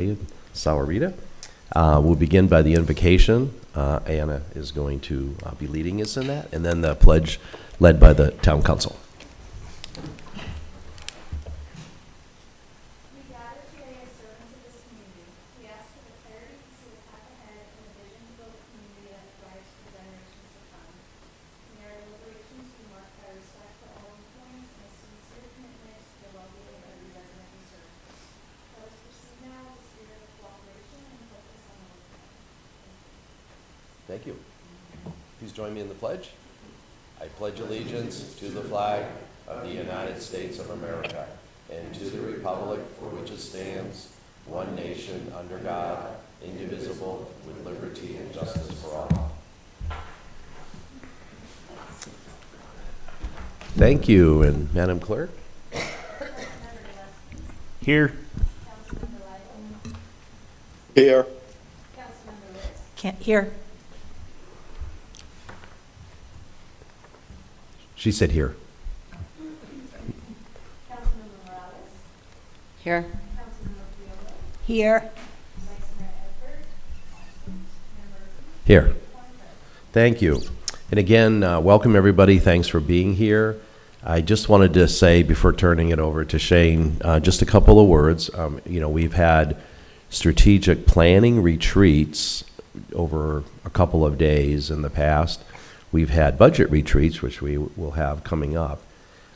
Sawarita. We'll begin by the invocation. Anna is going to be leading us in that, and then the pledge led by the town council. We gather today as servants of this community. We ask for the clarity to see the path ahead and the vision to build a community that thrives for generations to come. May our deliberations be marked by respect for all viewpoints and a sincere commitment to the well-being of every resident we serve. Let us proceed now with the spirit of cooperation and focus on the listening. Thank you. Please join me in the pledge. I pledge allegiance to the flag of the United States of America and to the republic for which it stands, one nation, under God, indivisible, with liberty and justice for all. Thank you. And Madam Clerk? Here. Councilmember Lyden. Here. Councilmember Litz. Can't hear. She said here. Councilmember Morales. Here. Councilmember Viola. Here. Vice Mayor Edford. Member Here. Thank you. And again, welcome everybody. Thanks for being here. I just wanted to say before turning it over to Shane, just a couple of words. We've had strategic planning retreats over a couple of days in the past. We've had budget retreats, which we will have coming up.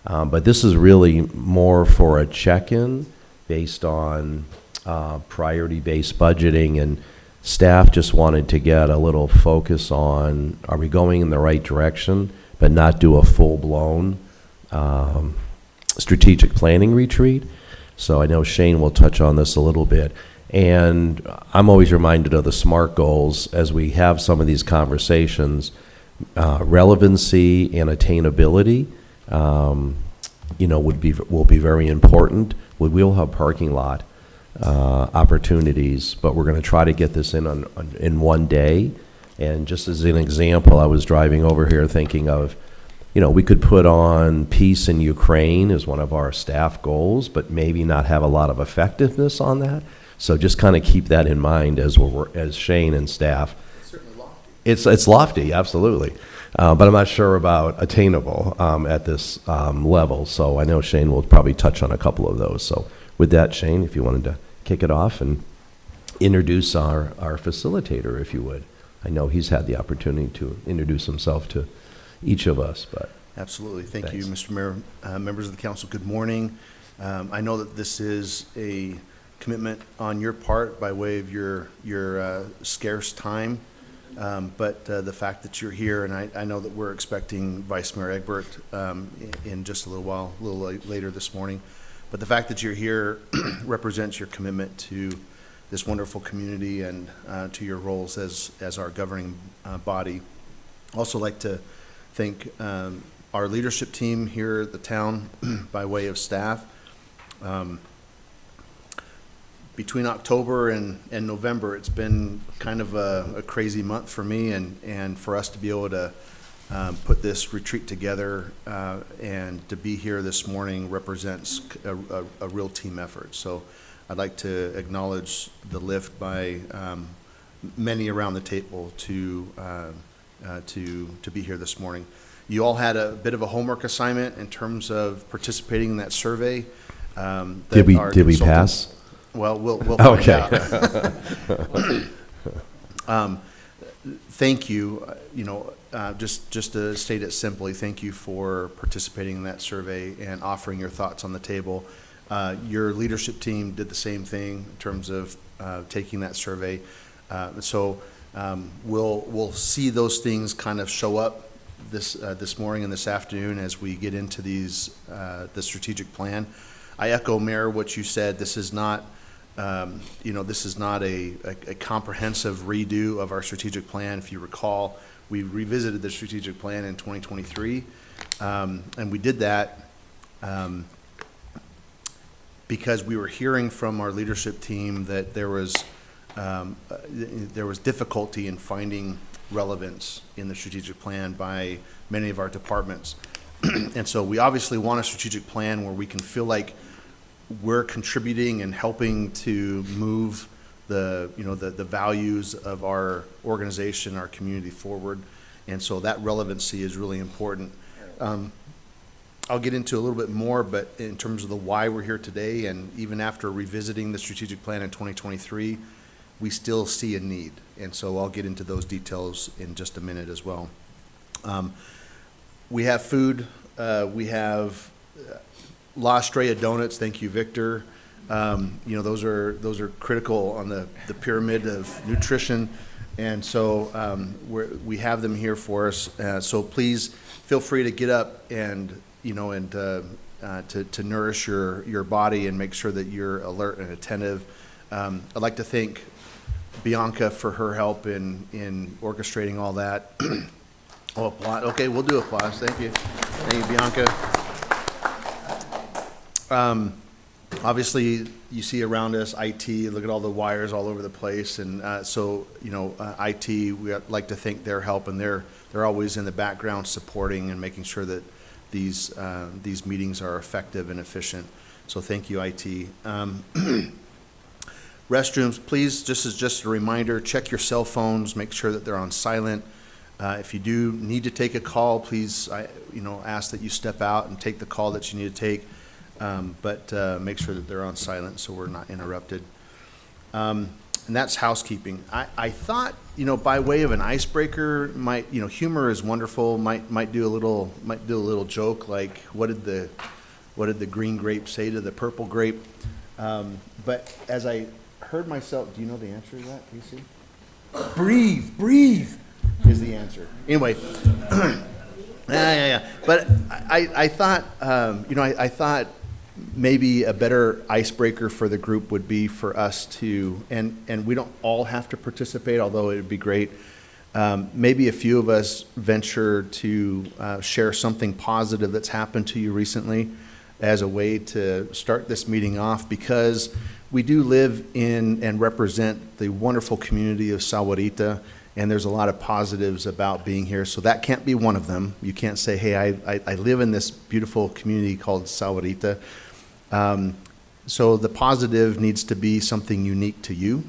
But this is really more for a check-in based on priority-based budgeting, and staff just wanted to get a little focus on, are we going in the right direction, but not do a full-blown strategic planning retreat. So I know Shane will touch on this a little bit. And I'm always reminded of the SMART goals as we have some of these conversations. Relevancy and attainability, will be very important. We will have parking lot opportunities, but we're going to try to get this in one day. And just as an example, I was driving over here thinking of, we could put on peace in Ukraine as one of our staff goals, but maybe not have a lot of effectiveness on that. So just kind of keep that in mind as Shane and staff. It's lofty, absolutely. But I'm not sure about attainable at this level. So I know Shane will probably touch on a couple of those. So with that, Shane, if you wanted to kick it off and introduce our facilitator, if you would. I know he's had the opportunity to introduce himself to each of us. But Absolutely. Thank Thanks. you, Mr. Mayor. Members of the council, good morning. I know that this is a commitment on your part by way of your scarce time. But the fact that you're here, and I know that we're expecting Vice Mayor Egbert in just a little while, a little later this morning. But the fact that you're here represents your commitment to this wonderful community and to your roles as our governing body. Also like to thank our leadership team here at the town by way of staff. Between October and November, it's been kind of a crazy month for me, and for us to be able to put this retreat together and to be here this morning represents a real team effort. So I'd like to acknowledge the lift by many around the table to be here this morning. You all had a bit of a homework assignment in terms of participating in that survey. did we pass? Well, we'll find out. Thank you. Just to state it simply, thank you for participating in that survey and offering your thoughts on the table. Your leadership team did the same thing in terms of taking that survey. So we'll see those things kind of show up this morning and this afternoon as we get into the strategic plan. I echo, Mayor, what you said. This is not. This is not a comprehensive redo of our strategic plan. If you recall, we revisited the strategic plan in 2023, and we did that because we were hearing from our leadership team that there was difficulty in finding relevance in the strategic plan by many of our departments. And so we obviously want a strategic plan where we can feel like we're contributing and helping to move the values of our organization, our community forward. And so that relevancy is really important. I'll get into a little bit more, but in terms of the why we're here today, and even after revisiting the strategic plan in 2023, we still see a need. And so I'll get into those details in just a minute as well. We have food. We have La Estrella Donuts. Thank you, Victor. Those are critical on the pyramid of nutrition. And so we have them here for us. So please feel free to get up and to nourish your body and make sure that you're alert and attentive. I'd like to thank Bianca for her help in orchestrating all that. Oh, applause. Okay, we'll do applause. Thank you. Thank you, Bianca. Obviously, you see around us IT. Look at all the wires all over the place, and IT. We like to thank their help, and they're always in the background supporting and making sure that these meetings are effective and efficient. So thank you, IT. Restrooms, please. Just a reminder: check your cell phones. Make sure that they're on silent. If you do need to take a call, please, ask that you step out and take the call that you need to take. But make sure that they're on silent so we're not interrupted. And that's housekeeping. I thought, by way of an icebreaker, humor is wonderful. Might do a little joke like, what did the green grape say to the purple grape? But as I heard myself, do you know the answer to that, PC? Breathe is the answer. Anyway. Yeah. But I thought, I thought maybe a better icebreaker for the group would be for us to, and we don't all have to participate, although it would be great. Maybe a few of us venture to share something positive that's happened to you recently as a way to start this meeting off, because we do live in and represent the wonderful community of Sahuarita. And there's a lot of positives about being here. So that can't be one of them. You can't say, hey, I live in this beautiful community called Sahuarita. So the positive needs to be something unique to you.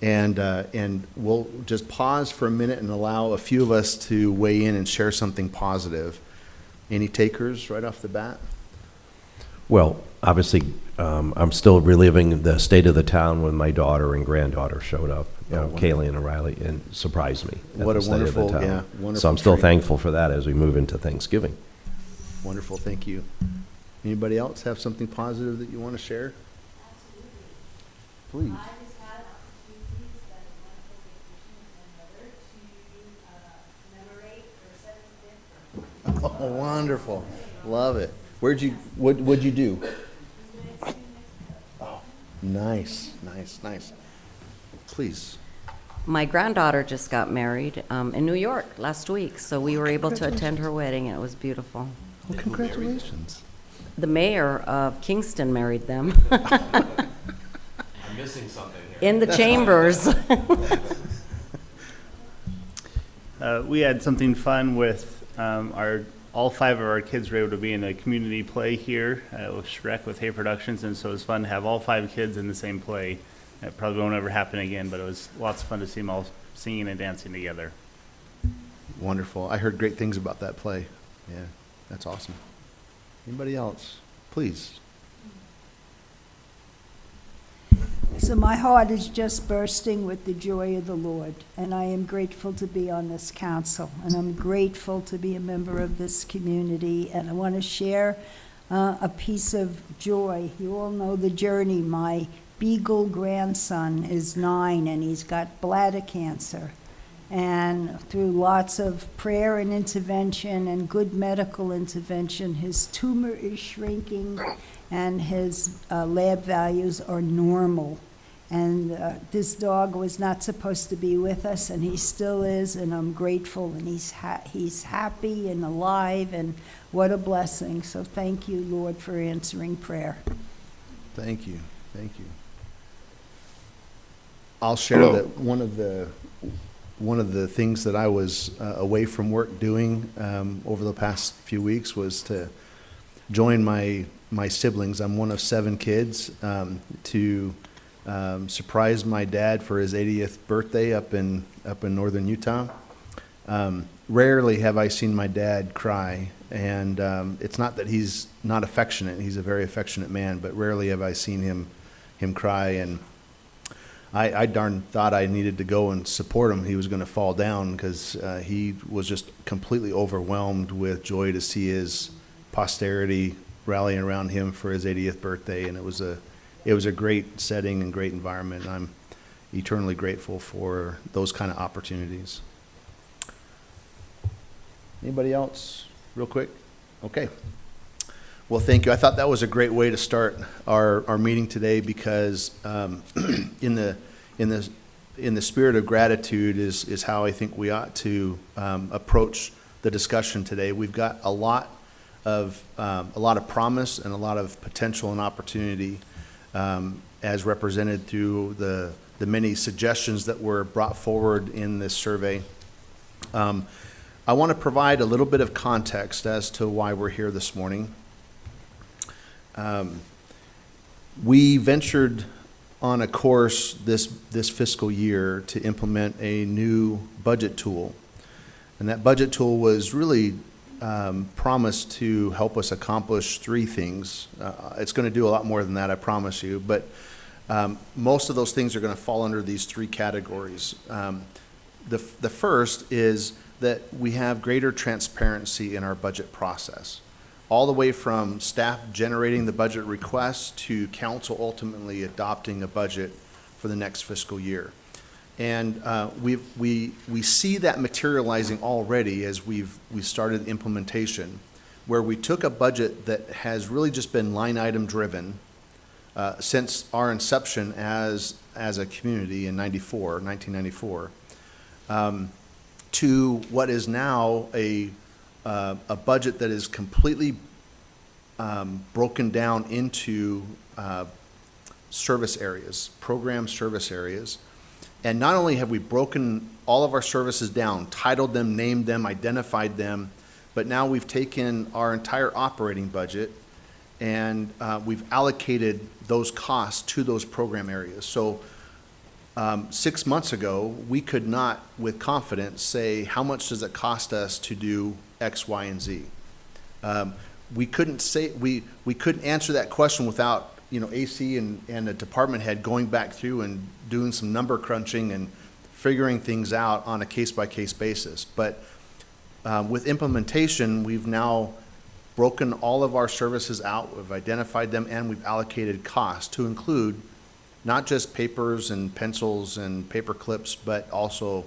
And we'll just pause for a minute and allow a few of us to weigh in and share something positive. Any takers right off the bat? Well, obviously, I'm still reliving the state of the town when my daughter and granddaughter showed up, Kaylee and O'Reilly, and surprised me. What a wonderful, yeah, wonderful. So I'm still treat. thankful for that as we move into Thanksgiving. Wonderful, thank you. Anybody else have something positive that you want to share? Please. I just had opportunities that a wonderful vacation with my mother to commemorate her 75th birthday. Oh, wonderful. Love it. What'd you do? Oh, nice. Please. My granddaughter just got married in New York last week, so we were able to attend her wedding, and it was beautiful. Well, congratulations. The mayor of Kingston married them I'm missing something here. in the chambers. We had something fun with all 5 of our kids were able to be in a community play here with Shrek with Hay Productions, and so it was fun to have all 5 kids in the same play. It probably won't ever happen again, but it was lots of fun to see them all singing and dancing together. Wonderful. I heard great things about that play. Yeah, that's awesome. Anybody else? Please. So my heart is just bursting with the joy of the Lord, and I am grateful to be on this council, and I'm grateful to be a member of this community, and I want to share a piece of joy. You all know the journey. My Beagle grandson is 9, and he's got bladder cancer. And through lots of prayer and intervention and good medical intervention, his tumor is shrinking and his lab values are normal. And this dog was not supposed to be with us, and he still is, and I'm grateful, and he's happy and alive, and what a blessing. So thank you, Lord, for answering prayer. Thank you. I'll share that one of the things that I was away from work doing over the past few weeks was to join my siblings. I'm one of 7 kids, to surprised my dad for his 80th birthday up in northern Utah. Rarely have I seen my dad cry, and it's not that he's not affectionate. He's a very affectionate man, but rarely have I seen him cry. And I darn thought I needed to go and support him. He was going to fall down because he was just completely overwhelmed with joy to see his posterity rallying around him for his 80th birthday, and it was a great setting and great environment. I'm eternally grateful for those kind of opportunities. Anybody else, real quick? Okay. Well, thank you. I thought that was a great way to start our meeting today because in the spirit of gratitude is how I think we ought to approach the discussion today. We've got a lot of promise and a lot of potential and opportunity as represented through the many suggestions that were brought forward in this survey. I want to provide a little bit of context as to why we're here this morning. We ventured on a course this fiscal year to implement a new budget tool. And that budget tool was really promised to help us accomplish three things. It's going to do a lot more than that, I promise you. But most of those things are going to fall under these three categories. The first is that we have greater transparency in our budget process, all the way from staff generating the budget requests to council ultimately adopting a budget for the next fiscal year. And we see that materializing already as we started implementation, where we took a budget that has really just been line item driven since our inception as a community in 1994. To what is now a budget that is completely broken down into service areas, program service areas. And not only have we broken all of our services down, titled them, named them, identified them, but now we've taken our entire operating budget and we've allocated those costs to those program areas. So 6 months ago, we could not, with confidence, say how much does it cost us to do X, Y, and Z. We couldn't say we couldn't answer that question without AC and a department head going back through and doing some number crunching and figuring things out on a case by case basis. But with implementation, we've now broken all of our services out. We've identified them and we've allocated costs to include not just papers and pencils and paper clips, but also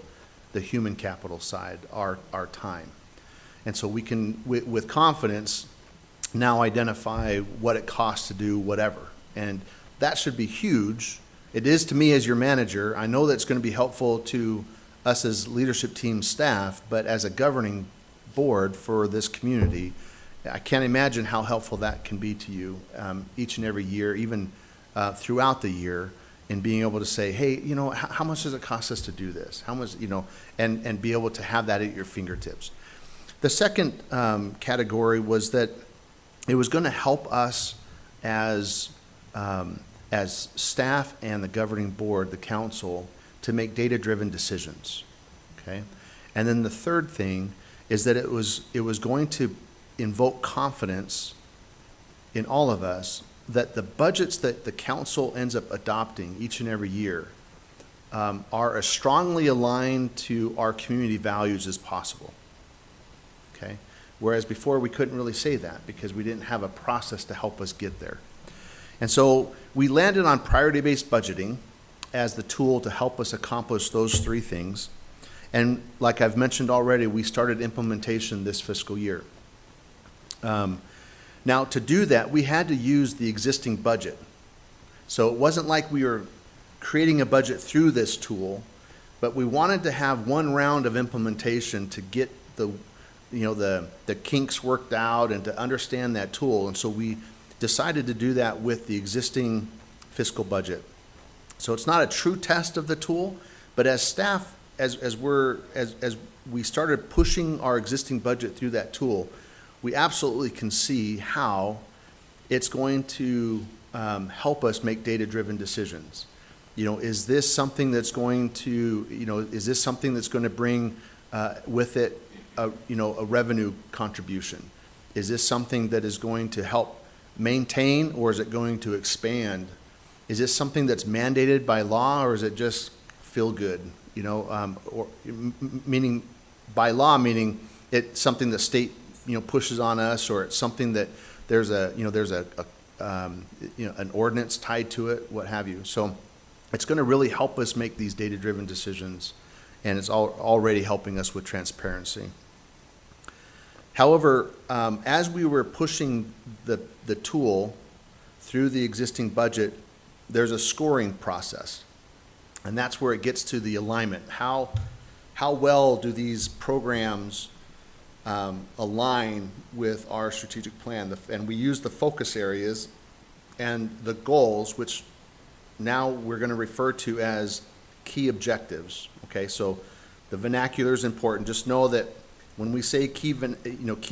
the human capital side, our time. And so we can, with confidence, now identify what it costs to do whatever. And that should be huge. It is to me as your manager. I know that's going to be helpful to us as leadership team staff, but as a governing board for this community, I can't imagine how helpful that can be to you each and every year, even throughout the year, in being able to say, hey, how much does it cost us to do this? How much, and be able to have that at your fingertips. The second category was that it was going to help us as staff and the governing board, the council, to make data-driven decisions. Okay, and then the third thing is that it was going to invoke confidence in all of us that the budgets that the council ends up adopting each and every year are as strongly aligned to our community values as possible. Okay, whereas before we couldn't really say that because we didn't have a process to help us get there. And so we landed on priority-based budgeting as the tool to help us accomplish those three things. And like I've mentioned already, we started implementation this fiscal year. Now, to do that, we had to use the existing budget. So it wasn't like we were creating a budget through this tool, but we wanted to have one round of implementation to get the kinks worked out and to understand that tool. And so we decided to do that with the existing fiscal budget. So it's not a true test of the tool, but as staff, as we started pushing our existing budget through that tool, we absolutely can see how it's going to help us make data-driven decisions. Is this something that's going to, is this something that's going to bring with it, a revenue contribution? Is this something that is going to help maintain, or is it going to expand? Is this something that's mandated by law, or is it just feel good? Meaning by law, meaning it's something the state, pushes on us, or it's something that there's an ordinance tied to it, what have you. So it's going to really help us make these data-driven decisions, and it's already helping us with transparency. However, as we were pushing the tool through the existing budget, there's a scoring process, and that's where it gets to the alignment. How well do these programs align with our strategic plan? And we use the focus areas and the goals, which now we're going to refer to as key objectives. Okay, so the vernacular is important. Just know that when we say key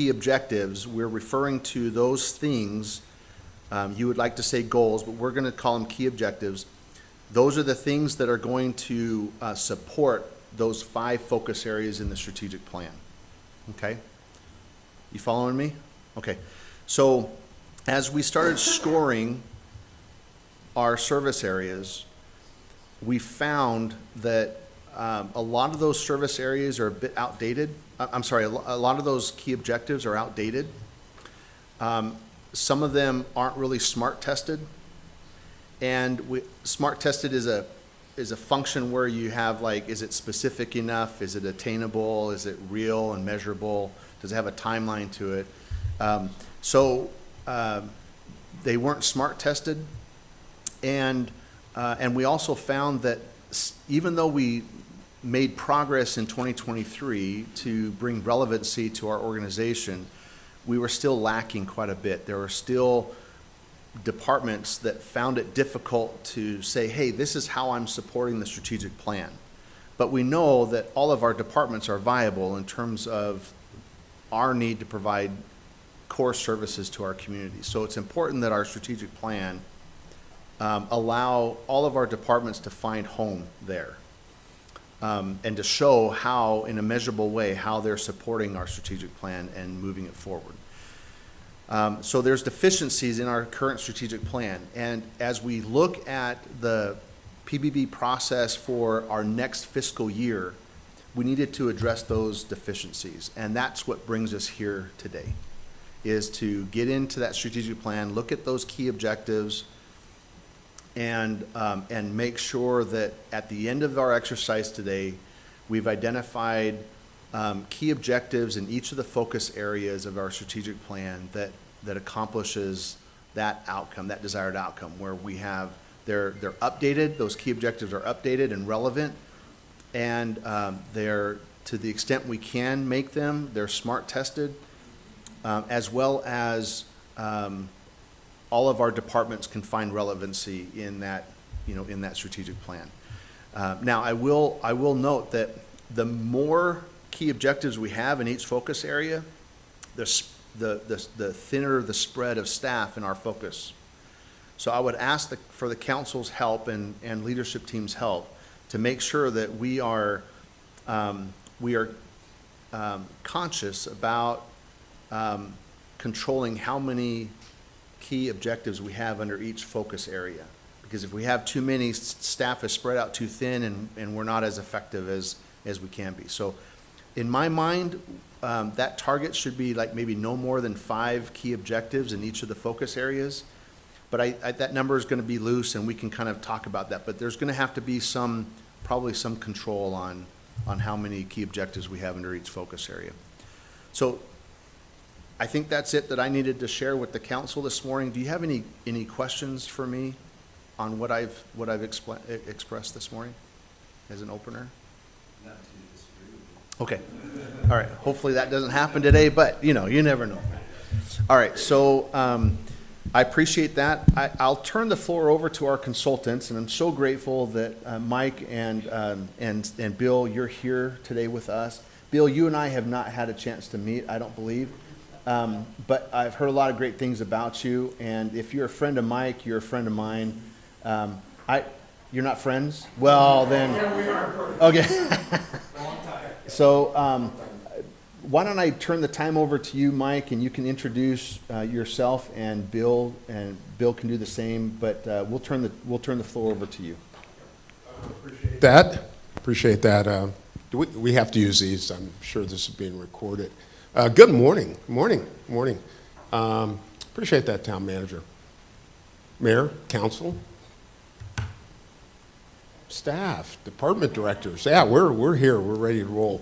objectives, we're referring to those things. You would like to say goals, but we're going to call them key objectives. Those are the things that are going to support those 5 focus areas in the strategic plan. Okay? You following me? Okay. So as we started scoring our service areas, we found that a lot of those service areas are a bit outdated. A lot of those key objectives are outdated. Some of them aren't really SMART tested. And SMART tested is a function where you have, like, is it specific enough? Is it attainable? Is it real and measurable? Does it have a timeline to it? They weren't SMART tested. And we also found that even though we made progress in 2023 to bring relevancy to our organization, we were still lacking quite a bit. There were still departments that found it difficult to say, hey, this is how I'm supporting the strategic plan. But we know that all of our departments are viable in terms of our need to provide core services to our community. So it's important that our strategic plan allow all of our departments to find home there, and to show how, in a measurable way, how they're supporting our strategic plan and moving it forward. So there's deficiencies in our current strategic plan. And as we look at the PBB process for our next fiscal year, we needed to address those deficiencies. And that's what brings us here today, is to get into that strategic plan, look at those key objectives, and make sure that at the end of our exercise today, we've identified key objectives in each of the focus areas of our strategic plan that accomplishes that outcome, that desired outcome, where we have, they're updated, those key objectives are updated and relevant, and they're, to the extent we can make them, they're SMART tested, as well as all of our departments can find relevancy in that, in that strategic plan. Now, I will note that the more key objectives we have in each focus area, the thinner the spread of staff in our focus. So I would ask for the council's help and leadership team's help to make sure that we are conscious about controlling how many key objectives we have under each focus area. Because if we have too many, staff is spread out too thin, and we're not as effective as we can be. So in my mind, that target should be like maybe no more than 5 key objectives in each of the focus areas. But that number is going to be loose, and we can kind of talk about that. But there's going to have to be probably some control on how many key objectives we have under each focus area. So I think that's it that I needed to share with the council this morning. Do you have any questions for me on what I've expressed this morning as an opener? Not to disagree with you. Okay. All right. Hopefully that doesn't happen today, but you never know. All right. So I appreciate that. I'll turn the floor over to our consultants, and I'm so grateful that Mike and Bill, you're here today with us. Bill, you and I have not had a chance to meet, I don't believe. But I've heard a lot of great things about you, and if you're a friend of Mike, you're a friend of mine. You're not friends? Well, then. Yeah, we are. Okay. So, why don't I turn the time over to you, Mike, and you can introduce yourself and Bill can do the same. But we'll turn the floor over to you. Appreciate that. We have to use these. I'm sure this is being recorded. Good morning. Morning. Appreciate that, Town Manager. Mayor, Council, staff, department directors. Yeah, we're here. We're ready to roll.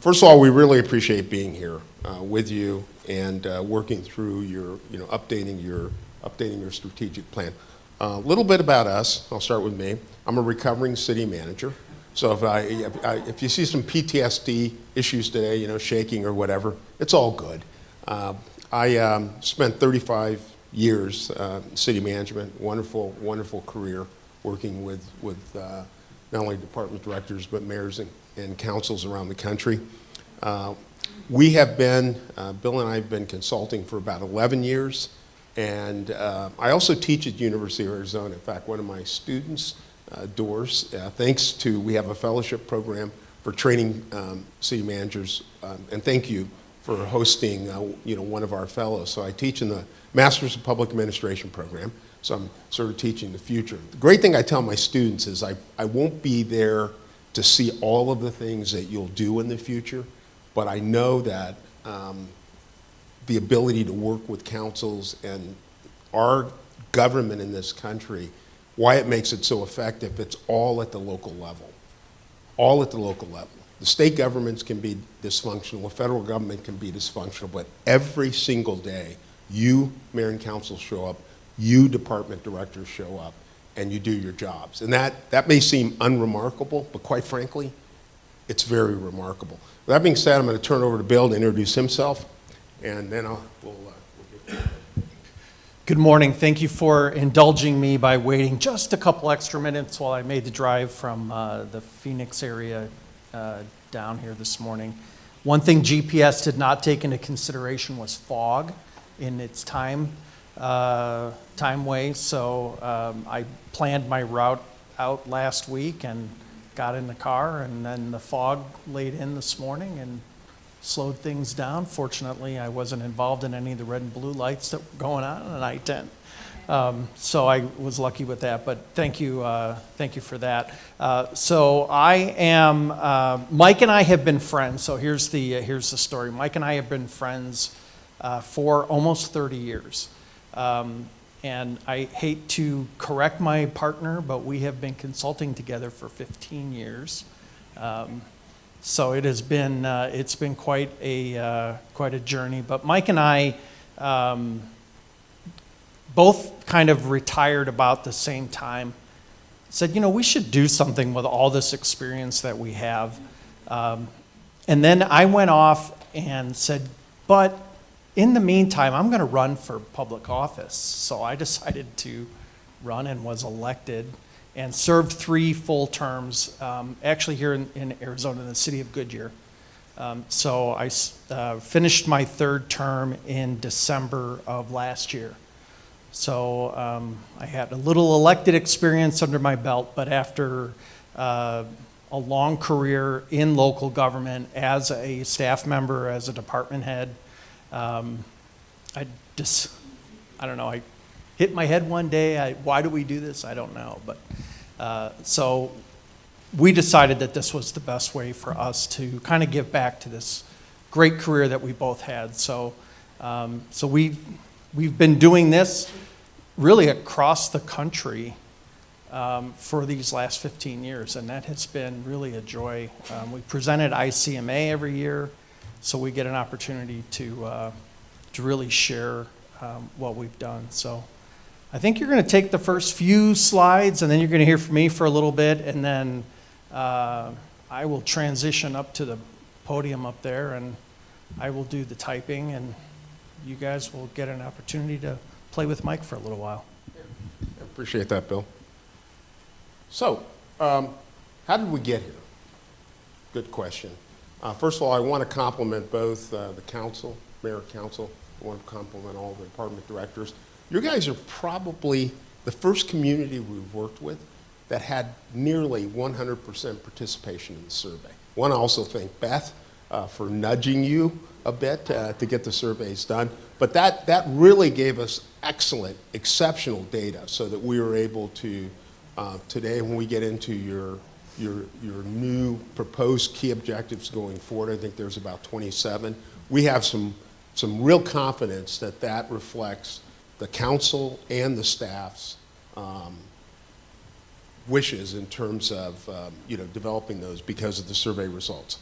First of all, we really appreciate being here with you and working through your, updating your strategic plan. A little bit about us. I'll start with me. I'm a recovering city manager. So if you see some PTSD issues today, shaking or whatever, it's all good. I spent 35 years in city management, wonderful career working with not only department directors, but mayors and councils around the country. We have been, Bill and I have been consulting for about 11 years. And I also teach at University of Arizona. In fact, one of my students, Doris, thanks to, we have a fellowship program for training city managers. And thank you for hosting, one of our fellows. So I teach in the Masters of Public Administration program. So I'm sort of teaching the future. The great thing I tell my students is I won't be there to see all of the things that you'll do in the future, but I know that the ability to work with councils and our government in this country, why it makes it so effective, it's all at the local level. All at the local level. The state governments can be dysfunctional, the federal government can be dysfunctional, but every single day, you, mayor and council, show up, you, department directors, show up, and you do your jobs. And that may seem unremarkable, but quite frankly, it's very remarkable. With that being said, I'm going to turn it over to Bill to introduce himself, and then we'll get Good morning. Thank you for indulging me by waiting just a couple extra minutes while I made the drive from the Phoenix area down here this morning. One thing GPS did not take into consideration was fog in its time way. So I planned my route out last week and got in the car, and then the fog laid in this morning and slowed things down. Fortunately, I wasn't involved in any of the red and blue lights that were going on I-10. So I was lucky with that, but thank you for that. So I am, Mike and I have been friends, so here's the story. Mike and I have been friends for almost 30 years. And I hate to correct my partner, but we have been consulting together for 15 years. So it has been, it's been quite a journey. But Mike and I both kind of retired about the same time. Said, we should do something with all this experience that we have. And then I went off and said, but in the meantime, I'm going to run for public office. So I decided to run and was elected and served 3 full terms, actually here in Arizona, in the city of Goodyear. So I finished my 3rd term in December of last year. So I had a little elected experience under my belt, but after a long career in local government as a staff member, as a department head, I don't know, I hit my head one day. Why do we do this? I don't know. But so we decided that this was the best way for us to kind of give back to this great career that we both had. So, we've been doing this really across the country for these last 15 years, and that has been really a joy. We present at ICMA every year, so we get an opportunity to really share what we've done. So I think you're going to take the first few slides, and then you're going to hear from me for a little bit, and then I will transition up to the podium up there, and I will do the typing, and you guys will get an opportunity to play with Mike for a little while. I appreciate that, Bill. So, how did we get here? Good question. First of all, I want to compliment both the council, mayor, council. I want to compliment all the department directors. You guys are probably the first community we've worked with that had nearly 100% participation in the survey. I want to also thank Beth for nudging you a bit to get the surveys done. But that really gave us excellent, exceptional data so that we were able to, today when we get into your new proposed key objectives going forward, I think there's about 27, we have some real confidence that that reflects the council and the staff's wishes in terms of developing those because of the survey results.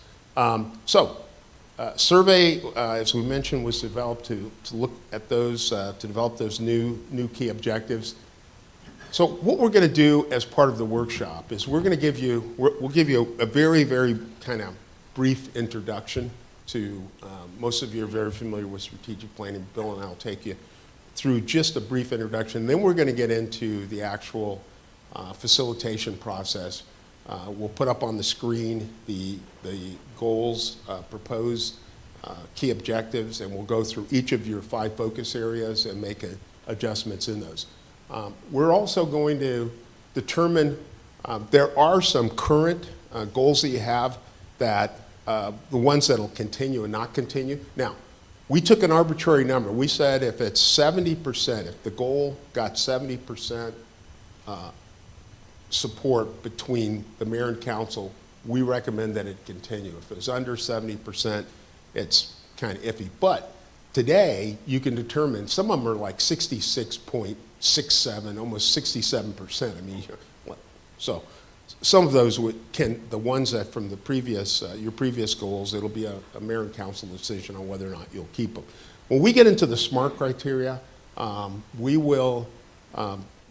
Survey, as we mentioned, was developed to look at those, to develop those new key objectives. So what we're going to do as part of the workshop is we'll give you a very, very kind of brief introduction to, most of you are very familiar with strategic planning. Bill and I will take you through just a brief introduction. Then we're going to get into the actual facilitation process. We'll put up on the screen the goals, proposed key objectives, and we'll go through each of your 5 focus areas and make adjustments in those. We're also going to determine, there are some current goals that you have that, the ones that'll continue and not continue. Now, we took an arbitrary number. We said if it's 70%, if the goal got 70% support between the mayor and council, we recommend that it continue. If it's under 70%, it's kind of iffy. But today, you can determine, some of them are like 66.67, almost 67%. I mean, so some of those the ones that from the previous, your previous goals, it'll be a mayor and council decision on whether or not you'll keep them. When we get into the SMART criteria, we will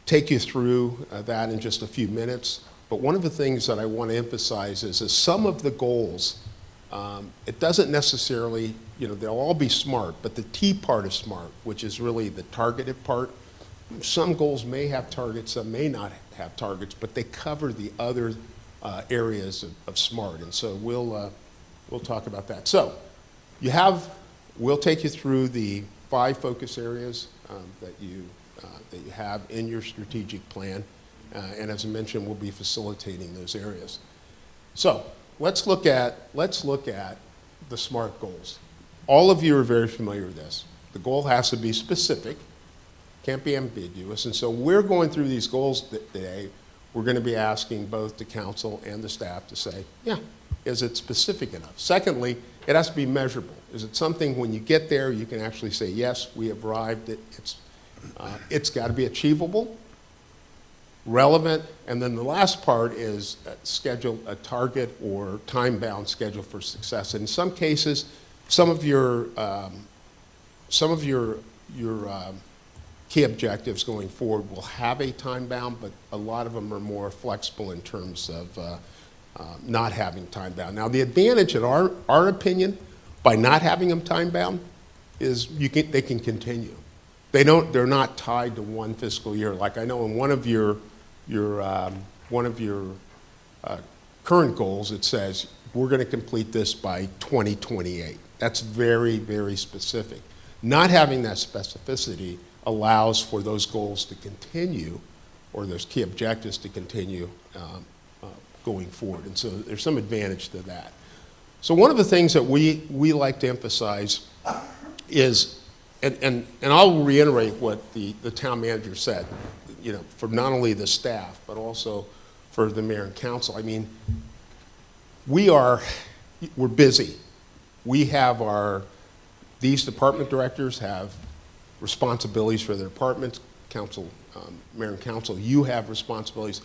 take you through that in just a few minutes. But one of the things that I want to emphasize is some of the goals, it doesn't necessarily, they'll all be SMART, but the T part of SMART, which is really the targeted part, some goals may have targets, some may not have targets, but they cover the other areas of SMART. And so we'll talk about that. So we'll take you through the 5 focus areas that you have in your strategic plan. And as I mentioned, we'll be facilitating those areas. So let's look at the SMART goals. All of you are very familiar with this. The goal has to be specific, can't be ambiguous. And so we're going through these goals today. We're going to be asking both the council and the staff to say, yeah, is it specific enough? Secondly, it has to be measurable. Is it something when you get there, you can actually say, yes, we have arrived. It's got to be achievable, relevant, and then the last part is schedule a target or time-bound schedule for success. In some cases, some of your key objectives going forward will have a time-bound, but a lot of them are more flexible in terms of not having time-bound. Now, the advantage, in our opinion, by not having them time-bound, is they can continue. They're not tied to one fiscal year. Like I know in one of your current goals, it says we're going to complete this by 2028. That's very, very specific. Not having that specificity allows for those goals to continue, or those key objectives to continue going forward. And so there's some advantage to that. So one of the things that we like to emphasize is, and I'll reiterate what the town manager said, for not only the staff, but also for the mayor and council. I mean, we're busy. These department directors have responsibilities for their departments, mayor and council, you have responsibilities.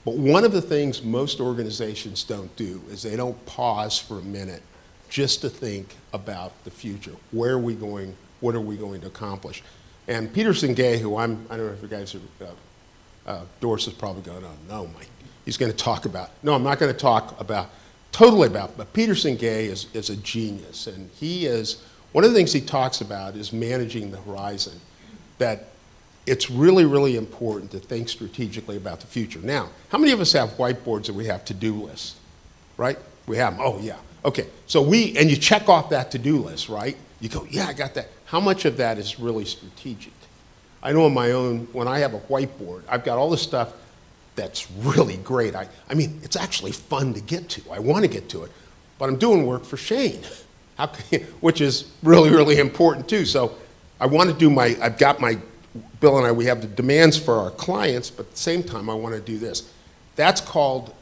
But one of the things most organizations don't do is they don't pause for a minute just to think about the future. Where are we going? What are we going to accomplish? And Peterson Gay, who I don't know if you guys are, Doris is probably going, oh no, Mike, he's going to talk about, no, I'm not going to talk totally about, but Peterson Gay is a genius. And one of the things he talks about is managing the horizon, that it's really, really important to think strategically about the future. Now, how many of us have whiteboards that we have to-do lists, right? We have them, oh yeah, okay. So and you check off that to-do list, right? You go, yeah, I got that. How much of that is really strategic? I know on my own, when I have a whiteboard, I've got all this stuff that's really great. I mean, it's actually fun to get to. I want to get to it, but I'm doing work for Shane, which is really, really important too. So I want to do I've got Bill and I, we have the demands for our clients, but at the same time, I want to do this. That's called,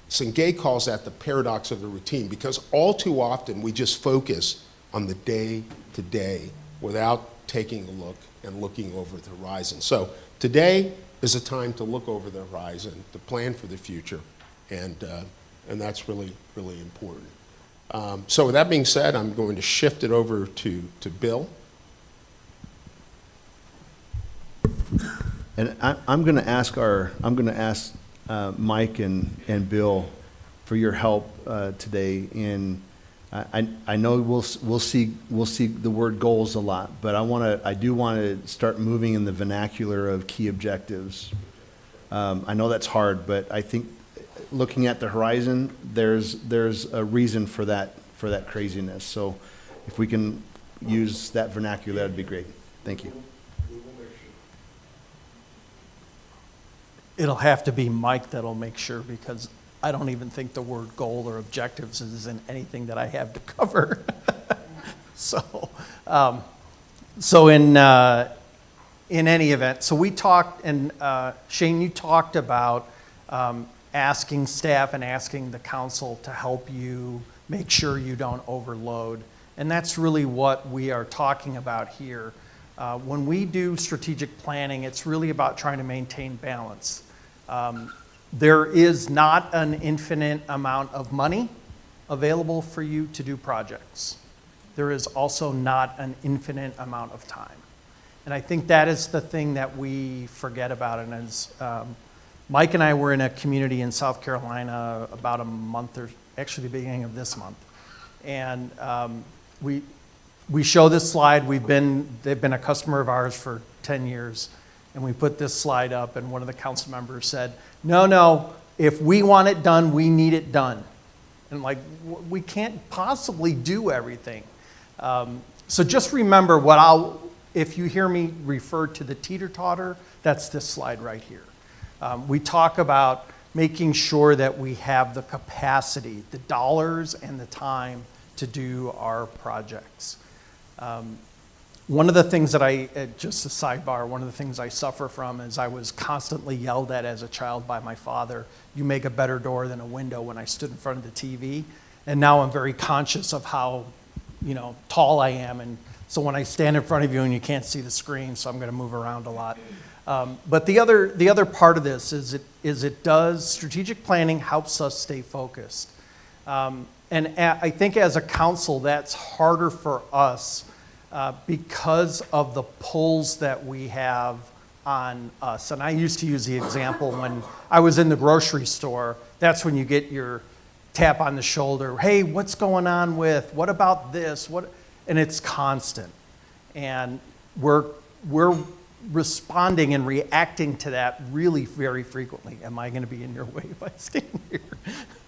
Sengay calls that the paradox of the routine, because all too often we just focus on the day to day without taking a look and looking over the horizon. So today is a time to look over the horizon, to plan for the future, and that's really, really important. So with that being said, I'm going to shift it over to Bill. And I'm going to ask Mike and Bill for your help today. I know we'll see the word goals a lot, but I do want to start moving in the vernacular of key objectives. I know that's hard, but I think looking at the horizon, there's a reason for that craziness. So if we can use that vernacular, that'd be great. Thank you. It'll have to be Mike that'll make sure, because I don't even think the word goal or objectives is in anything that I have to cover. So in any event, so we talked, and Shane, you talked about asking staff and asking the council to help you make sure you don't overload. And that's really what we are talking about here. When we do strategic planning, it's really about trying to maintain balance. There is not an infinite amount of money available for you to do projects. There is also not an infinite amount of time. And I think that is the thing that we forget about. And as Mike and I were in a community in South Carolina about a month, or actually the beginning of this month. And we show this slide. They've been a customer of ours for 10 years. And we put this slide up, and one of the council members said, no, if we want it done, we need it done. And like, we can't possibly do everything. So just remember if you hear me refer to the teeter-totter, that's this slide right here. We talk about making sure that we have the capacity, the dollars and the time to do our projects. One of the things that just a sidebar, one of the things I suffer from is I was constantly yelled at as a child by my father, you make a better door than a window, when I stood in front of the TV. And now I'm very conscious of how, tall I am. And so when I stand in front of you and you can't see the screen, so I'm going to move around a lot. But the other part of this is strategic planning helps us stay focused. And I think as a council, that's harder for us because of the pulls that we have on us. And I used to use the example when I was in the grocery store, that's when you get your tap on the shoulder, hey, what's going on what about this? And it's constant. And we're responding and reacting to that really very frequently. Am I going to be in your way if I stand here?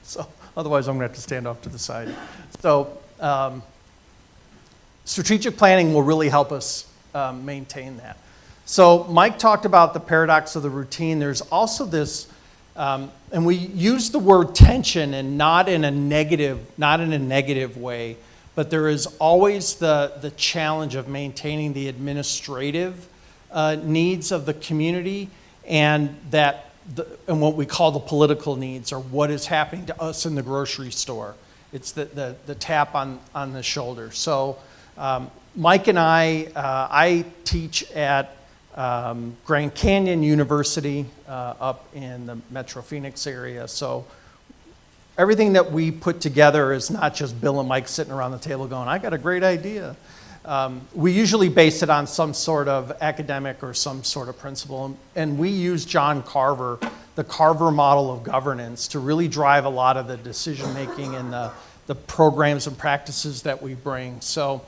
So otherwise I'm going to have to stand off to the side. So strategic planning will really help us maintain that. So Mike talked about the paradox of the routine. There's also this, and we use the word tension, and not in a negative way, but there is always the challenge of maintaining the administrative needs of the community, and and what we call the political needs, or what is happening to us in the grocery store. It's the tap on the shoulder. So Mike and I teach at Grand Canyon University up in the Metro Phoenix area. So everything that we put together is not just Bill and Mike sitting around the table going, I got a great idea. We usually base it on some sort of academic or some sort of principle. And we use John Carver, the Carver model of governance, to really drive a lot of the decision making and the programs and practices that we bring. So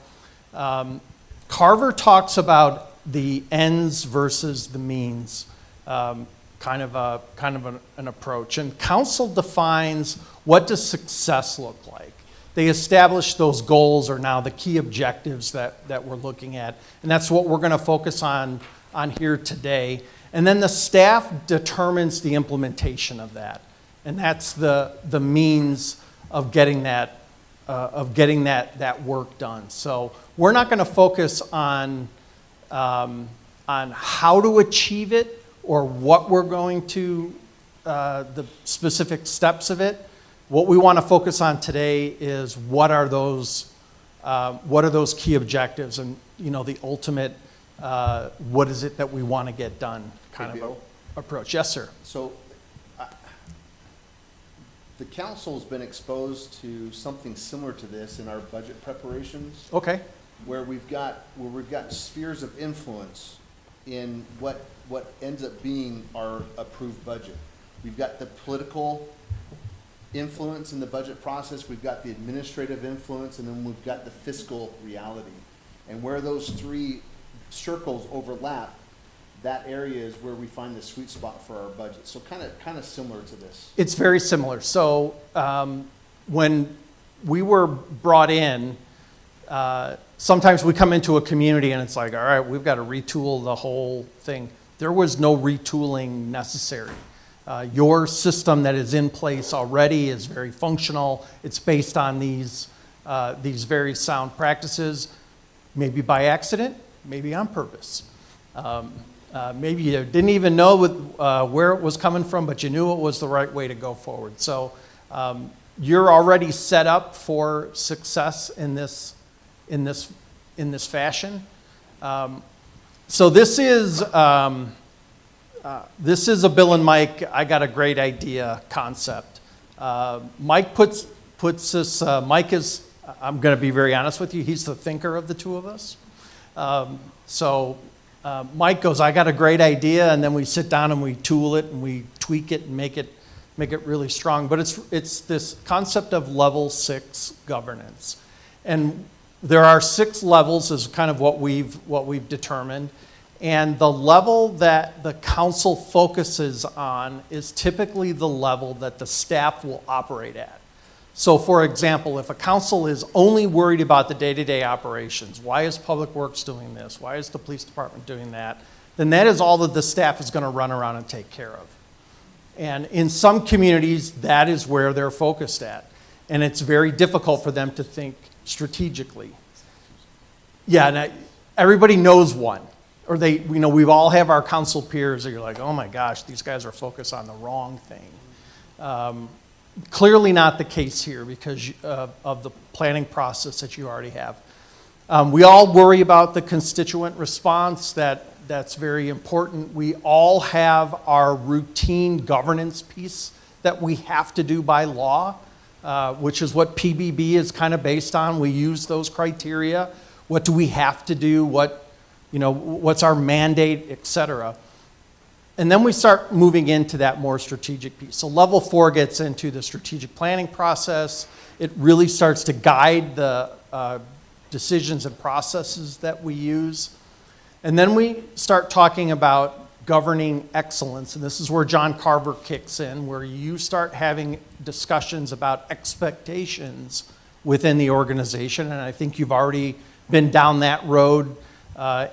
Carver talks about the ends versus the means, kind of an approach. And council defines, what does success look like? They establish those goals, are now the key objectives that we're looking at. And that's what we're going to focus on here today. And then the staff determines the implementation of that. And that's the means of getting that work done. So we're not going to focus on how to achieve it or what we're going to, the specific steps of it. What we want to focus on today is what are those key objectives and, the ultimate, what is it that we want to get done kind Hey, of Bill? approach. Yes, sir. So, the council's been exposed to something similar to this in our budget preparations, Okay. where we've got spheres of influence in what ends up being our approved budget. We've got the political influence in the budget process, we've got the administrative influence, and then we've got the fiscal reality. And where those three circles overlap, that area is where we find the sweet spot for our budget. So kind of similar to this. It's very similar. So when we were brought in, sometimes we come into a community and it's like, all right, we've got to retool the whole thing. There was no retooling necessary. Your system that is in place already is very functional. It's based on these very sound practices, maybe by accident, maybe on purpose. Maybe you didn't even know where it was coming from, but you knew it was the right way to go forward. So you're already set up for success in this fashion. So this is a Bill and Mike, I got a great idea concept. Mike puts this. Mike is, I'm going to be very honest with you, he's the thinker of the two of us. Mike goes, I got a great idea, and then we sit down and we tool it and we tweak it and make it really strong. But it's this concept of level 6 governance. And there are 6 levels is kind of what we've determined. And the level that the council focuses on is typically the level that the staff will operate at. So for example, if a council is only worried about the day-to-day operations, why is Public Works doing this? Why is the police department doing that? Then that is all that the staff is going to run around and take care of. And in some communities, that is where they're focused at. And it's very difficult for them to think strategically. Yeah, and everybody knows one. Or we all have our council peers that you're like, oh my gosh, these guys are focused on the wrong thing. Clearly not the case here because of the planning process that you already have. We all worry about the constituent response. That's very important. We all have our routine governance piece that we have to do by law, which is what PBB is kind of based on. We use those criteria. What do we have to do? What's our mandate, et cetera. And then we start moving into that more strategic piece. So level 4 gets into the strategic planning process. It really starts to guide the decisions and processes that we use. And then we start talking about governing excellence. And this is where John Carver kicks in, where you start having discussions about expectations within the organization. And I think you've already been down that road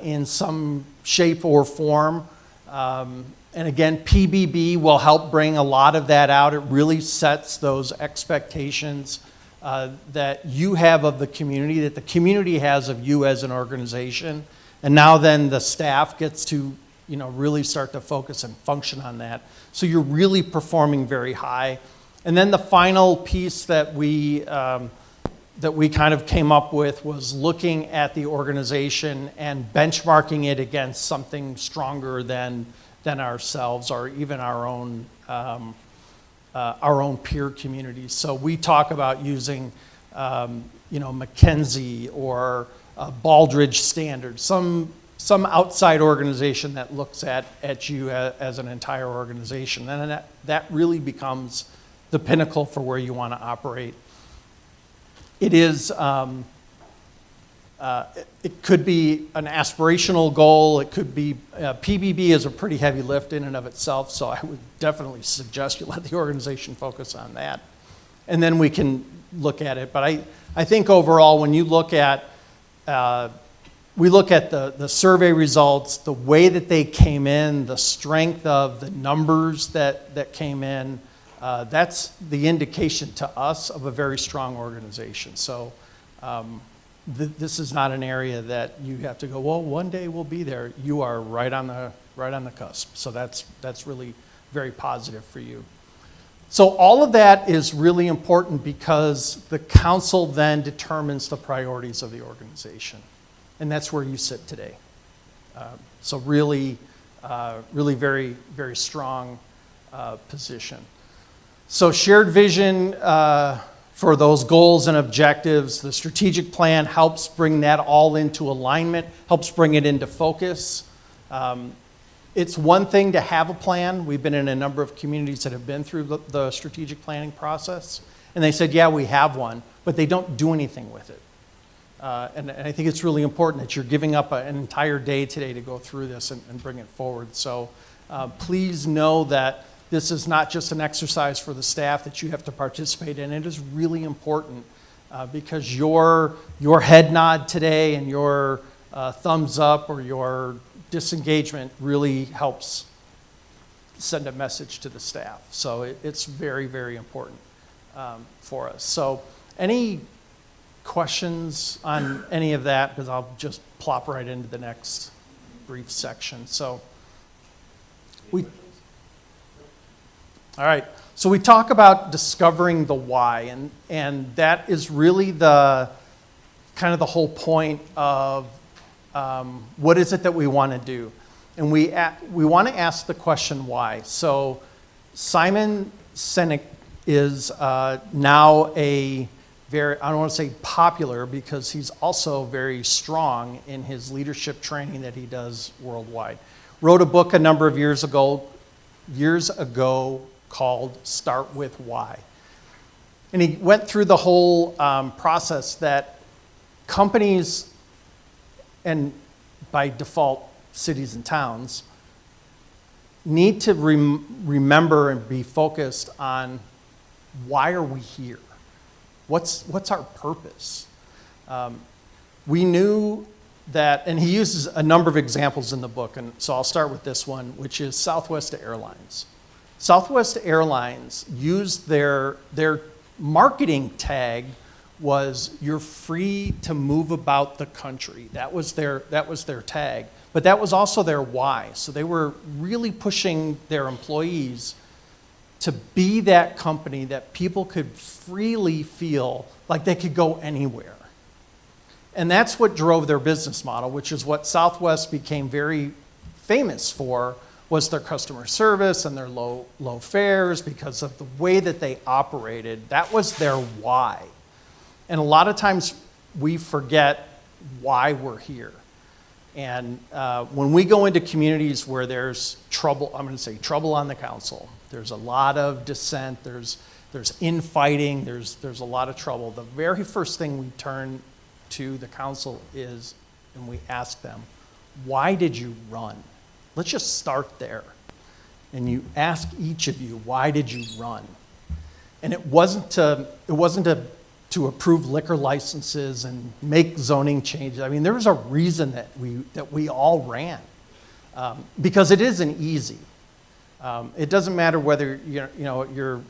in some shape or form. And again, PBB will help bring a lot of that out. It really sets those expectations that you have of the community, that the community has of you as an organization. And now then the staff gets to really start to focus and function on that. So you're really performing very high. And then the final piece that we kind of came up with was looking at the organization and benchmarking it against something stronger than ourselves or even our own peer communities. So we talk about using, McKinsey or Baldrige Standards, some outside organization that looks at you as an entire organization. And that really becomes the pinnacle for where you want to operate. It is, it could be an aspirational goal. It could be, PBB is a pretty heavy lift in and of itself, so I would definitely suggest you let the organization focus on that. And then we can look at it. But I think overall, when you look at we look at the survey results, the way that they came in, the strength of the numbers that came in. That's the indication to us of a very strong organization. So this is not an area that you have to go, well, one day we'll be there. You are right on the cusp. So that's really very positive for you. So all of that is really important because the council then determines the priorities of the organization. And that's where you sit today. So really very, very strong position. So shared vision for those goals and objectives. The strategic plan helps bring that all into alignment, helps bring it into focus. It's one thing to have a plan. We've been in a number of communities that have been through the strategic planning process. And they said, yeah, we have one, but they don't do anything with it. And I think it's really important that you're giving up an entire day today to go through this and bring it forward. So please know that this is not just an exercise for the staff that you have to participate in. It is really important because your head nod today and your thumbs up or your disengagement really helps send a message to the staff. So it's very, very important for us. So any questions on any of that? Because I'll just plop right into the next brief section. So all right. So we talk about discovering the why, and that is really the kind of the whole point of what is it that we want to do. And we want to ask the question why. So Simon Sinek is now a very, I don't want to say popular, because he's also very strong in his leadership training that he does worldwide. Wrote a book a number of years ago called Start With Why. And he went through the whole process that companies, and by default cities and towns, need to remember and be focused on why are we here? What's our purpose? We knew that, and he uses a number of examples in the book, and so I'll start with this one, which is Southwest Airlines. Southwest Airlines used their marketing tag was "You're free to move about the country." That was their tag, but that was also their why. So they were really pushing their employees to be that company that people could freely feel like they could go anywhere. And that's what drove their business model, which is what Southwest became very famous for, was their customer service and their low fares, because of the way that they operated. That was their why. And a lot of times we forget why we're here. And when we go into communities where there's trouble, I'm going to say trouble on the council, there's a lot of dissent, there's infighting, there's a lot of trouble. The very first thing we turn to the council is, and we ask them, why did you run? Let's just start there. And you ask each of you, why did you run? And it wasn't to approve liquor licenses and make zoning changes. I mean, there was a reason that we all ran, because it isn't easy. It doesn't matter whether you're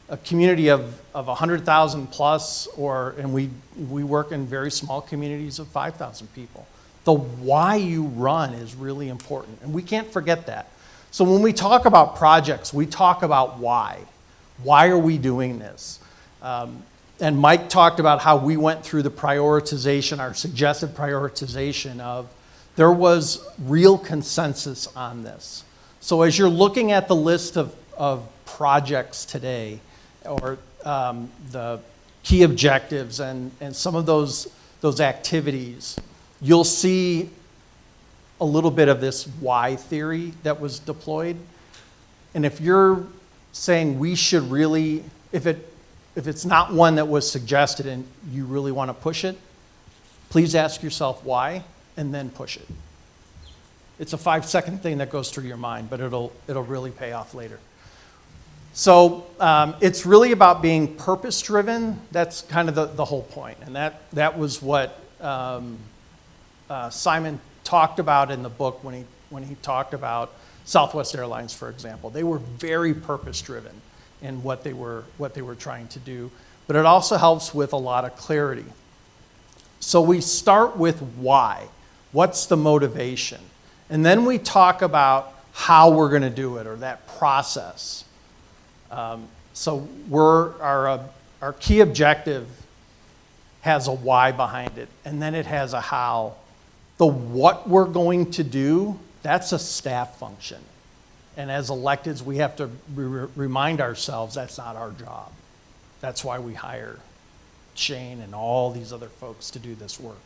a community of 100,000 plus, and we work in very small communities of 5,000 people. The why you run is really important, and we can't forget that. So when we talk about projects, we talk about why. Why are we doing this? And Mike talked about how we went through the prioritization, our suggested prioritization of, there was real consensus on this. So as you're looking at the list of projects today, or the key objectives and some of those activities, you'll see a little bit of this why theory that was deployed. And if you're saying we should really, if it's not one that was suggested and you really want to push it, please ask yourself why and then push it. It's a 5-second thing that goes through your mind, but it'll really pay off later. So it's really about being purpose-driven. That's kind of the whole point. And that was what Simon talked about in the book when he talked about Southwest Airlines, for example. They were very purpose-driven in what they were trying to do, but it also helps with a lot of clarity. So we start with why. What's the motivation? And then we talk about how we're going to do it, or that process. So our key objective has a why behind it, and then it has a how. The what we're going to do, that's a staff function. And as electeds, we have to remind ourselves that's not our job. That's why we hire Shane and all these other folks to do this work.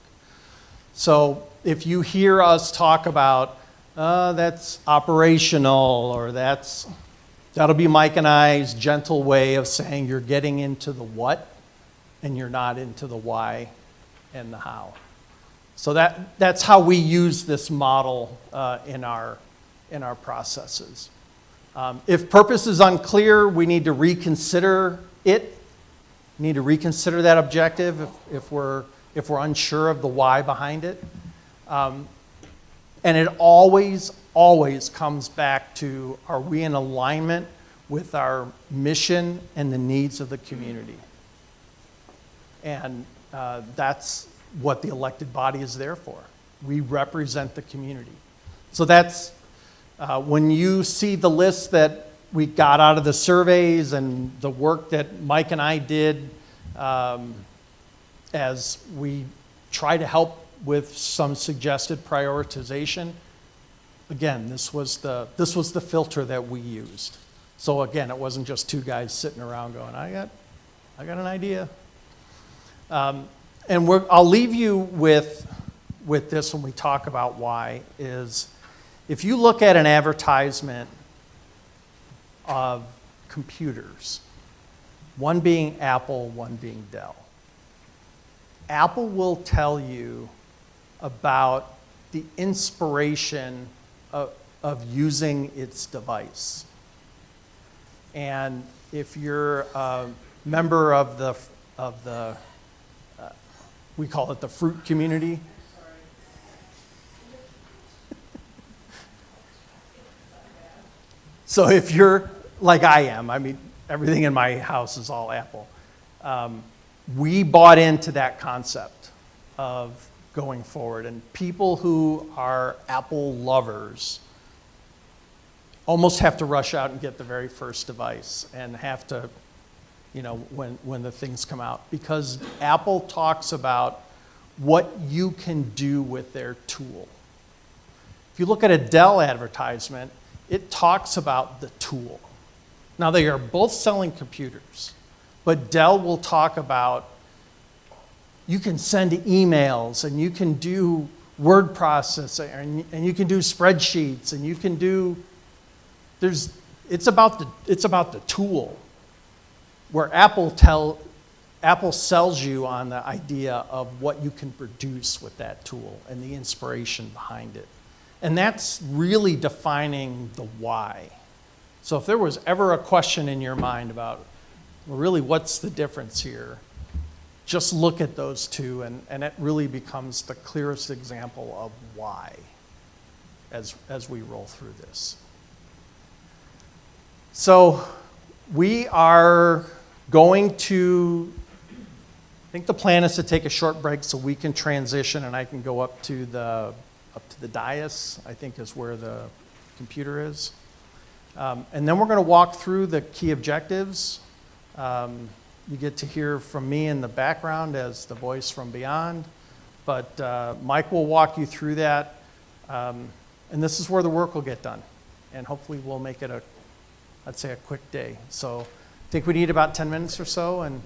So if you hear us talk about, that's operational, or that'll be Mike and I's gentle way of saying you're getting into the what and you're not into the why and the how. So that's how we use this model in our processes. If purpose is unclear, we need to reconsider it. We need to reconsider that objective if we're unsure of the why behind it. And it always comes back to, are we in alignment with our mission and the needs of the community? And that's what the elected body is there for. We represent the community. So that's, when you see the list that we got out of the surveys and the work that Mike and I did as we try to help with some suggested prioritization, again, this was the filter that we used. So again, it wasn't just two guys sitting around going, I got an idea. And I'll leave you with this when we talk about why, is if you look at an advertisement of computers, one being Apple, one being Dell, Apple will tell you about the inspiration of using its device. And if you're a member of the we call it the fruit community. So if you're like I am, I mean, everything in my house is all Apple. We bought into that concept of going forward. And people who are Apple lovers almost have to rush out and get the very first device and have to, when the things come out. Because Apple talks about what you can do with their tool. If you look at a Dell advertisement, it talks about the tool. Now, they are both selling computers, but Dell will talk about you can send emails, and you can do word processing, and you can do spreadsheets, and you can do, it's about the tool, where Apple sells you on the idea of what you can produce with that tool and the inspiration behind it. And that's really defining the why. So if there was ever a question in your mind about, well, really, what's the difference here? Just look at those two, and it really becomes the clearest example of why as we roll through this. So we are going to, I think the plan is to take a short break so we can transition and I can go up to the dais, I think is where the computer is. And then we're going to walk through the key objectives. You get to hear from me in the background as the voice from beyond, but Mike will walk you through that. And this is where the work will get done. And hopefully we'll make it I'd say a quick day. So I think we need about 10 minutes or so. And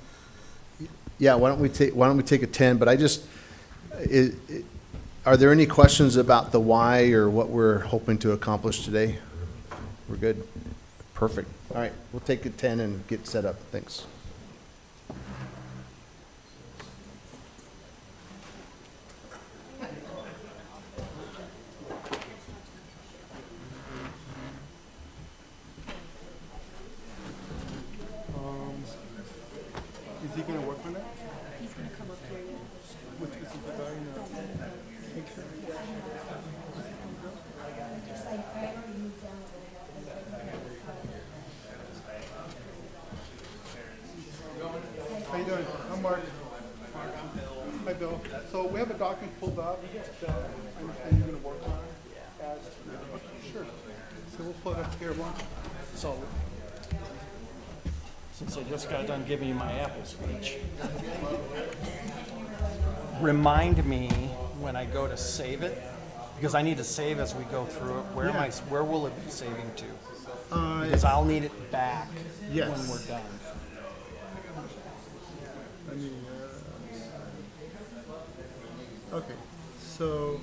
Yeah, why don't we take a 10, but are there any questions about the why or what we're hoping to accomplish today? We're good? Perfect. All right, we'll take a 10 and get set up. Thanks. Is he gonna work on that? He's gonna come up here. Which is the guy in How you doing? I'm Mark. I'm Bill. Hi, Bill. So we have a document pulled up that I understand you're gonna work on. Okay, sure. So we'll pull it up here, one. So, since I just got done giving you my Apple speech, remind me when I go to save it, because I need to save as we go through it. Where will it be saving to? Because I'll need it back Yes. when we're done. Let me, okay, so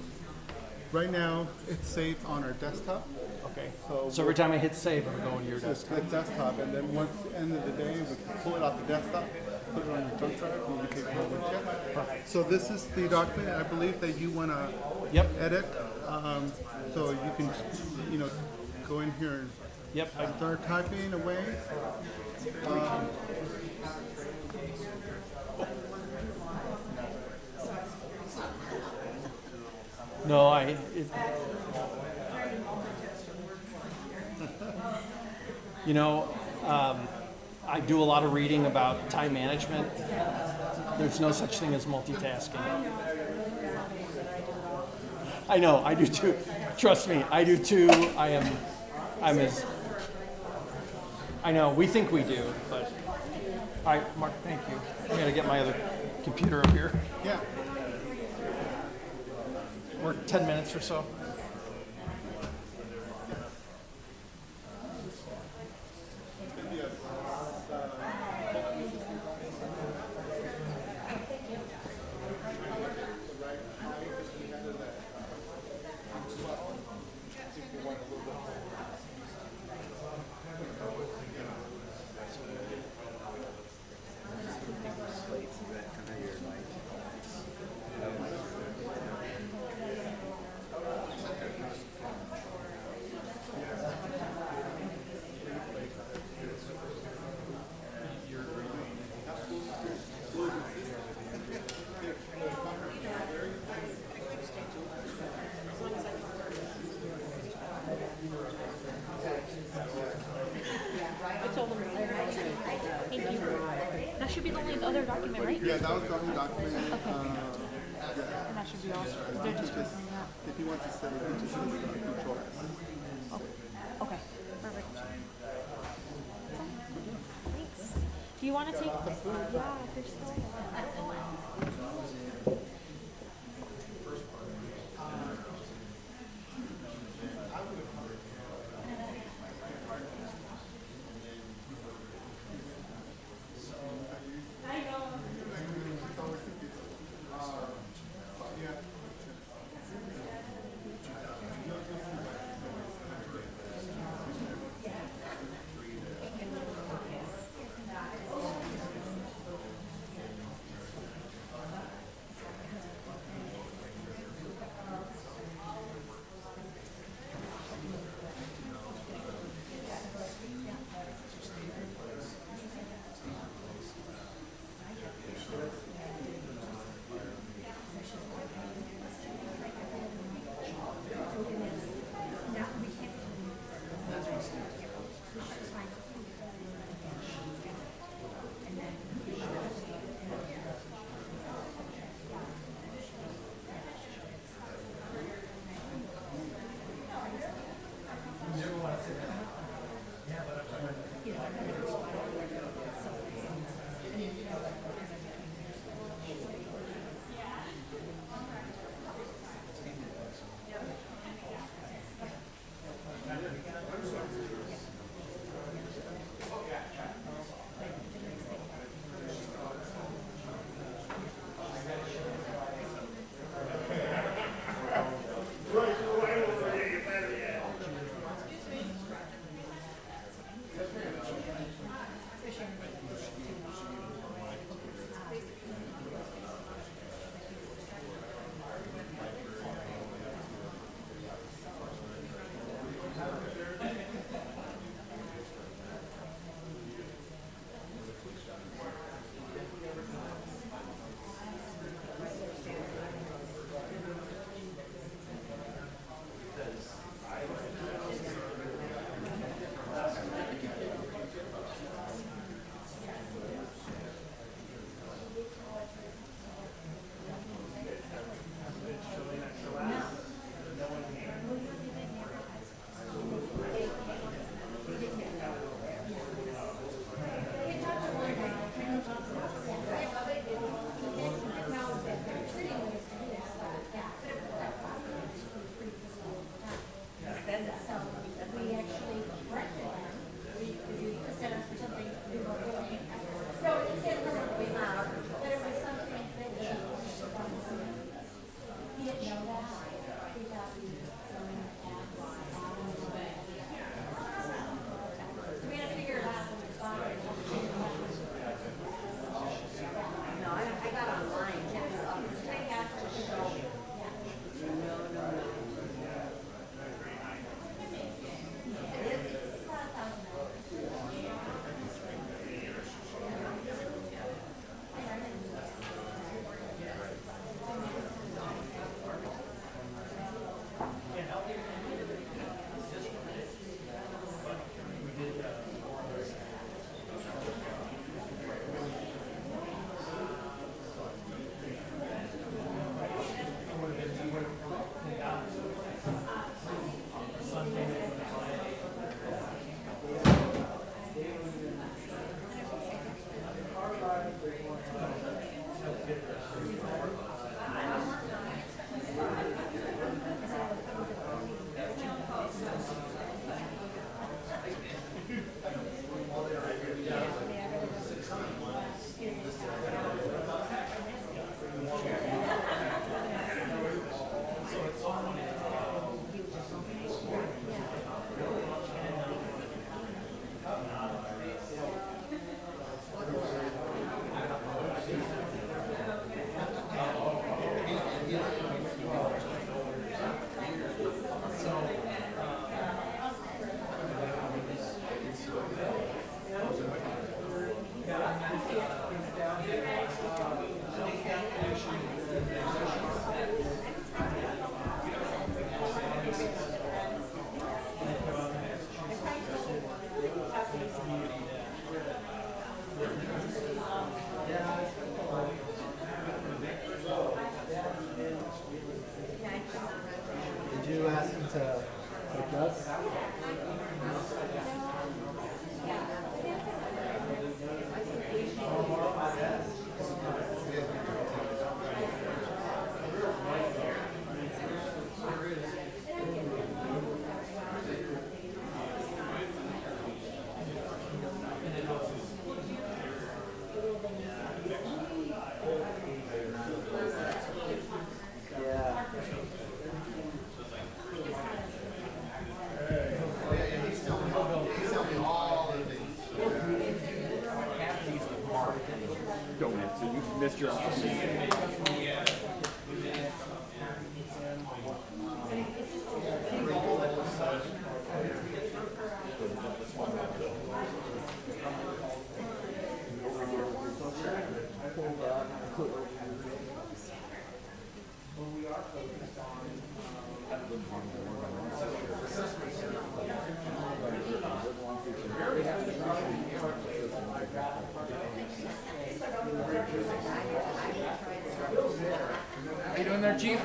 right now it's saved on our desktop. Okay. So So every time I hit save, I'm going to your So it's desktop. the desktop, and then once the end of the day, we can pull it off the desktop, put it on your thumb drive, and we can go look at it. Perfect. So this is the document, I believe that you want to Yep. edit, so you can, you know, go in here and Yep. start typing away. No, you know, I do a lot of reading about time management. There's no such thing as multitasking. I know, I do too. Trust me, I do too. I know, we think we do, but, all right, Mark, thank you. I gotta get my other computer up here. Yeah. We're 10 minutes or so. Thank you. That should be the only other document, right? Yeah, that was the only document. Okay. And that should be all. Is there just one coming out? If you want to save it, just Control S. Okay, perfect. Thanks. Do you want to take? Yeah, if you're still. Did you ask him to pick us? How you doing there, Chief?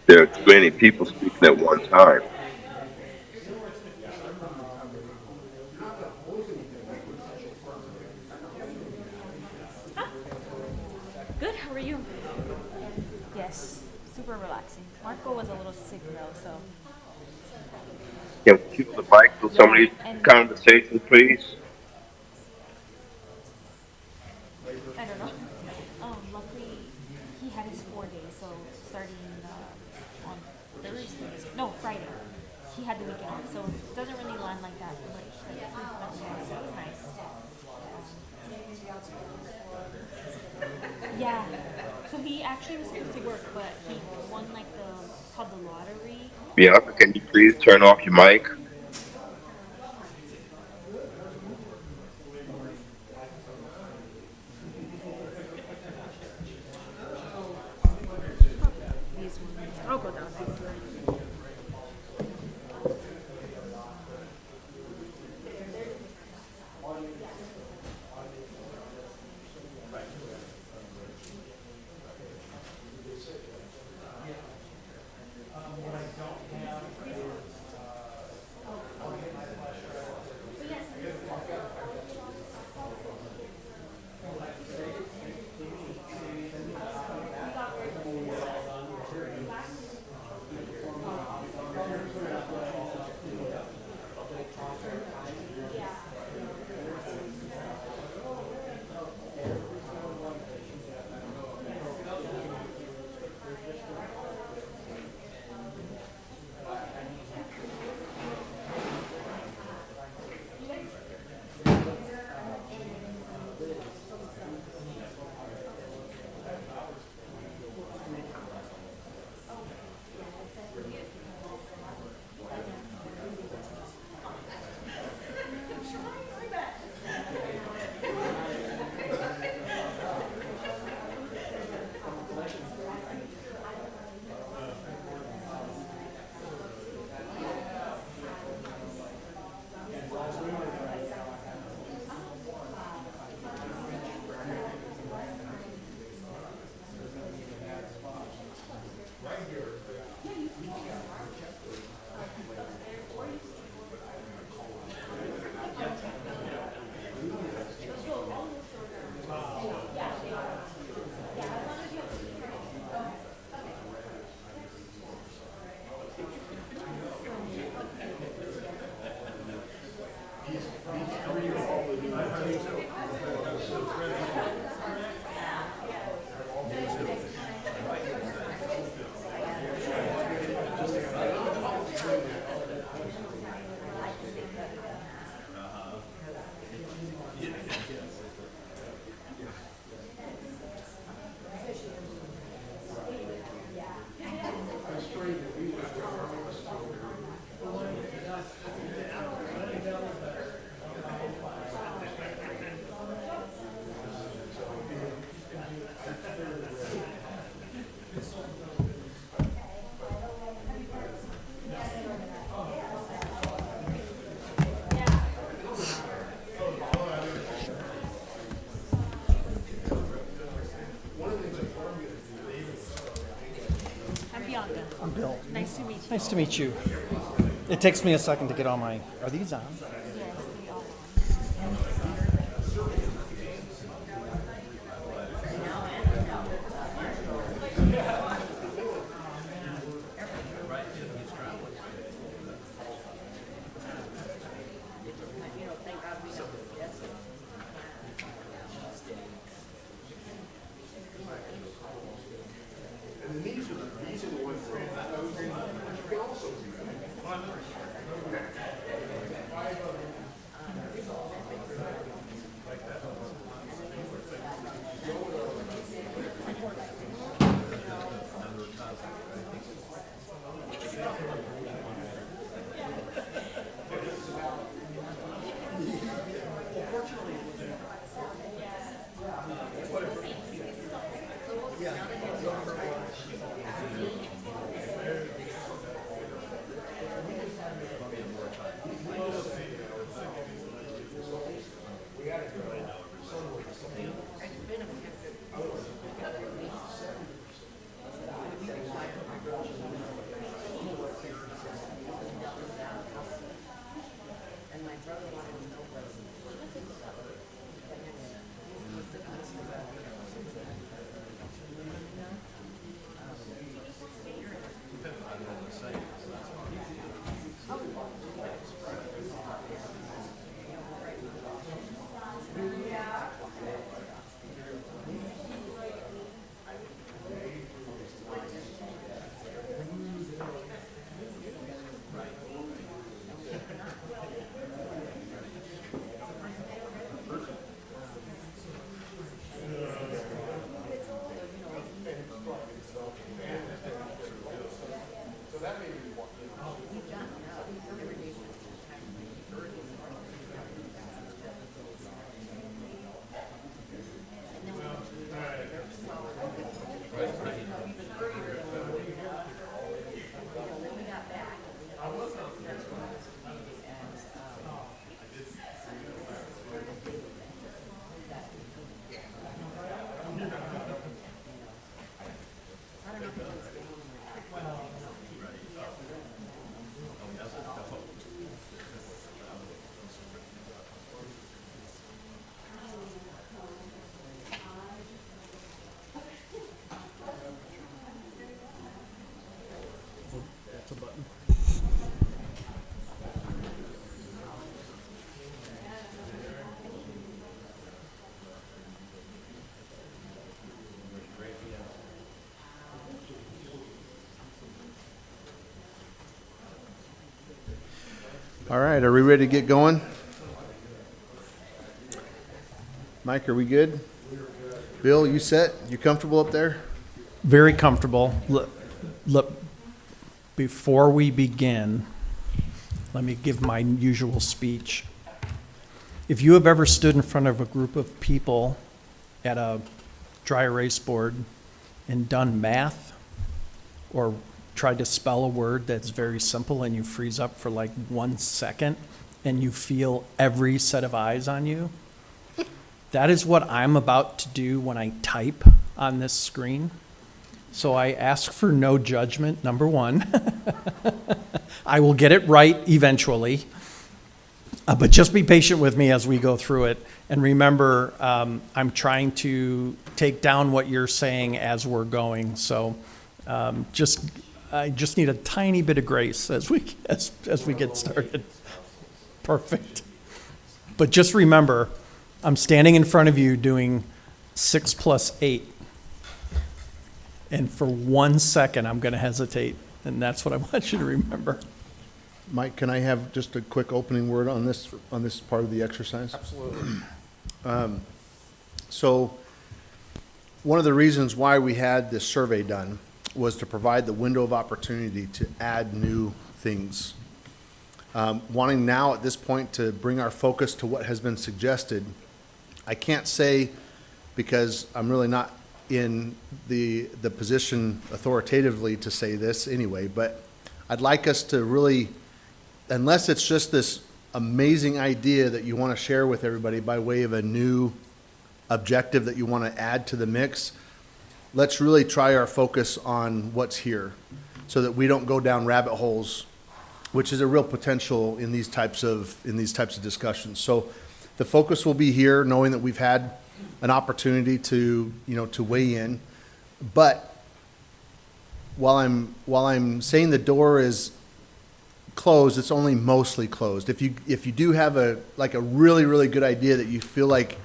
There are too many people speaking at one time. Good, how are you? Yes, super relaxing. Marco was a little sick though, so. Can we cue the mic for some of these conversations, please? I don't know. Luckily, he had his 4 days, so starting on Thursday, no, Friday, he had the weekend off, so it doesn't really land like that much, like frequently, so it was nice. Yeah, so he actually was supposed to work, but he won like it's called the lottery. Bianca, can you please turn off your mic? I'll go down. Bianca. I'm Bill. Nice to meet you. Nice to meet you. It takes me a second to get all my, are these on? Yes, they all. All right, are we ready to get going? Mike, are we good? Bill, you set? You comfortable up there? Very comfortable. Before we begin, let me give my usual speech. If you have ever stood in front of a group of people at a dry erase board and done math or tried to spell a word that's very simple and you freeze up for like 1 second and you feel every set of eyes on you, that is what I'm about to do when I type on this screen. So I ask for no judgment, number one. I will get it right eventually. But just be patient with me as we go through it. And remember, I'm trying to take down what you're saying as we're going. So I just need a tiny bit of grace as we get started. Perfect. But just remember, I'm standing in front of you doing 6 + 8. And for 1 second, I'm going to hesitate. And that's what I want you to remember. Mike, can I have just a quick opening word on this part of the exercise? Absolutely. So one of the reasons why we had this survey done was to provide the window of opportunity to add new things. Wanting now at this point to bring our focus to what has been suggested, I can't say, because I'm really not in the position authoritatively to say this anyway, but I'd like us to really, unless it's just this amazing idea that you want to share with everybody by way of a new objective that you want to add to the mix, let's really try our focus on what's here. so that we don't go down rabbit holes, which is a real potential in these types of discussions. So the focus will be here, knowing that we've had an opportunity to, to weigh in. But while I'm saying the door is closed, it's only mostly closed. If you do have a really, really good idea that you feel like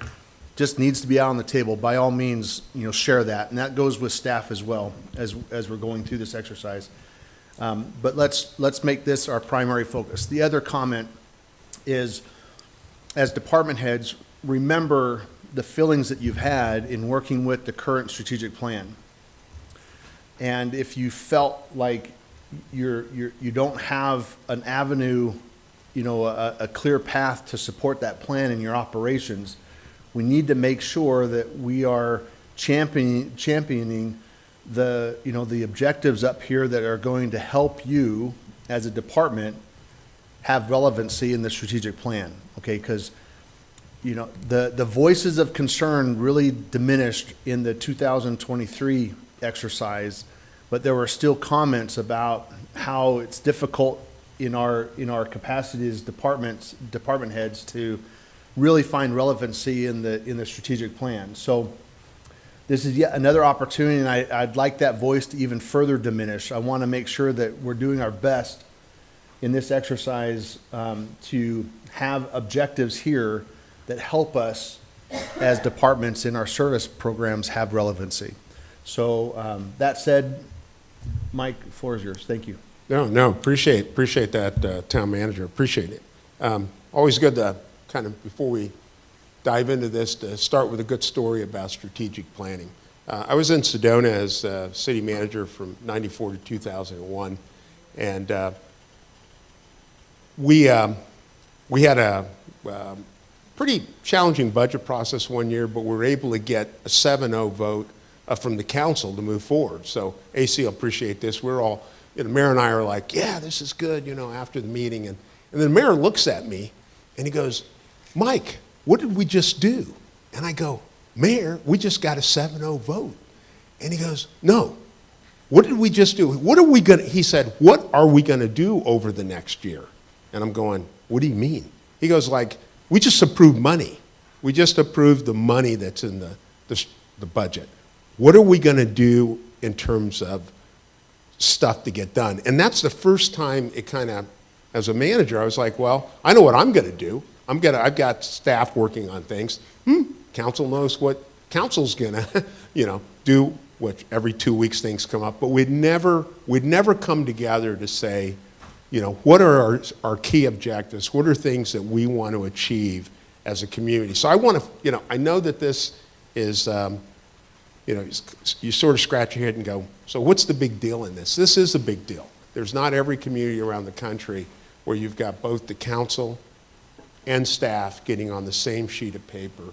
just needs to be out on the table, by all means, share that. And that goes with staff as well as we're going through this exercise. But let's make this our primary focus. The other comment is, as department heads, remember the feelings that you've had in working with the current strategic plan. And if you felt like you don't have an avenue, a clear path to support that plan in your operations, we need to make sure that we are championing the objectives up here that are going to help you as a department have relevancy in the strategic plan, okay? Because, the voices of concern really diminished in the 2023 exercise, but there were still comments about how it's difficult in our capacity as department heads to really find relevancy in the strategic plan. So this is yet another opportunity, and I'd like that voice to even further diminish. I want to make sure that we're doing our best in this exercise to have objectives here that help us as departments in our service programs have relevancy. So that said, Mike, the floor is yours. Thank you. No, appreciate that, town manager. Appreciate it. Always good to kind of, before we dive into this, to start with a good story about strategic planning. I was in Sedona as city manager from 94 to 2001, and we had a pretty challenging budget process one year, but we were able to get a 7-0 vote from the council to move forward. So AC will appreciate this. We're all, the mayor and I are like, yeah, this is good, after the meeting. And then the mayor looks at me and he goes, Mike, what did we just do? And I go, Mayor, we just got a 7-0 vote. And he goes, no, what did we just do? He said, what are we gonna do over the next year? And I'm going, what do you mean? He goes we just approved money. We just approved the money that's in the budget. What are we gonna do in terms of stuff to get done? And that's the first time it kind of, as a manager, I was like, well, I know what I'm gonna do. I've got staff working on things. Council knows what council's gonna, do. What every 2 weeks things come up, but we'd never come together to say, what are our key objectives? What are things that we want to achieve as a community? So I want to, I know that this is, you sort of scratch your head and go, so what's the big deal in this? This is a big deal. There's not every community around the country where you've got both the council and staff getting on the same sheet of paper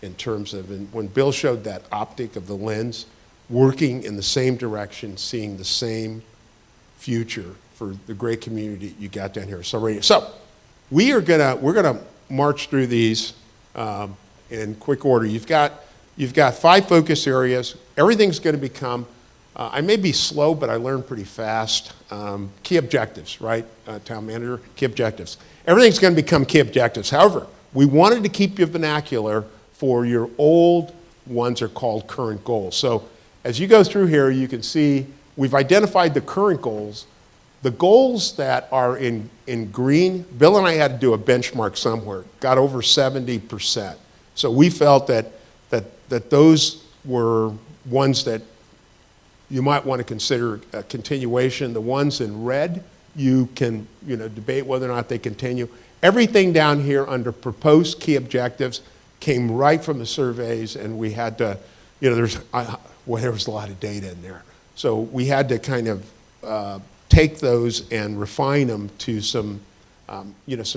in terms of, and when Bill showed that optic of the lens, working in the same direction, seeing the same future for the great community you got down here. So we're gonna march through these in quick order. You've got 5 focus areas. Everything's gonna become, I may be slow, but I learn pretty fast. Key objectives, right, town manager? Key objectives. Everything's gonna become key objectives. However, we wanted to keep your vernacular for your old ones are called current goals. So as you go through here, you can see we've identified the current goals. The goals that are in green, Bill and I had to do a benchmark somewhere, got over 70%. So we felt that those were ones that you might want to consider a continuation. The ones in red, you can debate whether or not they continue. Everything down here under proposed key objectives came right from the surveys, and we had to, there was a lot of data in there. So we had to kind of take those and refine them to some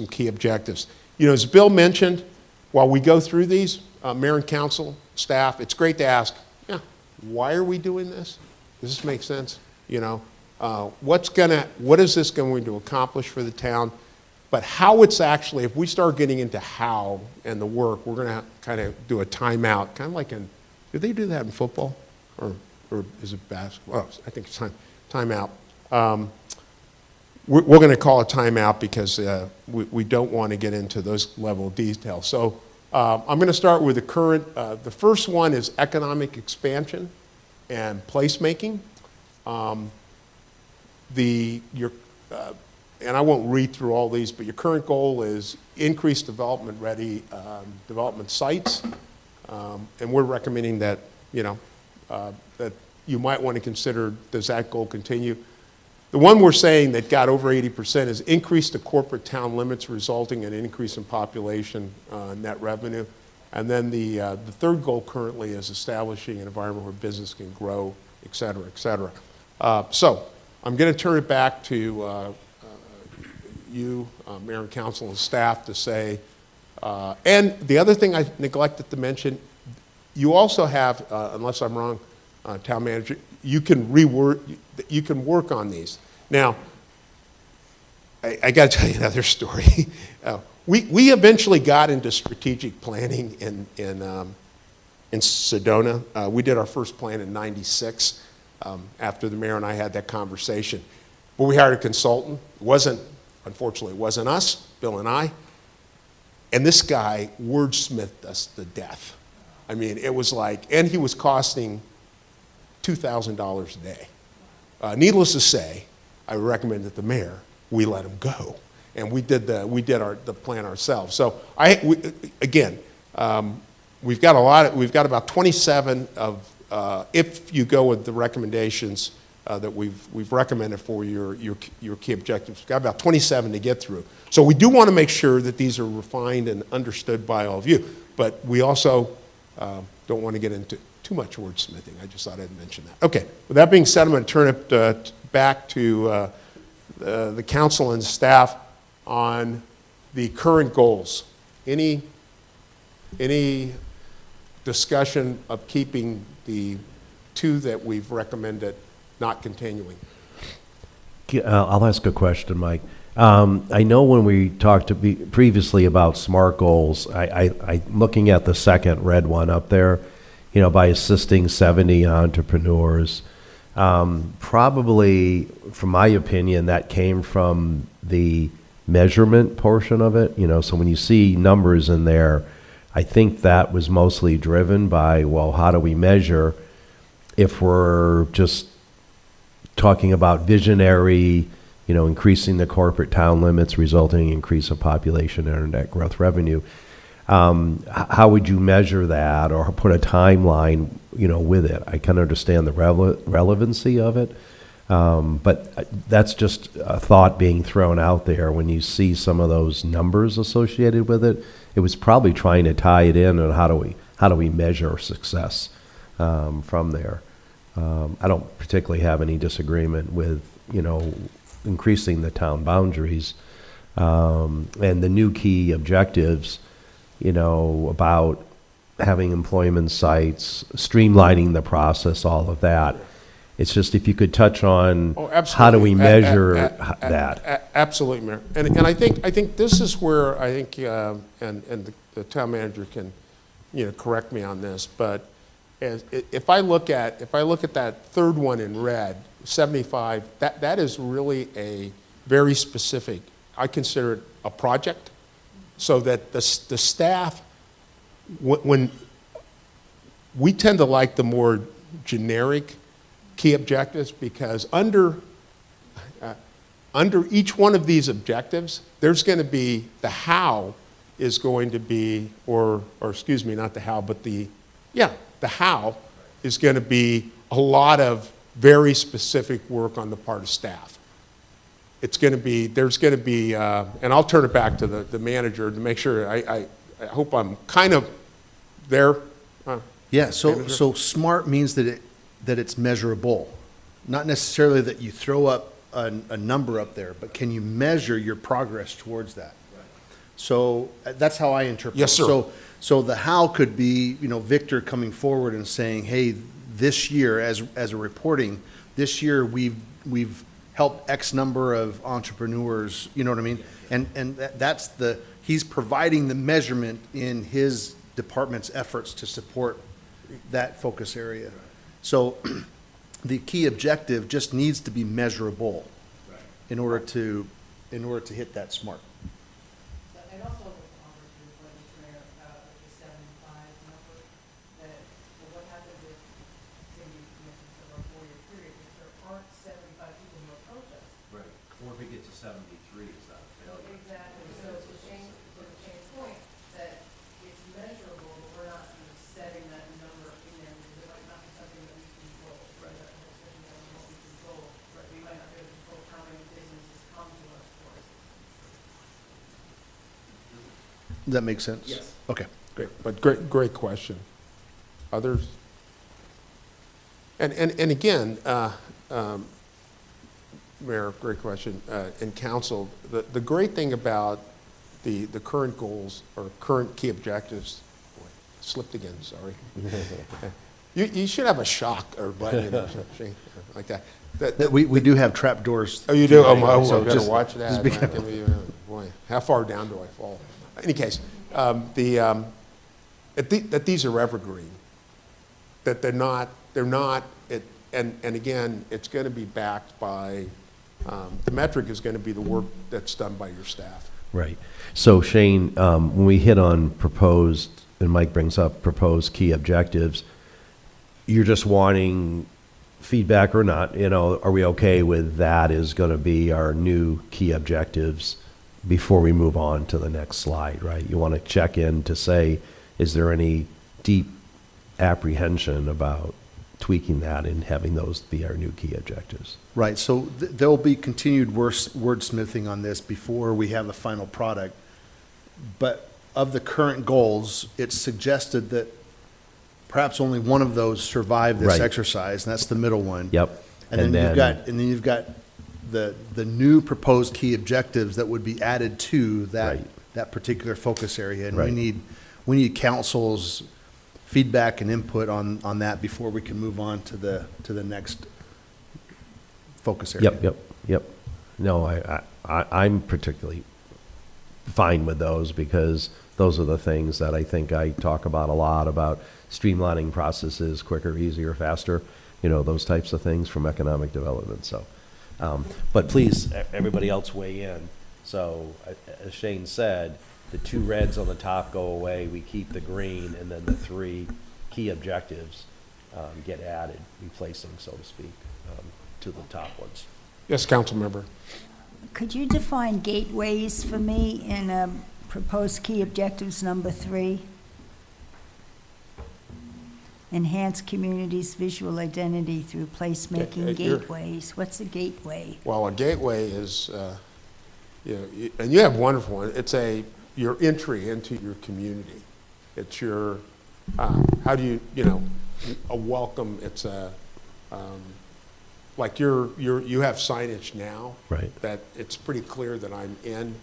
key objectives. As Bill mentioned, while we go through these, mayor and council, staff, it's great to ask, why are we doing this? Does this make sense? What is this going to accomplish for the town? But how it's actually, if we start getting into how and the work, we're going to kind of do a timeout, kind of like do they do that in football? Or is it basketball? Oh, I think it's timeout. We're going to call a timeout because we don't want to get into those level of detail. So I'm going to start with the current. The first one is economic expansion and placemaking. And I won't read through all these, but your current goal is increase development-ready development sites. And we're recommending that, that you might want to consider, does that goal continue? The one we're saying that got over 80% is increase the corporate town limits, resulting in an increase in population, net revenue. And then the third goal currently is establishing an environment where business can grow, et cetera, et cetera. So I'm going to turn it back to you, Mayor and Council and staff, to say, and the other thing I neglected to mention, you also have, unless I'm wrong, Town Manager, you can work on these. Now, I got to tell you another story. We eventually got into strategic planning in Sedona. We did our first plan in '96 after the mayor and I had that conversation. But we hired a consultant. Unfortunately, it wasn't us, Bill and I. And this guy wordsmithed us to death. I mean, it was like, and he was costing $2,000 a day. Needless to say, I recommended the mayor, we let him go. And we did the plan ourselves. So we've got about 27 of, if you go with the recommendations that we've recommended for your key objectives, we've got about 27 to get through. So we do want to make sure that these are refined and understood by all of you, but we also don't want to get into too much wordsmithing. I just thought I'd mention that. Okay, with that being said, I'm going to turn it back to the council and staff on the current goals. Any discussion of keeping the two that we've recommended not continuing? I'll ask a question, Mike. I know when we talked previously about SMART goals, I looking at the second red one up there, by assisting 70 entrepreneurs. Probably, from my opinion, that came from the measurement portion of it. So when you see numbers in there, I think that was mostly driven by, well, how do we measure if we're just talking about visionary, increasing the corporate town limits, resulting in increase of population and internet growth revenue. How would you measure that or put a timeline, with it? I can understand the relevancy of it, but that's just a thought being thrown out there when you see some of those numbers associated with it. It was probably trying to tie it in on how do we measure success from there. I don't particularly have any disagreement with, increasing the town boundaries and the new key objectives, about having employment sites, streamlining the process, all of that. It's just if you could touch on how do we measure that? Absolutely, Mayor. And I think this is where I think, and the town manager can, correct me on this, but if I look at that third one in red, 75, that is really a very specific, I consider it a project, so that the staff, when we tend to like the more generic key objectives, because under each one of these objectives, there's going to be the how is going to be, or excuse me, not the how, but the how is going to be a lot of very specific work on the part of staff. There's going to be, and I'll turn it back to the manager to make sure, I hope I'm kind of there. Yeah, so SMART means that it's measurable. Not necessarily that you throw up a number up there, but can you measure your progress towards that? So that's how I interpret it. Yes, sir. So the how could be, Victor coming forward and saying, hey, this year, as a reporting, this year we've helped X number of entrepreneurs, you know what I mean? And that's he's providing the measurement in his department's efforts to support that focus area. So the key objective just needs to be measurable in order to hit that SMART. And also with the opportunity for the prayer, with the 75 number, that, well, what happens if, say, we mentioned some of our 4-year period, if there aren't 75 people who approach us? Right. Or if it gets to 73, is that a failure? Exactly, so to Shane's point, that it's measurable, but we're not setting that number in there, because it might not be something that we control. Right. That whole section down what we control. Right. We might not be able to control how many businesses come to us for assistance. Does that make sense? Yes. Okay. Great, but great question. Others? And again, Mayor, great question, and council, the great thing about the current goals or current key objectives, boy, slipped again, sorry. You should have a shock or button or something like that. That we do have trap doors. Oh, you do? Oh, So I've got to just- watch that. just be Might give me, boy, how far down do I fall? In any case, that these are evergreen, that they're not, and again, it's going to be backed by, the metric is going to be the work that's done by your staff. Right. So Shane, when we hit on proposed, and Mike brings up proposed key objectives, you're just wanting feedback or not, are we okay with that is going to be our new key objectives before we move on to the next slide, right? You want to check in to say, is there any deep apprehension about tweaking that and having those be our new key objectives? Right, so there'll be continued wordsmithing on this before we have a final product. But of the current goals, it's suggested that perhaps only one of those survive this Right. exercise, and that's the middle one. Yep. And then you've got the new proposed key objectives that would be added to Right. that particular focus area. And Right. we need council's feedback and input on that before we can move on to the next focus area. Yep. No, I'm particularly fine with those because those are the things that I think I talk about a lot, about streamlining processes, quicker, easier, faster, those types of things from economic development, so. But please, everybody else weigh in. So, as Shane said, the 2 reds on the top go away, we keep the green, and then the 3 key objectives get added, replacing, so to speak, to the top ones. Yes, council member. Could you define gateways for me in proposed key objectives number 3? Enhance communities' visual identity through placemaking you're- gateways. What's a gateway? Well, a gateway is, and you have a wonderful one. It's your entry into your community. It's your, how do you, a welcome. It's like you have signage now. Right. That it's pretty clear that I'm in.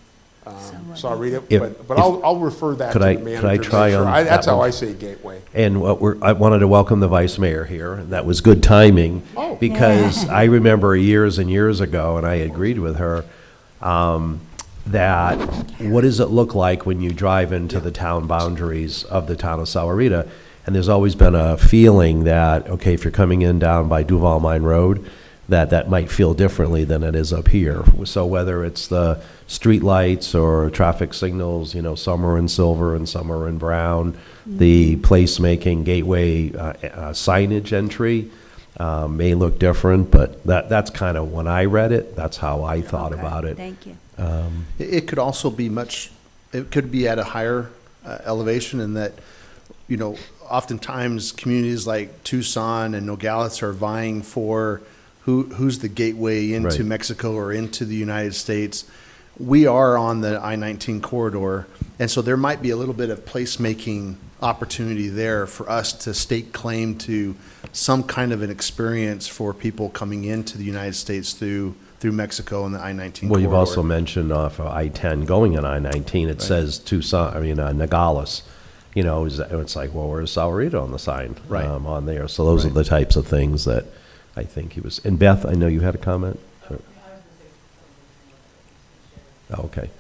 Somewhat So I'll read it, If- but I'll refer that to Could the I- manager. could I to make try sure. on That's that how one? I say gateway. And I wanted to welcome the vice mayor here. That was good timing. Oh. Because I remember years and years ago, and I agreed with her, that what does it look like when you drive into the town boundaries of the town of Sahuarita? And there's always been a feeling that, okay, if you're coming in down by Duval Mine Road, that might feel differently than it is up here. So whether it's the street lights or traffic signals, some are in silver and some are in brown, the placemaking gateway signage entry may look different, but that's kind of, when I read it, that's how I thought Okay, about it. Thank you. It could also be it could be at a higher elevation in that, oftentimes communities like Tucson and Nogales are vying for who's the gateway into Right. Mexico or into the United States. We are on the I-19 corridor, and so there might be a little bit of placemaking opportunity there for us to stake claim to some kind of an experience for people coming into the United States through Mexico and the I-19 corridor. Well, you've also mentioned off of I-10 going on I-19, it says Tucson, Nogales. It's like, well, where's Sahuarita on the sign? Right. On there. So those are the types of things that I think he was. And Beth, I know you had a comment? Oh, okay.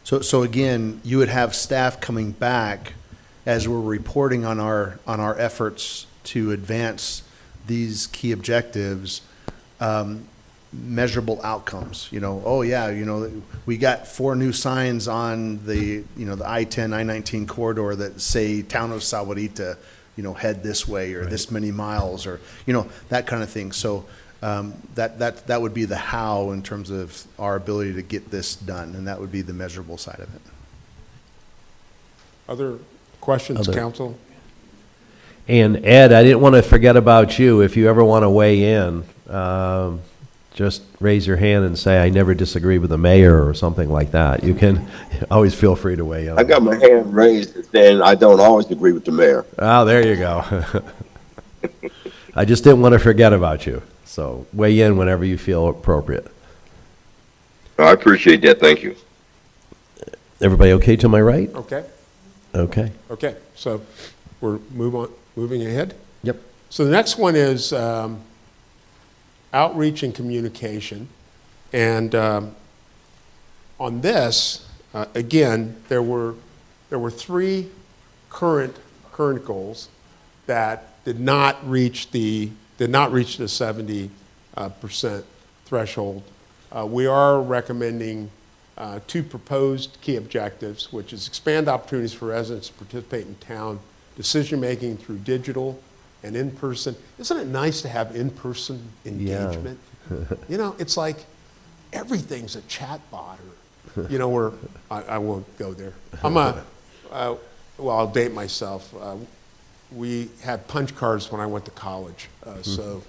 So again, you would have staff coming back as we're reporting on our efforts to advance these key objectives, measurable outcomes. Oh yeah, we got 4 new signs on the I-10, I-19 corridor that say Town of Sahuarita, head this way, or this many miles, or, that kind of thing. So that would be the how in terms of our ability to get this done, and that would be the measurable side of it. Other questions, council? And Ed, I didn't want to forget about you. If you ever want to weigh in, just raise your hand and say, I never disagree with the mayor or something like that. You can always feel free to weigh in. I got my hand raised, and I don't always agree with the mayor. Oh, there you go. I just didn't want to forget about you. So weigh in whenever you feel appropriate. I appreciate that. Thank you. Everybody okay to my right? Okay. Okay. Okay, so we're moving ahead. Yep. So the next one is outreach and communication. And on this, again, there were 3 current goals that did not reach the 70% threshold. We are recommending 2 proposed key objectives, which is expand opportunities for residents to participate in town decision-making through digital and in-person. Isn't it nice to have in-person engagement? It's like everything's a chat bot, or, I won't go there. I'll date myself. We had punch cards when I went to college, so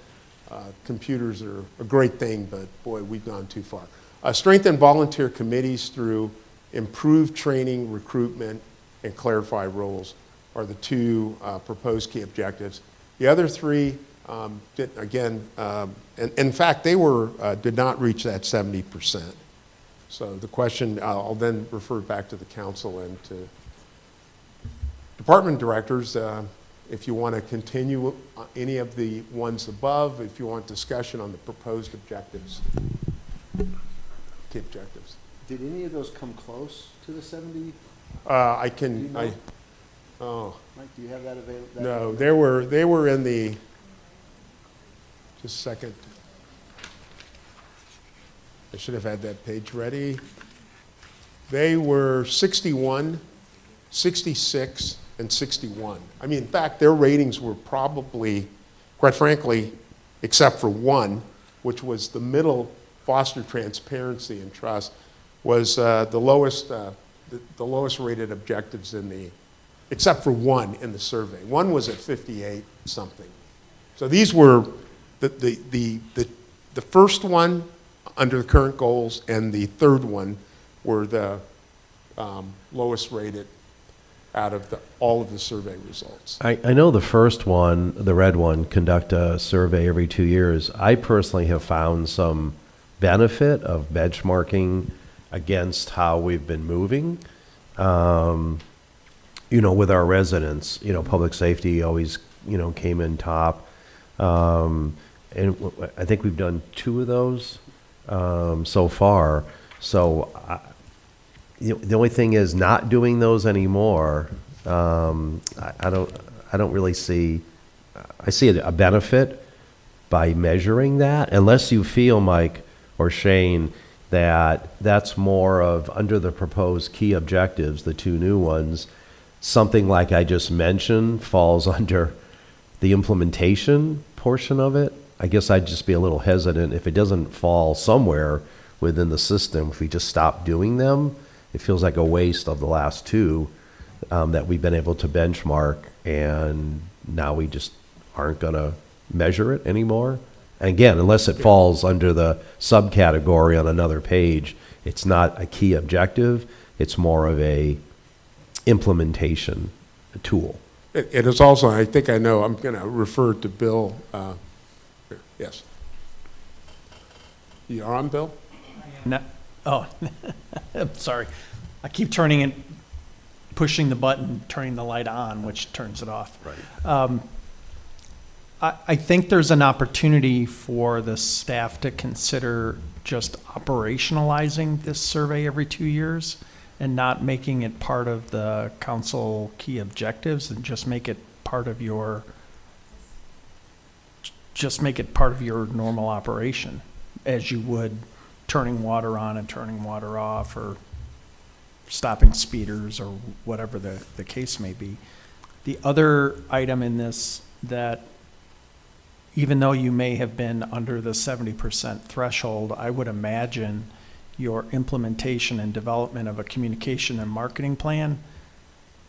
computers are a great thing, but boy, we've gone too far. Strengthen volunteer committees through improved training, recruitment, and clarify roles are the 2 proposed key objectives. The other 3, in fact, they did not reach that 70%. So the question, I'll then refer back to the council and to department directors, if you want to continue any of the ones above, if you want discussion on the proposed objectives. Key objectives. Did any of those come close to the 70? Mike, do you have that available? No, they were in the, just a second. I should have had that page ready. They were 61, 66, and 61. I mean, in fact, their ratings were probably, quite frankly, except for one, which was the middle, foster transparency and trust, was the lowest rated objectives in the, except for one in the survey. One was at 58 something. So these were the first one under the current goals, and the third one were the lowest rated out of all of the survey results. I know the first one, the red one, conduct a survey every 2 years. I personally have found some benefit of benchmarking against how we've been moving. With our residents, public safety always, came in top. And I think we've done 2 of those so far. So the only thing is not doing those anymore. I don't really see. I see a benefit by measuring that, unless you feel, Mike or Shane, that that's more of under the proposed key objectives, the 2 new ones. Something like I just mentioned falls under the implementation portion of it. I guess I'd just be a little hesitant if it doesn't fall somewhere within the system. If we just stop doing them, it feels like a waste of the last 2 that we've been able to benchmark, and now we just aren't going to measure it anymore. And again, unless it falls under the subcategory on another page, it's not a key objective. It's more of a implementation tool. It is also, I think I know, I'm going to refer to Bill. Yes. You are on, Bill? No, I'm sorry. I keep pushing the button, turning the light on, which turns it off. Right. I think there's an opportunity for the staff to consider just operationalizing this survey every 2 years. and not making it part of the council key objectives, and just make it part of your normal operation, as you would turning water on and turning water off, or stopping speeders, or whatever the case may be. The other item in this, that even though you may have been under the 70% threshold, I would imagine your implementation and development of a communication and marketing plan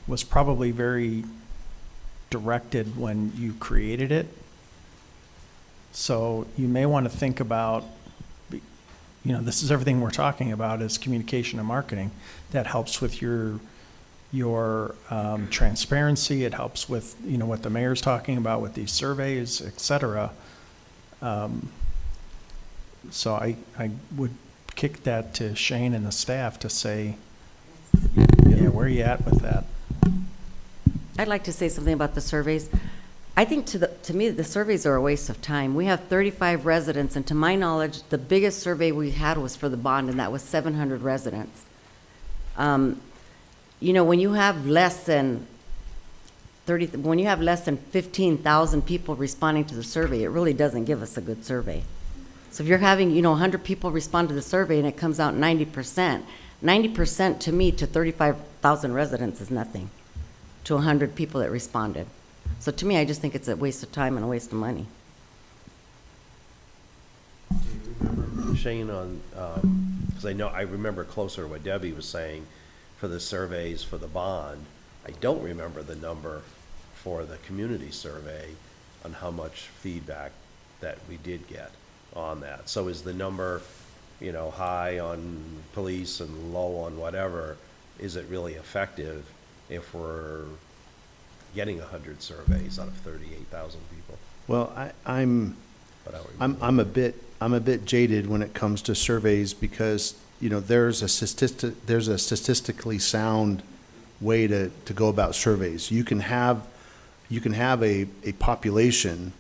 was probably very directed when you created it. So you may want to think about, this is everything we're talking about, is communication and marketing. That helps with your transparency. It helps with, what the mayor's talking about with these surveys, et cetera. So I would kick that to Shane and the staff to say, where are you at with that? I'd like to say something about the surveys. I think to me, the surveys are a waste of time. We have 35 residents, and to my knowledge, the biggest survey we had was for the bond, and that was 700 residents. When you have less than 15,000 people responding to the survey, it really doesn't give us a good survey. So if you're having, 100 people respond to the survey and it comes out 90%, 90% to me, to 35,000 residents, is nothing to 100 people that responded. So to me, I just think it's a waste of time and a waste of money. Shane, because I remember closer what Debbie was saying for the surveys for the bond. I don't remember the number for the community survey on how much feedback that we did get on that. So is the number, high on police and low on whatever? Is it really effective if we're getting 100 surveys out of 38,000 people? Well, I'm a bit jaded when it comes to surveys, because there's a statistically sound way to go about surveys. You can have a population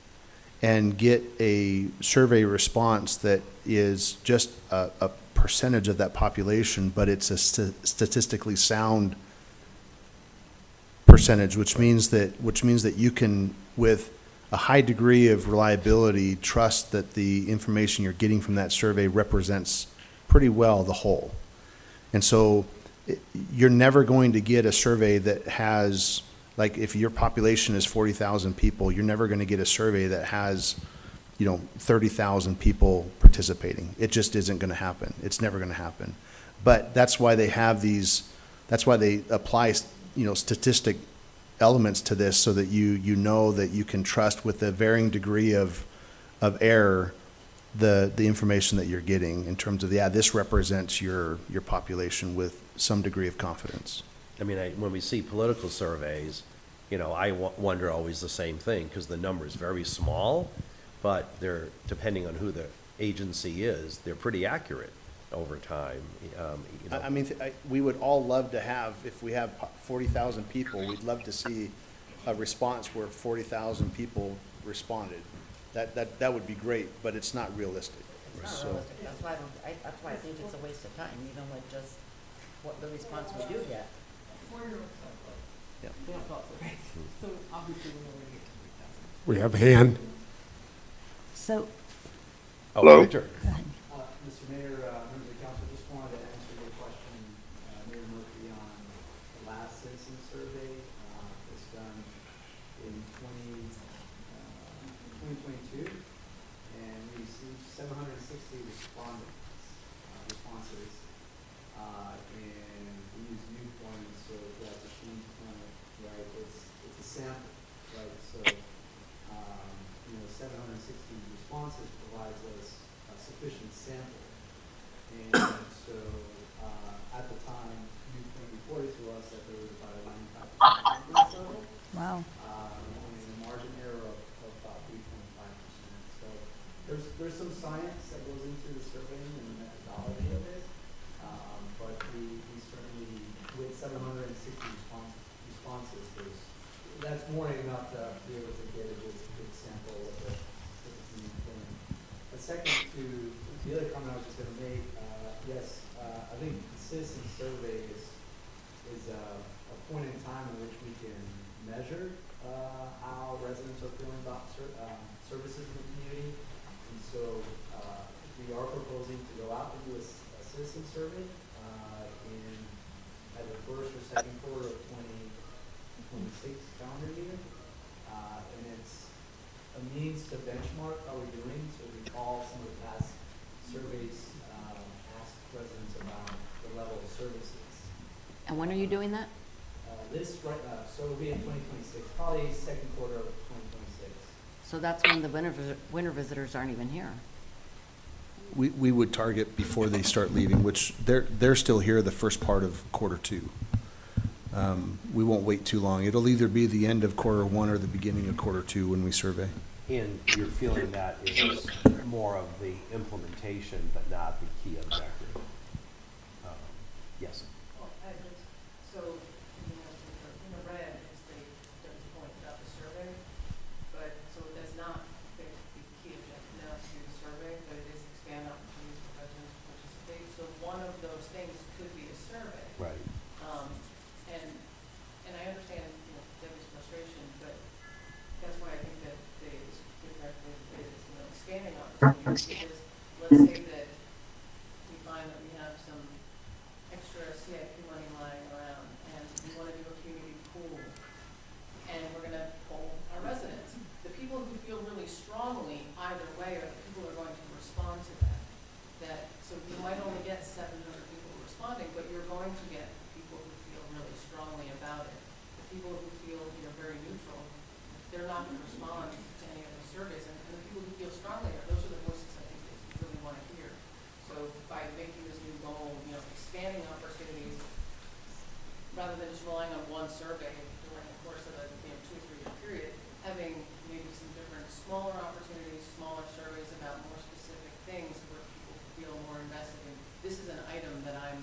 and get a survey response that is just a percentage of that population, but it's a statistically sound percentage, which means that you can, with a high degree of reliability, trust that the information you're getting from that survey represents pretty well the whole. And so you're never going to get a survey that has, like, if your population is 40,000 people, you're never going to get a survey that has, 30,000 people participating. It just isn't going to happen. It's never going to happen. But that's why they have that's why they apply, statistic elements to this, so that you know that you can trust, with a varying degree of error, the information that you're getting, in terms of, this represents your population with some degree of confidence. When we see political surveys, I wonder always the same thing, because the number is very small, but they're, depending on who the agency is, they're pretty accurate over time. We would all love to have, if we have 40,000 people, we'd love to see a response where 40,000 people responded. That would be great, but it's not realistic. So, That's why I think it's a waste of time, even with just what the response we do get. We have a hand. So, Hello? Victor. Mr. Mayor, members of the council, just wanted to answer your question, Mayor Murphy, on the last citizen survey. It's done in 2022, and we received 760 responses, and we use viewpoints, so that's a change point, right? It's a sample, right? So, 760 responses provides us a sufficient sample. And so, at the time, Viewpoint reported to us that there was about a 95% confidence level, wow. and a margin error of about 3.5%. So there's some science that goes into the surveying and the methodology of it, but we certainly, with 760 responses, that's more than enough to be able to get a good sample of the thing. A second to the other comment I was just going to make, yes, I think the citizen survey is a point in time in which we can measure how residents are feeling about services in the community. And so we are proposing to go out and do a citizen survey in either first or second quarter of 2026 calendar year. And it's a means to benchmark how we're doing, to recall some of the past surveys, ask residents about the level of services. And when are you doing that? So it'll be in 2026, probably second quarter of 2026. So that's when the winter visitors aren't even here. We would target before they start leaving, which they're still here the first part of quarter two. We won't wait too long. It'll either be the end of quarter one or the beginning of quarter two when we survey. And you're feeling that is more of the implementation, but not the key objective? Yes. Well, so, in the red is the point about the survey, but, so that's not the key objective now to do the survey, but it is expand opportunities for residents to participate. So one of those things could be a survey. Right. And I understand, Debbie's frustration, but that's why I think that the directive is, expanding opportunities, because let's say that we find that we have some extra CIP money lying around, and we want to do a community pool, and we're going to poll our residents. The people who feel really strongly either way are the people who are going to respond to that. So you might only get 700 people responding, but you're going to get people who feel really strongly about it. The people who feel very neutral, they're not going to respond to any of those surveys. And the people who feel strongly, those are the voices I think that you really want to hear. So by making this new goal, expanding opportunities, rather than just relying on one survey during the course of a 2 or 3 year period, having maybe some different smaller opportunities, smaller surveys about more specific things where people feel more invested in. This is an item that I'm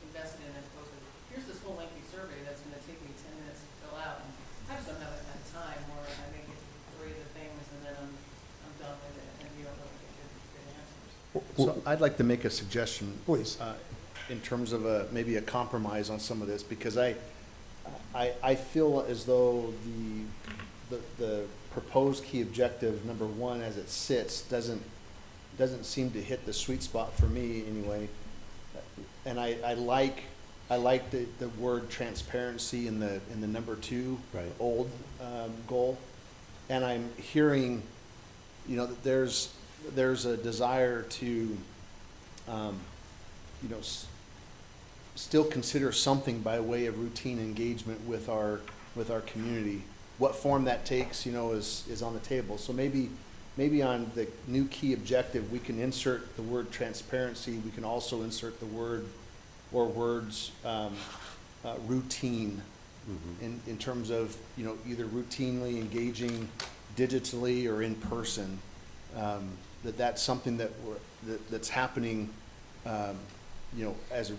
invested in, as opposed to here's this whole lengthy survey that's going to take me 10 minutes to fill out. And I just don't have that time where I make it 3 of the things and then I'm done with it, and you don't really get good answers. So I'd like to make a suggestion. Please. In terms of maybe a compromise on some of this, because I feel as though the proposed key objective, number one, as it sits, doesn't seem to hit the sweet spot for me anyway. And I like the word transparency in the number 2, Right. old goal. And I'm hearing, that there's a desire to, still consider something by way of routine engagement with our community. What form that takes, is on the table. So maybe on the new key objective, we can insert the word transparency. We can also insert the word or words routine in terms of, either routinely engaging digitally or in person. That's something that's happening, as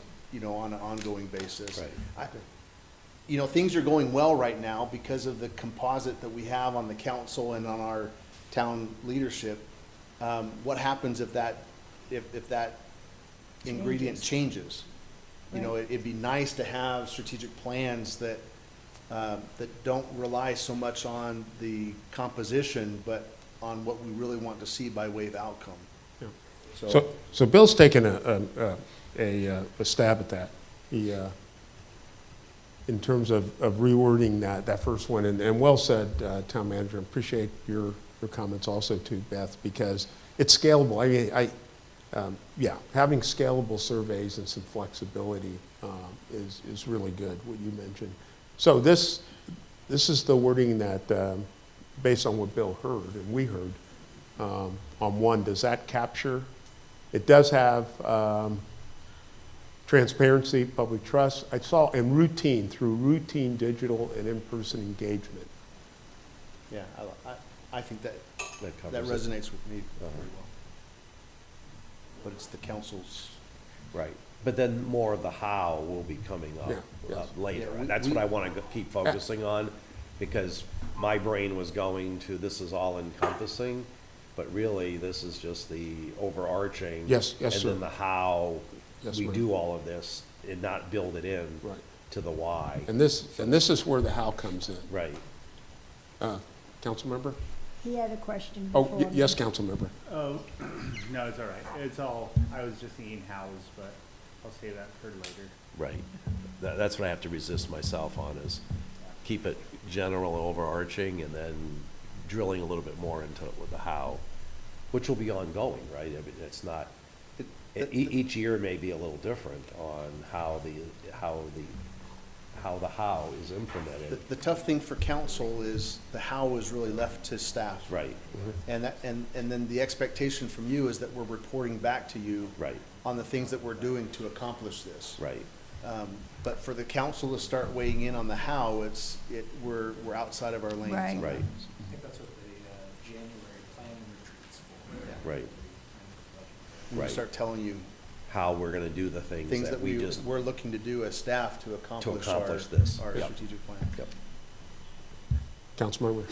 on an ongoing basis. Right. Things are going well right now because of the composite that we have on the council and on our town leadership. What happens if that ingredient changes? It'd be nice to have strategic plans that don't rely so much on the composition, but on what we really want to see by way of outcome. Yeah. So Bill's taken a stab at that. He, in terms of rewording that first one, and well said, Town Manager. Appreciate your comments also too, Beth, because it's scalable. I mean, having scalable surveys and some flexibility is really good, what you mentioned. So this is the wording that, based on what Bill heard and we heard, on one, does that capture? It does have transparency, public trust. I saw, and routine, through routine digital and in-person engagement. Yeah, I think that covers it. resonates with me very well. But it's the council's. Right. But then more of the how will be coming up later. And that's what I want to keep focusing on, because my brain was going to this is all encompassing, but really this is just the overarching. Yes, and sir. then the how Yes, we ma'am. do all of this and not build it in Right. to the why. And this is where the how comes in. Right. Council member? He had a question Oh, before me. yes, council member. Oh, no, it's all right. It's all, I was just thinking hows, but I'll say that for later. Right. That's what I have to resist myself on, is keep it general and overarching, and then drilling a little bit more into it with the how, which will be ongoing, right? I mean, it's not, each year may be a little different on how the how is implemented. The tough thing for council is the how is really left to staff. Right. And that, and then the expectation from you is that we're reporting back to you Right. on the things that we're doing to accomplish this. Right. But for the council to start weighing in on the how, we're outside of our lanes. Right. Right. I think that's what the January planning retreat's for. Right. We Right. start telling you How we're gonna do the things things that we just. we're looking to do as staff to accomplish this. our Yep. strategic plan. Yep. Council member?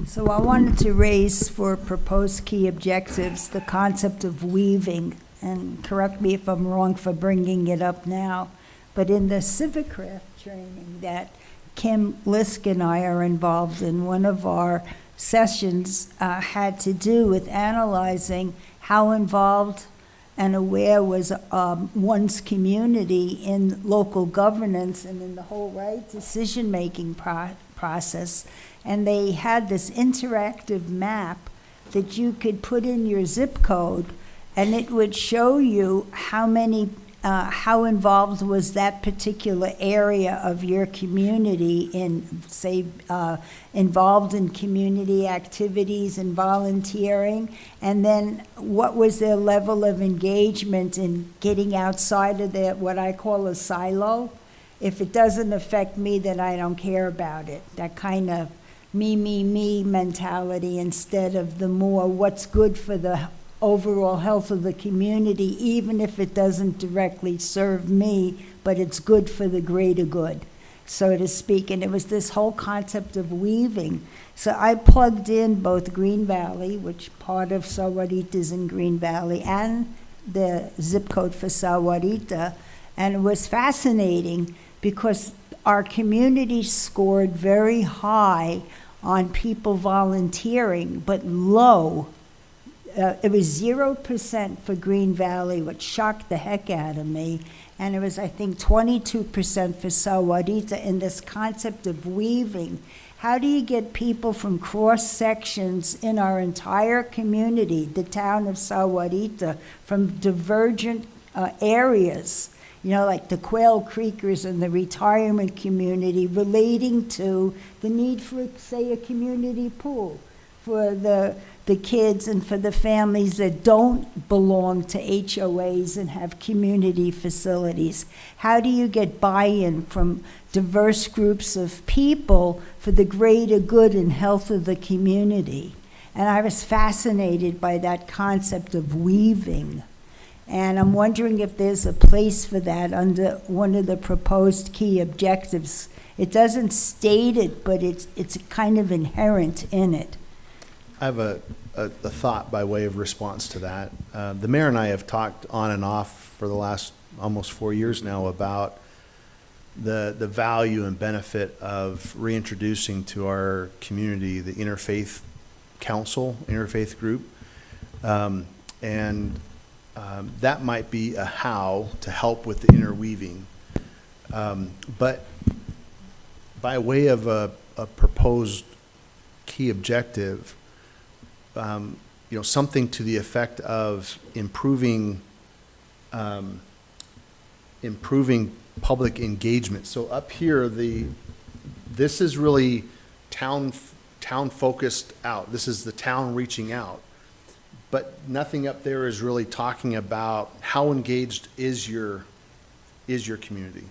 So I wanted to raise for proposed key objectives the concept of weaving, and correct me if I'm wrong for bringing it up now, but in the civic craft training that Kim Lisk and I are involved in, one of our sessions had to do with analyzing how involved and aware was one's community in local governance and in the whole decision-making process. And they had this interactive map that you could put in your zip code, and it would show you how involved was that particular area of your community in, say, involved in community activities and volunteering, and then what was their level of engagement in getting outside of their, what I call a silo. If it doesn't affect me, then I don't care about it. That kind of me mentality instead of the more what's good for the overall health of the community, even if it doesn't directly serve me, but it's good for the greater good, so to speak. And it was this whole concept of weaving. So I plugged in both Green Valley, which part of Sahuarita is in Green Valley, and the zip code for Sahuarita, and it was fascinating because our community scored very high on people volunteering, but low. It was 0% for Green Valley, which shocked the heck out of me. And it was, I think, 22% for Sahuarita in this concept of weaving. How do you get people from cross sections in our entire community, the town of Sahuarita, from divergent areas, like the Quail Creekers and the retirement community, relating to the need for, say, a community pool for the kids and for the families that don't belong to HOAs and have community facilities? How do you get buy-in from diverse groups of people for the greater good and health of the community? And I was fascinated by that concept of weaving. And I'm wondering if there's a place for that under one of the proposed key objectives. It doesn't state it, but it's kind of inherent in it. I have a thought by way of response to that. The mayor and I have talked on and off for the last almost 4 years now about the value and benefit of reintroducing to our community the interfaith council, interfaith group. That might be a how to help with the interweaving. But by way of a proposed key objective, something to the effect of improving public engagement. So up here, this is really town focused out. This is the town reaching out. But nothing up there is really talking about how engaged is your community,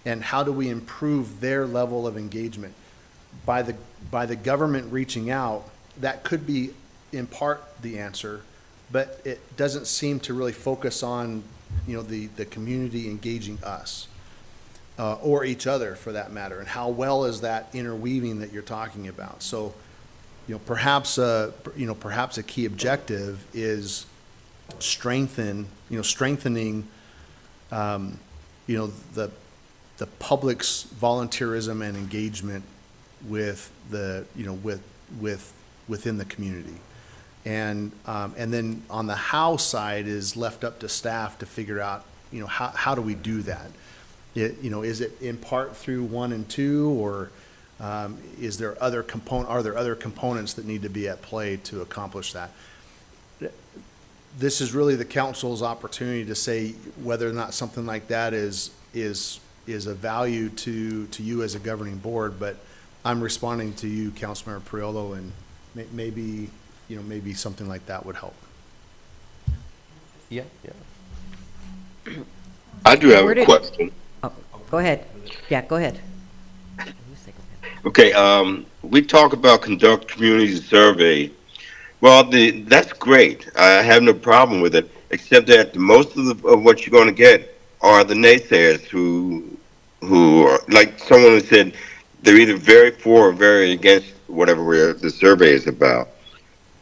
and how do we improve their level of engagement. By the government reaching out, that could be in part the answer, but it doesn't seem to really focus on the community engaging us or each other for that matter, and how well is that interweaving that you're talking about. So perhaps a key objective is strengthening you know, the public's volunteerism and engagement with the, you know, within the community. And then on the how side is left up to staff to figure out, you know, how do we do that? You know, is it in part through 1 and 2, or are there other components that need to be at play to accomplish that? This is really the council's opportunity to say whether or not something like that is a value to you as a governing board, but I'm responding to you, Councilmember Priolo, and maybe, you know, maybe something like that would help. Yeah. I do have Where a did- question. Oh, go ahead. Yeah, go ahead. Okay, we talk about conduct community survey. Well, that's great. I have no problem with it, except that most of what you're going to get are the naysayers who are, like someone who said, they're either very for or very against whatever the survey is about.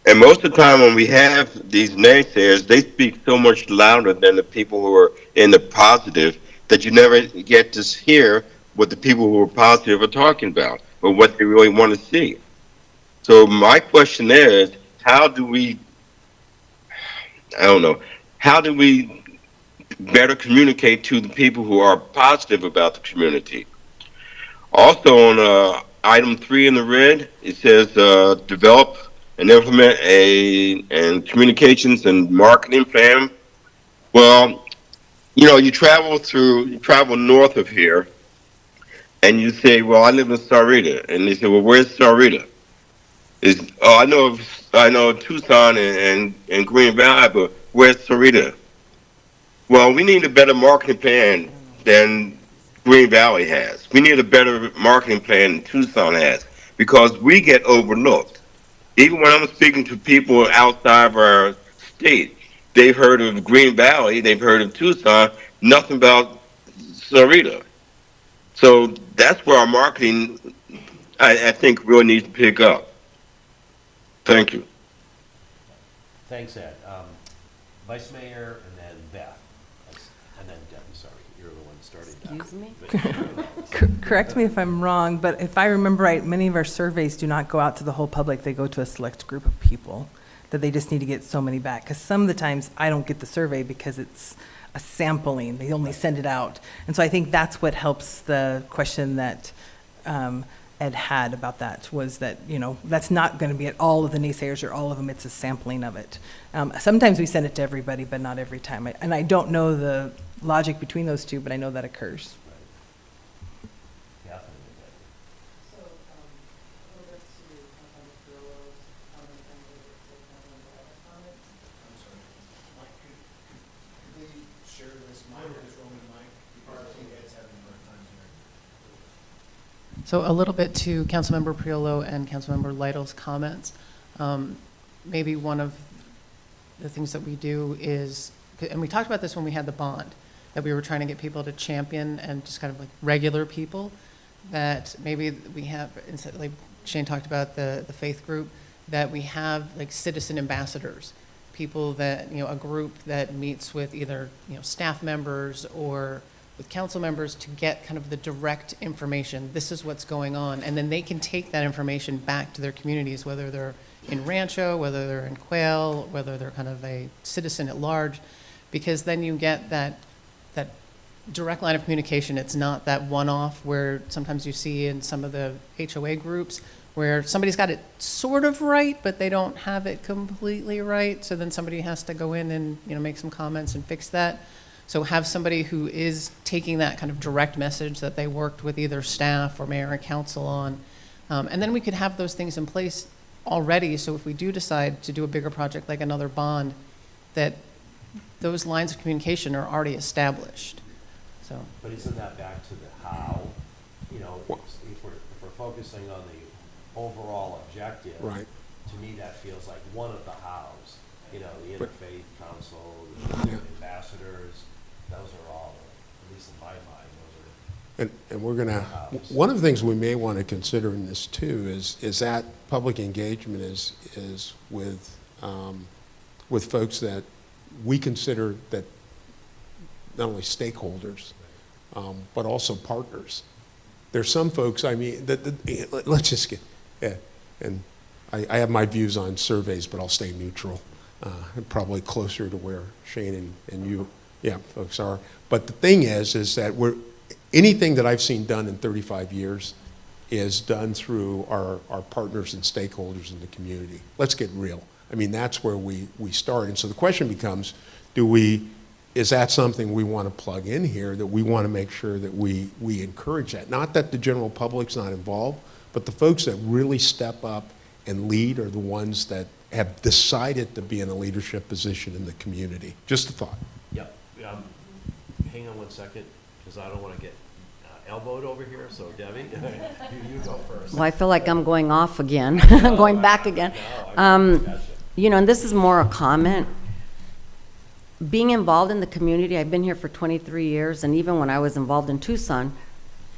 And most of the time when we have these naysayers, they speak so much louder than the people who are in the positive that you never get to hear what the people who are positive are talking about, or what they really want to see. So my question is, how do we better communicate to the people who are positive about the community? Also on item 3 in the red, it says develop and implement and communications and marketing plan. Well, you know, you travel north of here, and you say, well, I live in Sarita. And they say, well, where's Sarita? I know Tucson and Green Valley, but where's Sarita? Well, we need a better marketing plan than Green Valley has. We need a better marketing plan than Tucson has, because we get overlooked. Even when I'm speaking to people outside of our state, they've heard of Green Valley, they've heard of Tucson, nothing about Sarita. So that's where our marketing, I think, really needs to pick up. Thank you. Thanks, Ed. Vice Mayor and then Beth. And then Debbie, sorry, you're the one starting that. Excuse me? Correct me if I'm wrong, but if I remember right, many of our surveys do not go out to the whole public. They go to a select group of people that they just need to get so many back. Because some of the times I don't get the survey because it's a sampling. They only send it out. And so I think that's what helps the question that Ed had about that, was that, you know, that's not going to be at all of the naysayers or all of them. It's a sampling of it. Sometimes we send it to everybody, but not every time. And I don't know the logic between those two, but I know that occurs. Yeah. So, go back to Councilmember Pirillo's comment and Councilmember Adams' comment. I'm sorry. Mike, could we share this mic, this roaming mic? Because I think Ed's having a hard time hearing. So a little bit to Councilmember Priolo and Councilmember Lytle's comments. Maybe one of the things that we do is, and we talked about this when we had the bond, that we were trying to get people to champion and just kind of like regular people, that maybe we have, instead, like Shane talked about the faith group, that we have like citizen ambassadors, people that, you know, a group that meets with either, you know, staff members or with council members to get kind of the direct information. This is what's going on. And then they can take that information back to their communities, whether they're in Rancho, whether they're in Quail, whether they're kind of a citizen at large, because then you get that direct line of communication. It's not that one-off where sometimes you see in some of the HOA groups where somebody's got it sort of right, but they don't have it completely right. So then somebody has to go in and, you know, make some comments and fix that. So have somebody who is taking that kind of direct message that they worked with either staff or mayor and council on. And then we could have those things in place already. So if we do decide to do a bigger project like another bond, that those lines of communication are already established. So. But isn't that back to the how? You know, if we're focusing on the overall objective, Right. to me that feels like one of the hows. You know, the But- interfaith council, the ambassadors, those are all, at least in my mind, those are. And we're gonna, one of the things we may want to consider in this too is that public engagement is with folks that we consider that not only stakeholders, but also partners. There's some folks, I mean, let's just get, yeah, and I have my views on surveys, but I'll stay neutral. Probably closer to where Shane and you, yeah, folks are. But the thing is that anything that I've seen done in 35 years is done through our partners and stakeholders in the community. Let's get real. I mean, that's where we start. And so the question becomes, is that something we want to plug in here, that we want to make sure that we encourage that? Not that the general public's not involved, but the folks that really step up and lead are the ones that have decided to be in a leadership position in the community. Just a thought. Yep. Hang on one second, because I don't want to get elbowed over here, so Debbie, you go first. Well, I feel like I'm going off again, going back again. You know, and this is more a comment. Being involved in the community, I've been here for 23 years, and even when I was involved in Tucson,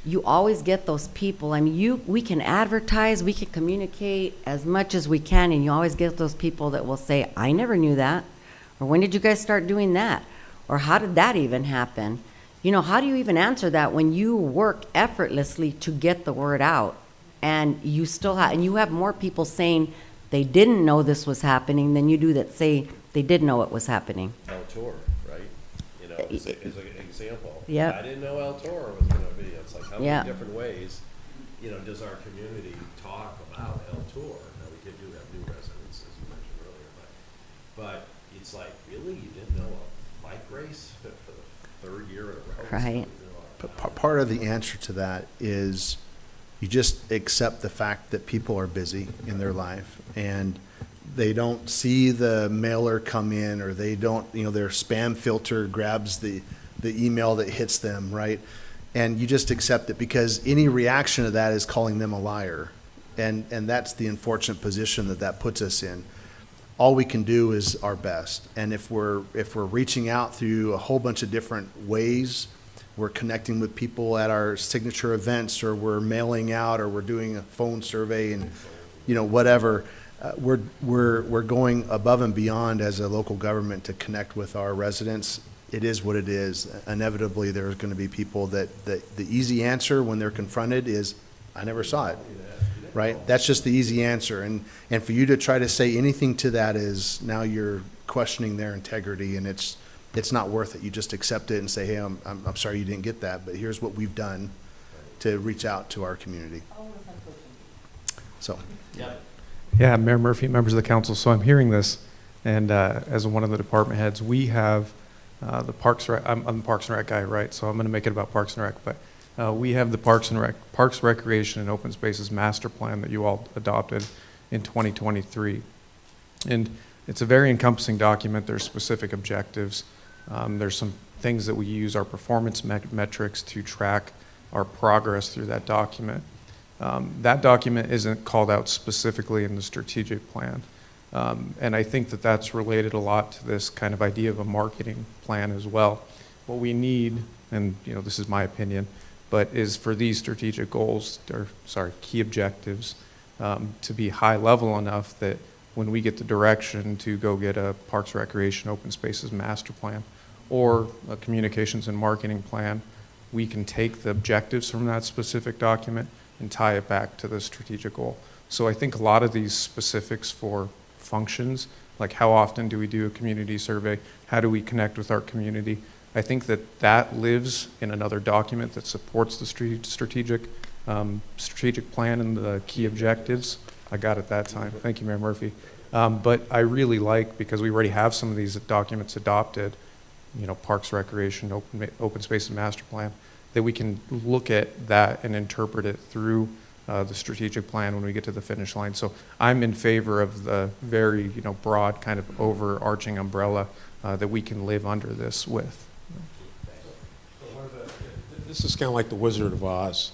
you always get those people. I mean, we can advertise, we can communicate as much as we can, and you always get those people that will say, I never knew that, or when did you guys start doing that, or how did that even happen? You know, how do you even answer that when you work effortlessly to get the word out, and you still have, and you have more people saying they didn't know this was happening than you do that say they did know it was happening. El Tour, right? You know, is an example. Yeah. I didn't know El Tour was going to be. It's like how Yeah. many different ways, you know, does our community talk about El Tour? Now we do have new residents, as you mentioned earlier, but it's like, really, you didn't know a bike race for the third year in a row? Right. But part of the answer to that is you just accept the fact that people are busy in their life and they don't see the mailer come in, or they don't, you know, their spam filter grabs the email that hits them, right? And you just accept it, because any reaction to that is calling them a liar. And that's the unfortunate position that puts us in. All we can do is our best. And if we're reaching out through a whole bunch of different ways, we're connecting with people at our signature events, or we're mailing out, or we're doing a phone survey, and, you know, whatever, we're going above and beyond as a local government to connect with our residents. It is what it is. Inevitably, there's going to be people that the easy answer when they're confronted is, I never saw it, right? That's just the easy answer. And for you to try to say anything to that is, now you're questioning their integrity, and it's not worth it. You just accept it and say, hey, I'm sorry you didn't get that, but here's what we've done to reach out to our community. So. Yeah. Yeah, Mayor Murphy, members of the council. So I'm hearing this, and as one of the department heads, we have I'm the Parks and Rec guy, right? So I'm going to make it about Parks and Rec, but we have the Parks, Recreation, and Open Spaces Master Plan that you all adopted in 2023. And it's a very encompassing document. There's specific objectives. There's some things that we use our performance metrics to track our progress through that document. That document isn't called out specifically in the strategic plan. And I think that that's related a lot to this kind of idea of a marketing plan as well. What we need, and you know, this is my opinion, but is for these strategic goals, or key objectives, to be high level enough that when we get the direction to go get a Parks, Recreation, Open Spaces Master Plan or a communications and marketing plan, we can take the objectives from that specific document and tie it back to the strategic goal. So I think a lot of these specifics for functions, like how often do we do a community survey, how do we connect with our community, I think that lives in another document that supports the strategic plan and the key objectives. I got it that time. Thank you, Mayor Murphy. But I really like, because we already have some of these documents adopted, you know, Parks, Recreation, Open Space and Master Plan, that we can look at that and interpret it through the strategic plan when we get to the finish line. So I'm in favor of the very, you know, broad kind of overarching umbrella that we can live under this with. This is kind of like the Wizard of Oz.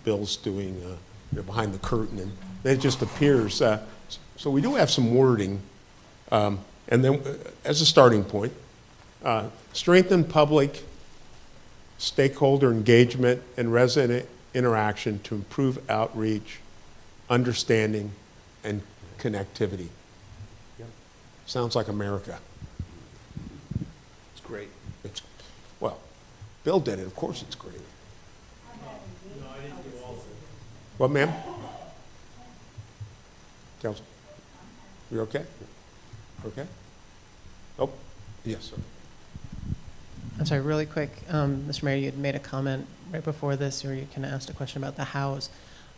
Bill's doing you know, behind the curtain, and then it just appears. So we do have some wording, and then as a starting point, strengthen public stakeholder engagement and resident interaction to improve outreach, understanding, and connectivity. Sounds like America. It's great. Well, Bill did it, of course it's great. What, ma'am? Council? You okay? Okay? Oh, yes, sir. I'm sorry, really quick. Mr. Mayor, you had made a comment right before this, or you kind of asked a question about the hows.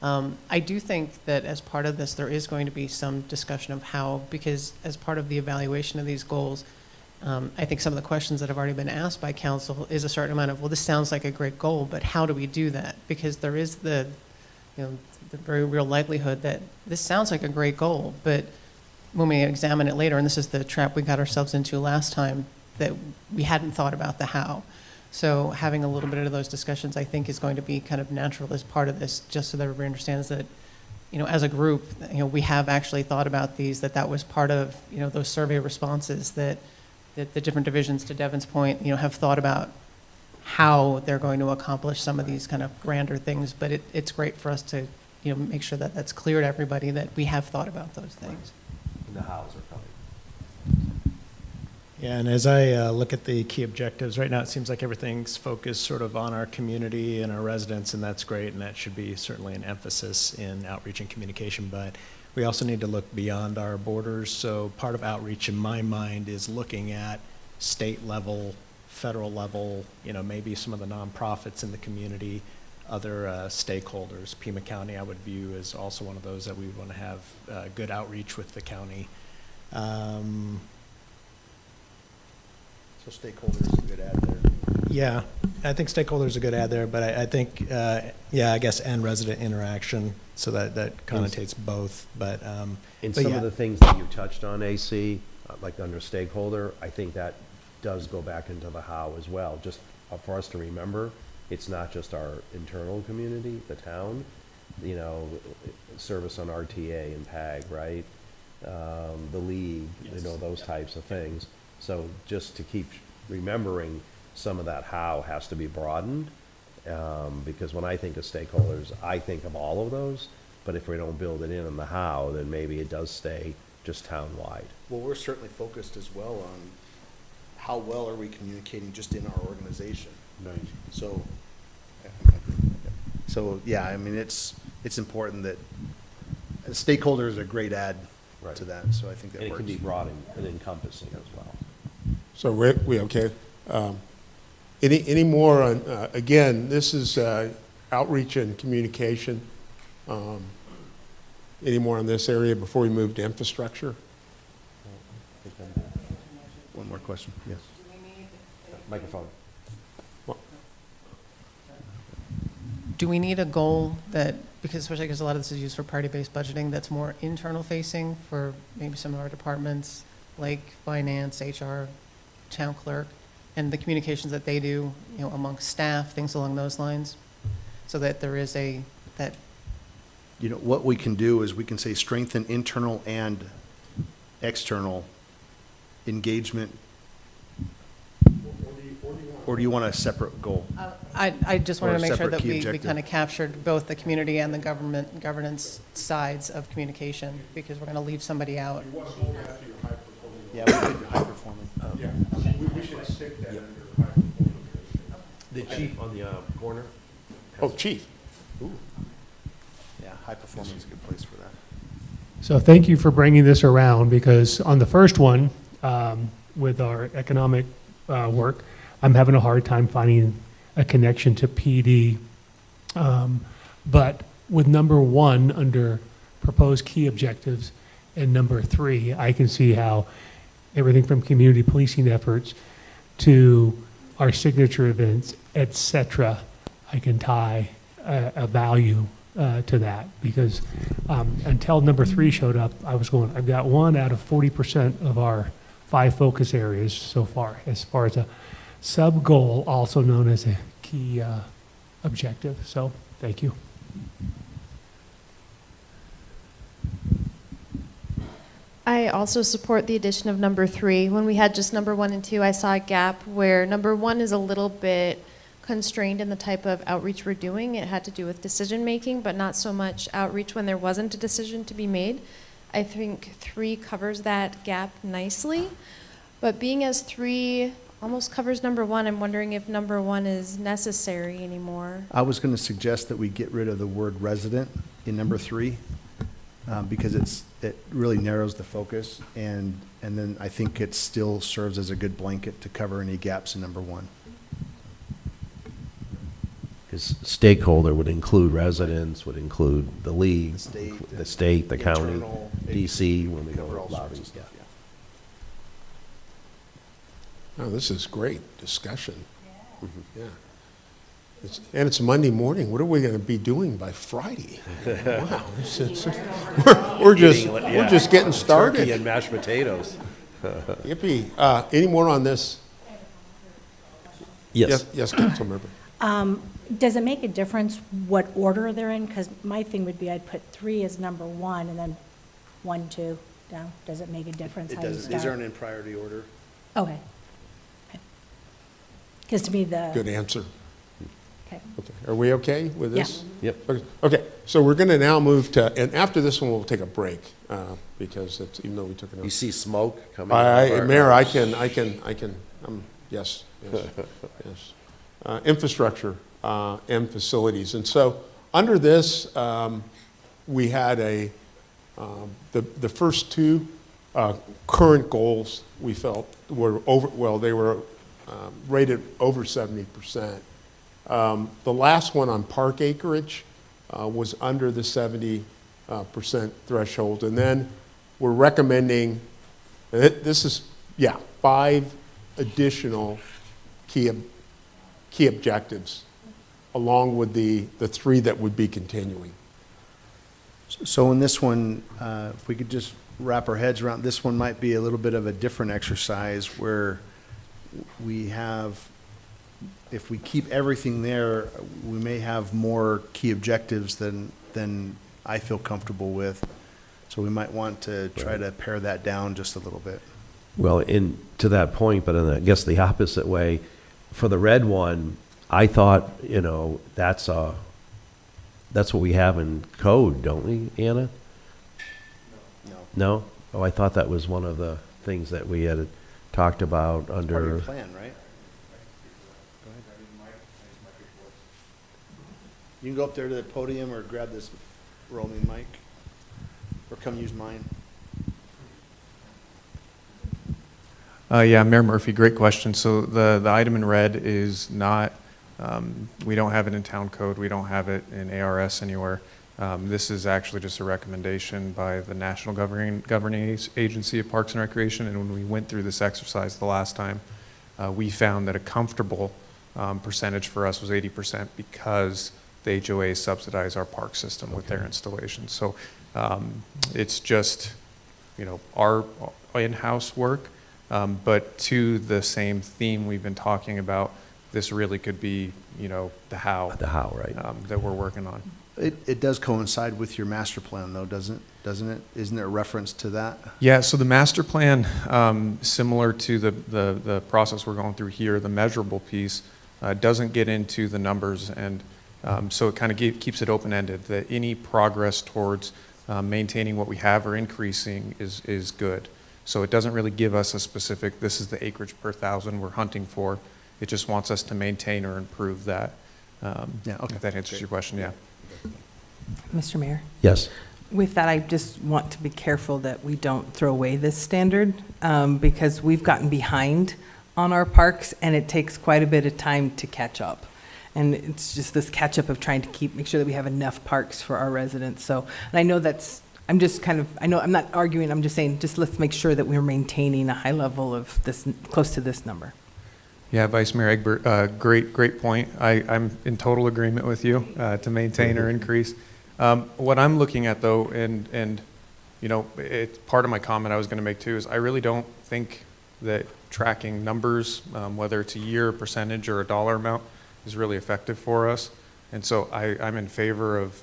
I do think that as part of this, there is going to be some discussion of how, because as part of the evaluation of these goals, I think some of the questions that have already been asked by council is a certain amount of, well, this sounds like a great goal, but how do we do that? Because there is the very real likelihood that this sounds like a great goal, but when we examine it later, and this is the trap we got ourselves into last time, that we hadn't thought about the how. So having a little bit of those discussions, I think, is going to be kind of natural as part of this, just so that everybody understands that, as a group, we have actually thought about these, that was part of, those survey responses, that the different divisions, to Devin's point, have thought about how they're going to accomplish some of these kind of grander things. But it's great for us to, make sure that that's clear to everybody that we have thought about those things. And the hows are coming. Yeah, and as I look at the key objectives, right now it seems like everything's focused sort of on our community and our residents, and that's great, and that should be certainly an emphasis in outreach and communication, but we also need to look beyond our borders. So part of outreach in my mind is looking at state level, federal level, maybe some of the nonprofits in the community, other stakeholders. Pima County I would view as also one of those that we want to have good outreach with the county. So stakeholders is a good add there. Yeah, I think stakeholders are a good add there, but I think, I guess, and resident interaction, so that connotates both, but And but some yeah. of the things that you touched on, AC, like under stakeholder, I think that does go back into the how as well. Just for us to remember, it's not just our internal community, the town, service on RTA and PAG, right? The league, those types of things. So just to keep remembering, some of that how has to be broadened, because when I think of stakeholders, I think of all of those, but if we don't build it in the how, then maybe it does stay just town-wide. Well, we're certainly focused as well on how well are we communicating just in our organization. Right. So, yeah, I mean, it's important that stakeholders is a great add Right. to that, so I think that And it works. can be broad and encompassing as well. So we okay? Any more on, again, this is outreach and communication. Any more on this area before we move to infrastructure? One more question, yes. Microphone. Do we need a goal that, especially because a lot of this is used for party-based budgeting, that's more internal facing for maybe some of our departments, like finance, HR, town clerk, and the communications that they do, amongst staff, things along those lines, so that there is that. What we can do is we can say strengthen internal and external engagement. Or do you want a separate goal? I just Or wanted a to make sure separate that key we objective. kind of captured both the community and the governance sides of communication, because we're going to leave somebody out. Yeah, we could do high performing. Yeah, we should stick that under high performance. The chief on the corner? Oh, chief. Yeah, high performing is a good place for that. So thank you for bringing this around, because on the first one, with our economic work, I'm having a hard time finding a connection to PD. But with number 1 under proposed key objectives and number 3, I can see how everything from community policing efforts to our signature events, et cetera, I can tie a value to that, because until number 3 showed up, I was going, I've got 1 out of 40% of our 5 focus areas so far as a sub-goal, also known as a key objective. So, thank you. I also support the addition of number 3. When we had just number 1 and 2, I saw a gap where number 1 is a little bit constrained in the type of outreach we're doing. It had to do with decision making, but not so much outreach when there wasn't a decision to be made. I think 3 covers that gap nicely. But being as 3 almost covers number one. I'm wondering if number one is necessary anymore. I was going to suggest that we get rid of the word resident in number 3, because it really narrows the focus, and then I think it still serves as a good blanket to cover any gaps in number 1. Because stakeholder would include residents, would include the league, the state, the county, internal, DC, when we go cover all sorts lobby. of stuff, Yeah. Oh, this is great discussion. Yeah. And it's Monday morning. What are we going to be doing by Friday? Wow. We're just getting started. Turkey and mashed potatoes. Yippee. Any more on this? Yes. Yes, Councilmember. Does it make a difference what order they're in? Because my thing would be I'd put 3 as number 1 and then 1, 2 down. Does it make a difference It how you doesn't. start? These aren't in priority order. Okay. Because to me, the. Good answer. Okay. Okay. Are we okay with this? Yeah. Yep. Okay, so we're going to now move to, and after this one, we'll take a break, because it's, even though we took You an. see smoke coming out of our- Mayor, yes. Infrastructure and facilities. And so, under this, we had the first 2 current goals we felt were they were rated over 70%. The last one on park acreage was under the 70% threshold. And then we're recommending, this is, 5 additional key objectives, along with the 3 that would be continuing. So in this one, if we could just wrap our heads around, this one might be a little bit of a different exercise where we have, if we keep everything there, we may have more key objectives than I feel comfortable with. So we might want to try to pare that down just a little bit. Well, to that point, but in, I guess, the opposite way, for the red one, I thought, that's what we have in code, don't we, Anna? No. No? Oh, I thought that was one of the things that we had talked about under. Part of your plan, right? You can go up there to the podium or grab this roaming mic, or come use mine. Yeah, Mayor Murphy, great question. So the item in red is not, we don't have it in town code, we don't have it in ARS anywhere. This is actually just a recommendation by the National Governing Agency of Parks and Recreation, and when we went through this exercise the last time, we found that a comfortable percentage for us was 80% because the HOAs subsidize our park system with their installations. So it's just, our in-house work, but to the same theme we've been talking about, this really could be, the how. The how, right. That we're working on. It does coincide with your master plan, though, doesn't it? Isn't there a reference to that? Yeah, so the master plan, similar to the process we're going through here, the measurable piece, doesn't get into the numbers, and so it kind of keeps it open-ended, that any progress towards maintaining what we have or increasing is good. So it doesn't really give us a specific, this is the acreage per 1,000 we're hunting for. It just wants us to maintain or improve that. Yeah, okay. If that answers your question, yeah. Mr. Mayor? Yes. With that, I just want to be careful that we don't throw away this standard, because we've gotten behind on our parks, and it takes quite a bit of time to catch up. And it's just this catch-up of trying to make sure that we have enough parks for our residents. So, and I know I'm just kind of, I know I'm not arguing, I'm just saying, just let's make sure that we're maintaining a high level of this, close to this number. Yeah, Vice Mayor Egbert, great point. I'm in total agreement with you to maintain or increase. What I'm looking at, though, and it's part of my comment I was going to make too, is I really don't think that tracking numbers, whether it's a year, percentage, or a dollar amount, is really effective for us. And so I'm in favor of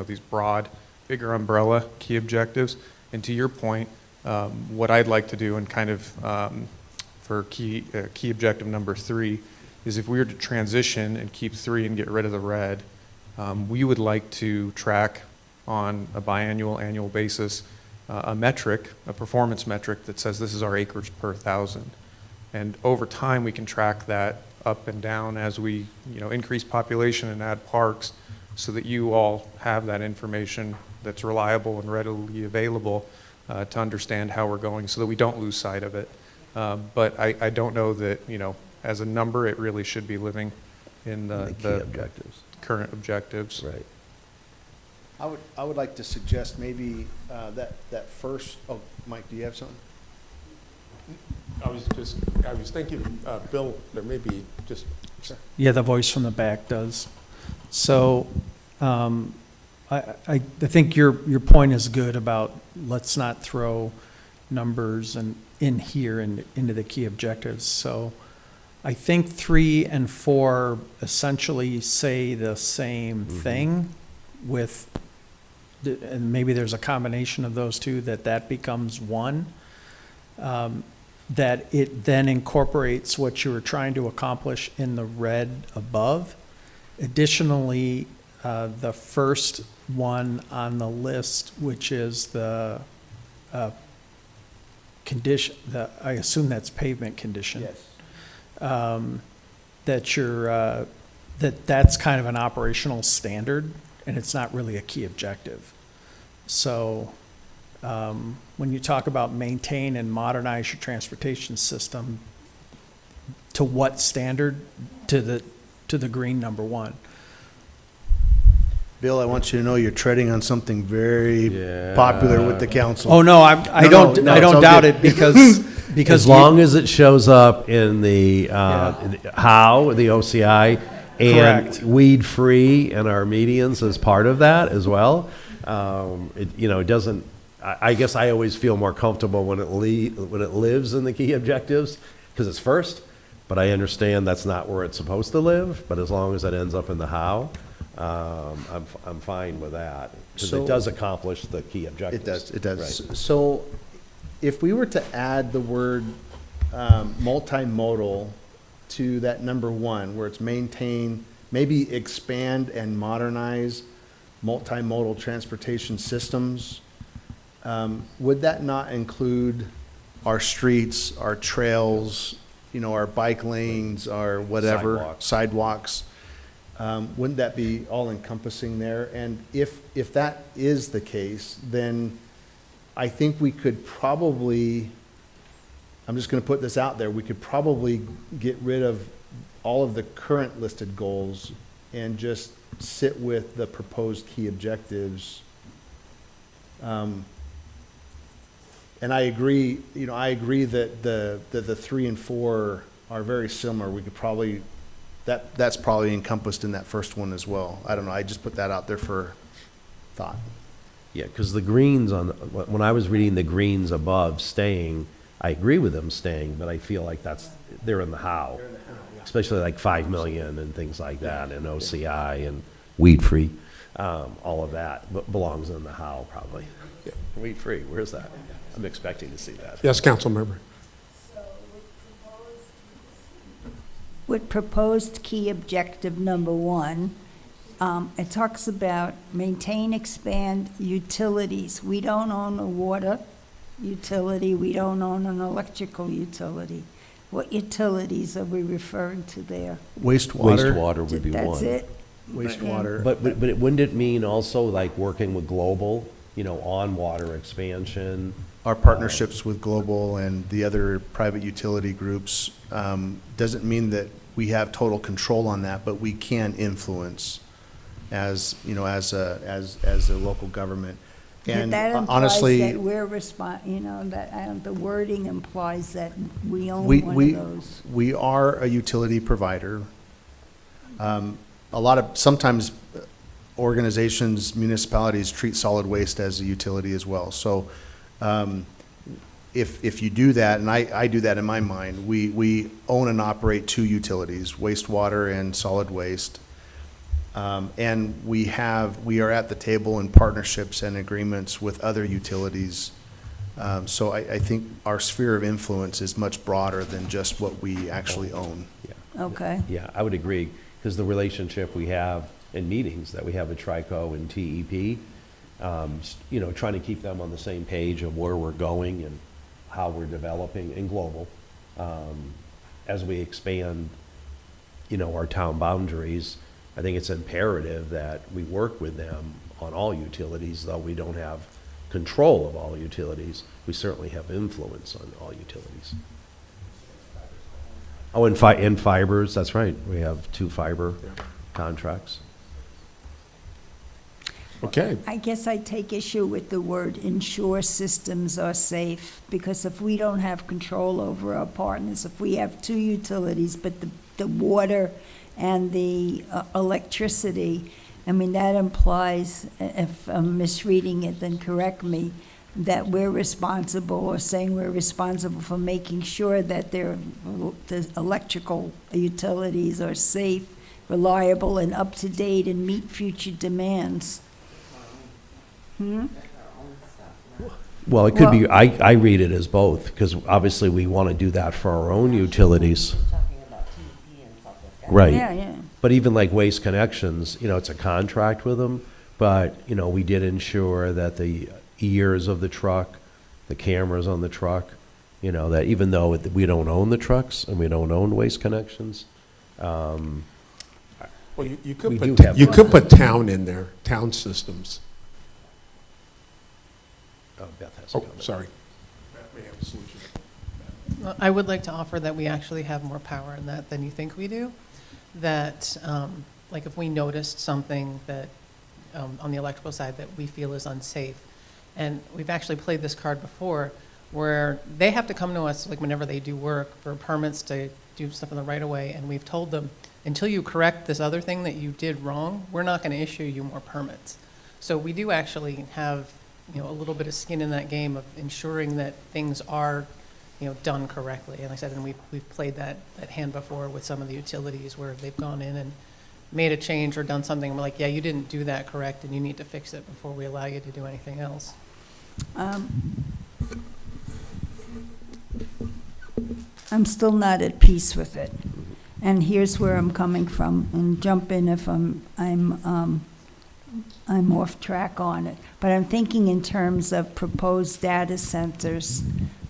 these broad, bigger umbrella key objectives. And to your point, what I'd like to do, and kind of for key objective number 3, is if we were to transition and keep 3 and get rid of the red, we would like to track on a biannual, annual basis a metric, a performance metric that says this is our acreage per 1,000. And over time, we can track that up and down as we, increase population and add parks, so that you all have that information that's reliable and readily available to understand how we're going, so that we don't lose sight of it. But I don't know that, as a number, it really should be living in The key objectives. current objectives. Right. I would like to suggest maybe that first, oh, Mike, do you have something? I was thinking, Bill, there may be just. Yeah, the voice from the back does. So, I think your point is good about let's not throw numbers in here and into the key objectives. So I think 3 and 4 essentially say the same thing with, and maybe there's a combination of those two, that becomes one. That it then incorporates what you were trying to accomplish in the red above. Additionally, the first one on the list, which is the condition, I assume that's pavement condition. Yes. That's kind of an operational standard, and it's not really a key objective. So, when you talk about maintain and modernize your transportation system, to what standard? To the green number 1. Bill, I want you to know you're treading on something very popular with the council. Oh, no, I don't it's all doubt good. it because As long as it shows up in the how, the OCI, and Correct. weed-free in our medians as part of that as well. It doesn't, I guess I always feel more comfortable when it lives in the key objectives, because it's first, but I understand that's not where it's supposed to live, but as long as it ends up in the how, I'm fine with that, because So- it does accomplish the key objectives. It does. Right. So if we were to add the word multimodal to that number 1, where it's maintain, maybe expand and modernize multimodal transportation systems, would that not include our streets, our trails, our bike lanes, our whatever, sidewalks? Wouldn't that be all encompassing there? And if that is the case, then I think we could probably, I'm just going to put this out there, we could probably get rid of all of the current listed goals and just sit with the proposed key objectives. And I agree, that the 3 and 4 are very similar. We could probably, that's probably encompassed in that first one as well. I don't know, I just put that out there for thought. Yeah, because the greens when I was reading the greens above staying, I agree with them staying, but I feel like they're in the how. Especially like 5 million and things like that, and OCI and weed-free, all of that belongs in the how probably. Weed-free, where's that? I'm expecting to see that. Yes, council member. With proposed key objective number 1, it talks about maintain, expand utilities. We don't own a water utility, we don't own an electrical utility. What utilities are we referring to there? Wastewater. Wastewater would be one. That's it? Wastewater. But wouldn't it mean also like working with Global, on water expansion? Our partnerships with Global and the other private utility groups doesn't mean that we have total control on that, but we can influence as a local government. And That implies honestly, that we're the wording implies that we own we one of those. we are a utility provider. Sometimes organizations, municipalities treat solid waste as a utility as well. So if you do that, and I do that in my mind, we own and operate 2 utilities, wastewater and solid waste. And we are at the table in partnerships and agreements with other utilities. So I think our sphere of influence is much broader than just what we actually own. Yeah. Okay. Yeah, I would agree, because the relationship we have in meetings that we have with TRICO and TEP, trying to keep them on the same page of where we're going and how we're developing, and Global, as we expand, our town boundaries, I think it's imperative that we work with them on all utilities, though we don't have control of all utilities. We certainly have influence on all utilities. Oh, and fibers, that's right. We have 2 fiber contracts. Okay. I guess I take issue with the word ensure systems are safe, because if we don't have control over our partners, if we have 2 utilities, but the water and the electricity, I mean, that implies, if I'm misreading it, then correct me, that we're responsible, or saying we're responsible for making sure that the electrical utilities are safe, reliable, and up to date and meet future demands. Well, it could be, I read it as both, because obviously we want to do that for our own utilities. Right. Yeah. But even like Waste Connections, it's a contract with them, but, we did ensure that the ears of the truck, the cameras on the truck, that even though we don't own the trucks and we don't own Waste Connections, Well, you We could do put, have you one. could put town in there, town systems. oh, Beth has a Oh, comment. sorry. Beth may have a solution. Well, I would like to offer that we actually have more power in that than you think we do. That, like if we noticed something that, on the electrical side that we feel is unsafe, and we've actually played this card before, where they have to come to us, like whenever they do work, for permits to do stuff in the right of way, and we've told them, until you correct this other thing that you did wrong, we're not going to issue you more permits. So we do actually have, a little bit of skin in that game of ensuring that things are, done correctly. And like I said, and we've played that hand before with some of the utilities where they've gone in and made a change or done something, and we're like, yeah, you didn't do that correct, and you need to fix it before we allow you to do anything else. I'm still not at peace with it. And here's where I'm coming from, and jump in if I'm off track on it. But I'm thinking in terms of proposed data centers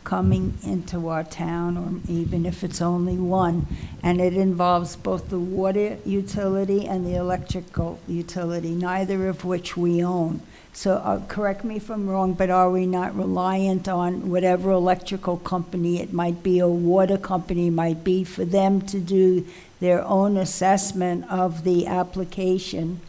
coming into our town, or even if it's only one, and it involves both the water utility and the electrical utility, neither of which we own. So correct me if I'm wrong, but are we not reliant on whatever electrical company it might be, or water company might be, for them to do their own assessment of the application,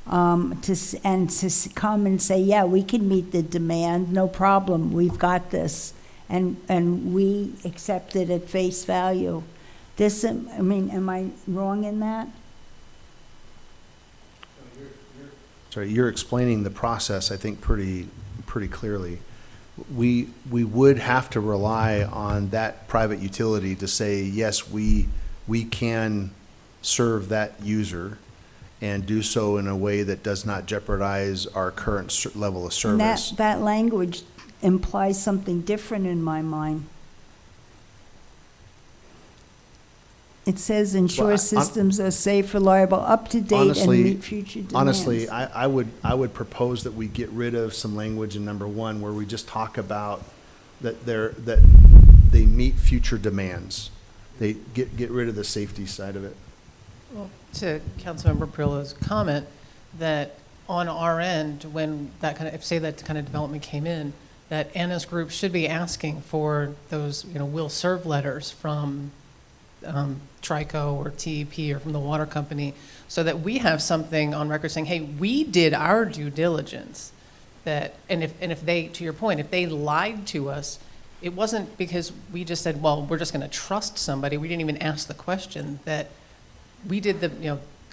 to come and say, yeah, we can meet the demand, no problem, we've got this, and we accept it at face value? This, I mean, am I wrong in that? Sorry, you're explaining the process, I think, pretty clearly. We would have to rely on that private utility to say, yes, we can serve that user and do so in a way that does not jeopardize our current level of And service. that language implies something different in my mind. It says ensure systems are safe, reliable, up to date, and Honestly- meet future demands. Honestly, I would propose that we get rid of some language in number 1 where we just talk about that they meet future demands. They get rid of the safety side of it. Well, to Councilmember Perillo's comment, that on our end, when that kind of, if say that kind of development came in, that Anna's group should be asking for those, will serve letters from Trico or TEP or from the water company, so that we have something on record saying, hey, we did our due diligence. That, and if they, to your point, if they lied to us, it wasn't because we just said, well, we're just going to trust somebody. We didn't even ask the question. That we did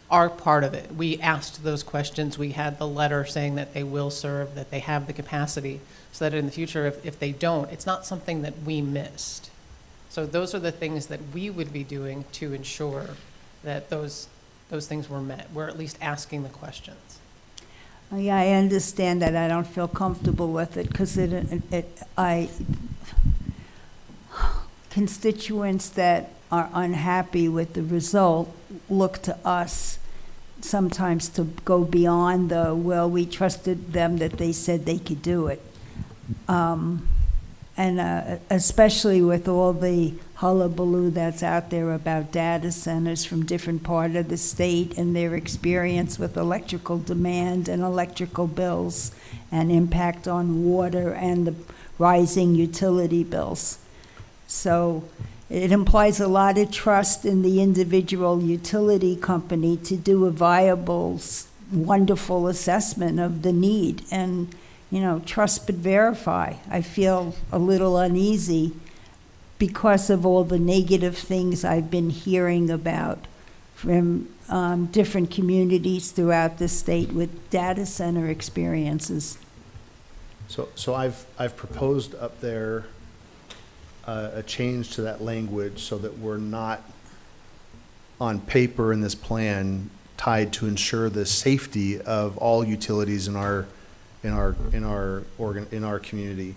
our part of it. We asked those questions. We had the letter saying that they will serve, that they have the capacity, so that in the future, if they don't, it's not something that we missed. So those are the things that we would be doing to ensure that those things were met. We're at least asking the questions. Yeah, I understand that. I don't feel comfortable with it because constituents that are unhappy with the result look to us sometimes to go beyond well, we trusted them that they said they could do it. And especially with all the hullabaloo that's out there about data centers from different part of the state and their experience with electrical demand and electrical bills and impact on water and the rising utility bills. So it implies a lot of trust in the individual utility company to do a viable, wonderful assessment of the need. And, you know, trust but verify. I feel a little uneasy because of all the negative things I've been hearing about from different communities throughout the state with data center experiences. So I've proposed up there a change to that language so that we're not on paper in this plan tied to ensure the safety of all utilities in our community.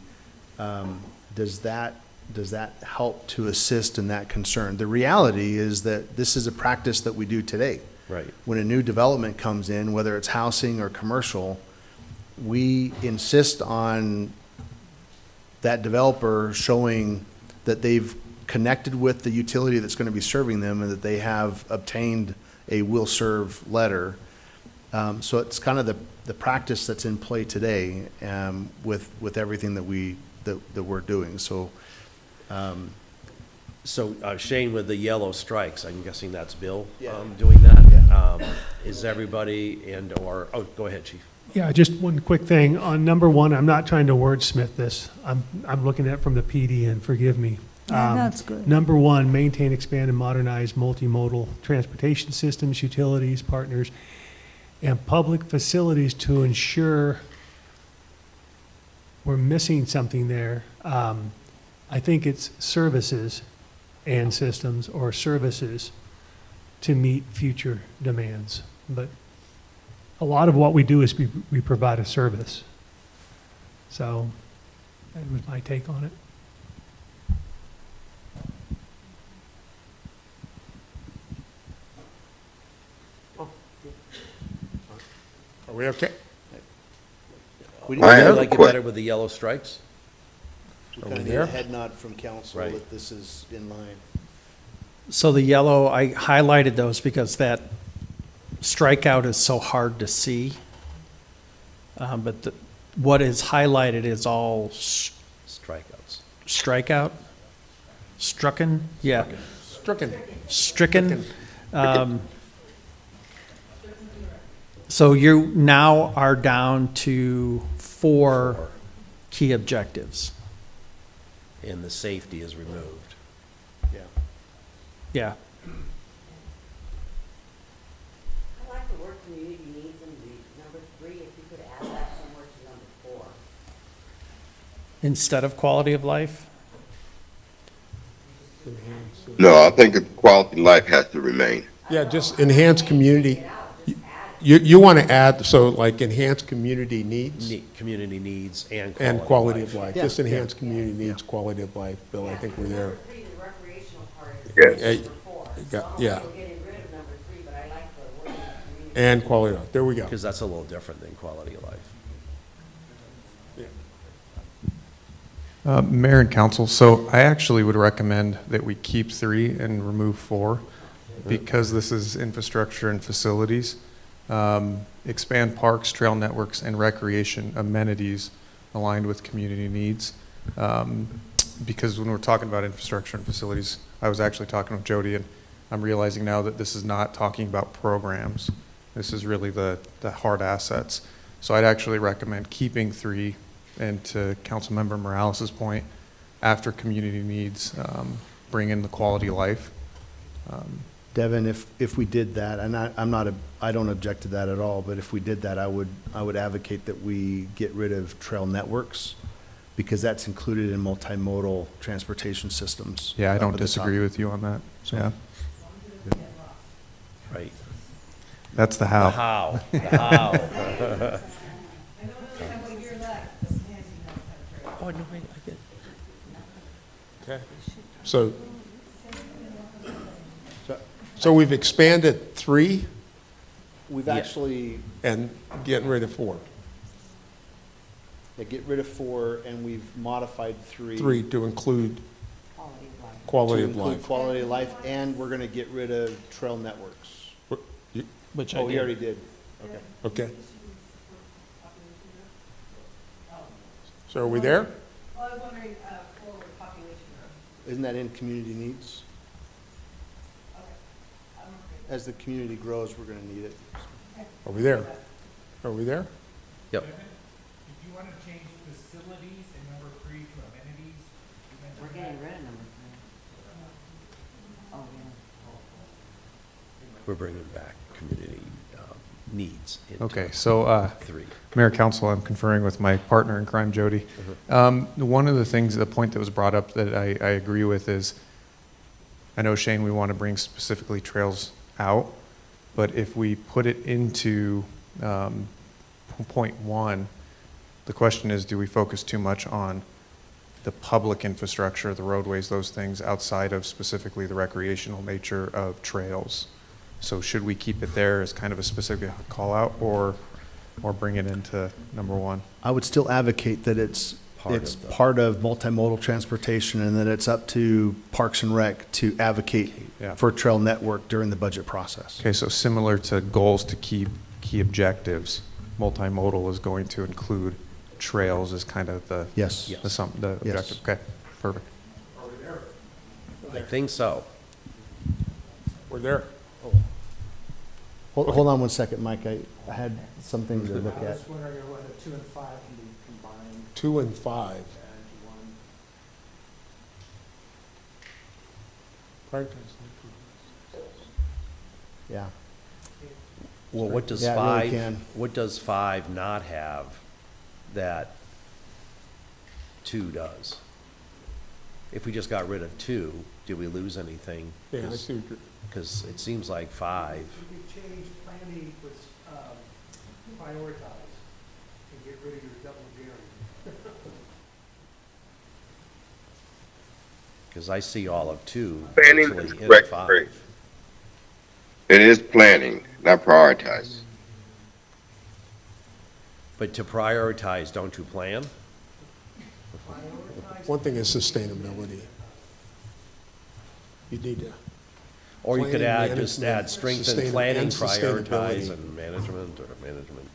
Does that help to assist in that concern? The reality is that this is a practice that we do today. Right. When a new development comes in, whether it's housing or commercial, we insist on that developer showing that they've connected with the utility that's going to be serving them and that they have obtained a will serve letter. So it's kind of the practice that's in play today with everything that we're doing. So Shane, with the yellow strikes, I'm guessing that's Bill Yeah. doing that? Is everybody oh, go ahead, Chief. Yeah, just one quick thing. On number one, I'm not trying to wordsmith this. I'm looking at it from the PD, and forgive me. Yeah, that's good. Number one, maintain, expand, and modernize multimodal transportation systems, utilities, partners, and public facilities to ensure we're missing something there. I think it's services and systems, or services to meet future demands. But a lot of what we do is we provide a service. So that was my take on it. Are we okay? we I have a like it que- better with the yellow strikes? kind of need a head nod from council Right. that this is in line. So the yellow, I highlighted those because that strikeout is so hard to see. But what is highlighted is all Strikeouts. strikeout, strucken, yeah, Stricken. stricken. So you now are down to 4 key objectives. And the safety is removed. Yeah. Yeah. I like the word community needs in the number 3, if you could add that somewhere to number 4. Instead of quality of life. No, I think the quality of life has to remain. Yeah, just enhance community. You want to add, so like enhance community needs Community needs and and quality of life. Yeah, Just yeah. enhance community needs, quality of life. Bill, I think we're there. Number 3, the recreational part is Yes. number 4. Yeah. So we're getting rid of number 3, but I like the word community. And quality of life. There we go. Because that's a little different than quality of life. Mayor and council, so I actually would recommend that we keep 3 and remove 4 because this is infrastructure and facilities. Expand parks, trail networks, and recreation amenities aligned with community needs. Because when we're talking about infrastructure and facilities, I was actually talking with Jody, and I'm realizing now that this is not talking about programs. This is really the hard assets. So I'd actually recommend keeping 3, and to Councilmember Morales' point, after community needs, bring in the quality of life. Devin, if we did that, and I don't object to that at all, but if we did that, I would advocate that we get rid of trail networks because that's included in multimodal transportation systems. Yeah, I up don't at the top. disagree with you on that. So- Yeah, Right. that's the The how. how, the how. Oh, no, I get Okay. So we've expanded 3 We've Yeah. actually, and getting rid of 4. Yeah, get rid of 4, and we've modified 3. 3 to include quality of To include life. quality of life, and we're gonna get rid of trail networks. Which Oh, we already did. Okay. Okay. So are we there? Well, I was wondering, forward population growth. Isn't that in community needs? As the community grows, we're gonna need it. Are we there? Are we there? Yep. If you want to change facilities in number 3 to amenities, We're getting rid of number 3. Oh, We're bringing back community needs. into Okay, so, 3. Mayor, Council, I'm conferring with my partner in crime, Jody. One of the things, the point that was brought up that I agree with is, I know, Shane, we want to bring specifically trails out, but if we put it into point 1, the question is, do we focus too much on the public infrastructure, the roadways, those things, outside of specifically the recreational nature of trails? So should we keep it there as kind of a specific call out, or bring it into number 1? I would still advocate that it's part of multimodal transportation, and that it's up to Parks and Rec to advocate Yeah. for trail network during the budget process. Okay, so similar to goals to keep key objectives, multimodal is going to include trails as kind of the Yes. the Yes. objective. Okay, perfect. I think so. We're there. Hold on one second, Mike. I had something to look I at. was wondering whether 2 and 5 can be combined 2 and 5. into one. Yeah. Well, what does Yeah, it really 5, can. what does 5 not have that 2 does? If we just got rid of 2, did we lose anything? Yeah, I see what you're. Because it seems like 5, You could change planning with, prioritize and get rid of your double gearing. because I see all of 2 Planning actually is in correct, 5. Craig. It is planning, not prioritize. But to prioritize, don't you plan? One thing is sustainability. You need to. Or you could Planning, add, just management, add strengthen sustain- planning, and prioritize, sustainability. and management, or management.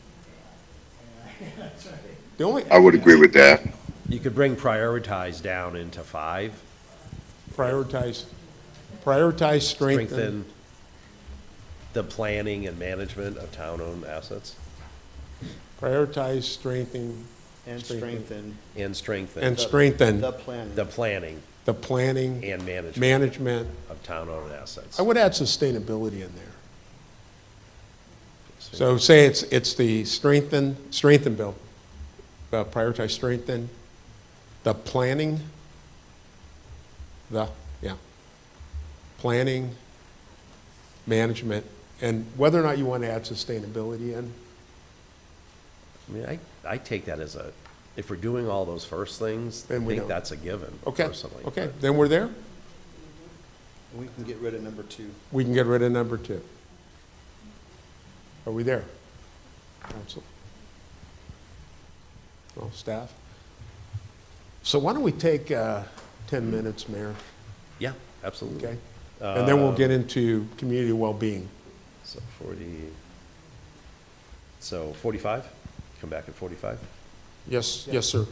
The only, I would agree with that. You could bring prioritize down into 5. prioritize, strengthen, Strengthen the planning and management of town-owned assets. prioritize, strengthen, And strengthen. And strengthen. and strengthen The planning. The planning the planning, and management management. of town-owned assets. I would add sustainability in there. So say it's the strengthen, Bill. Prioritize, strengthen, the planning, planning, management, and whether or not you want to add sustainability in. I mean, I take that as if we're doing all those first things, I Then we think know. that's a given, Okay, personally. okay, then we're there. We can get rid of number 2. We can get rid of number 2. Are we there? Council? Well, staff? So why don't we take 10 minutes, Mayor? Yeah, absolutely. Okay? And then we'll get into community well-being. So 45? Come back at 45? Yes, yes, sir.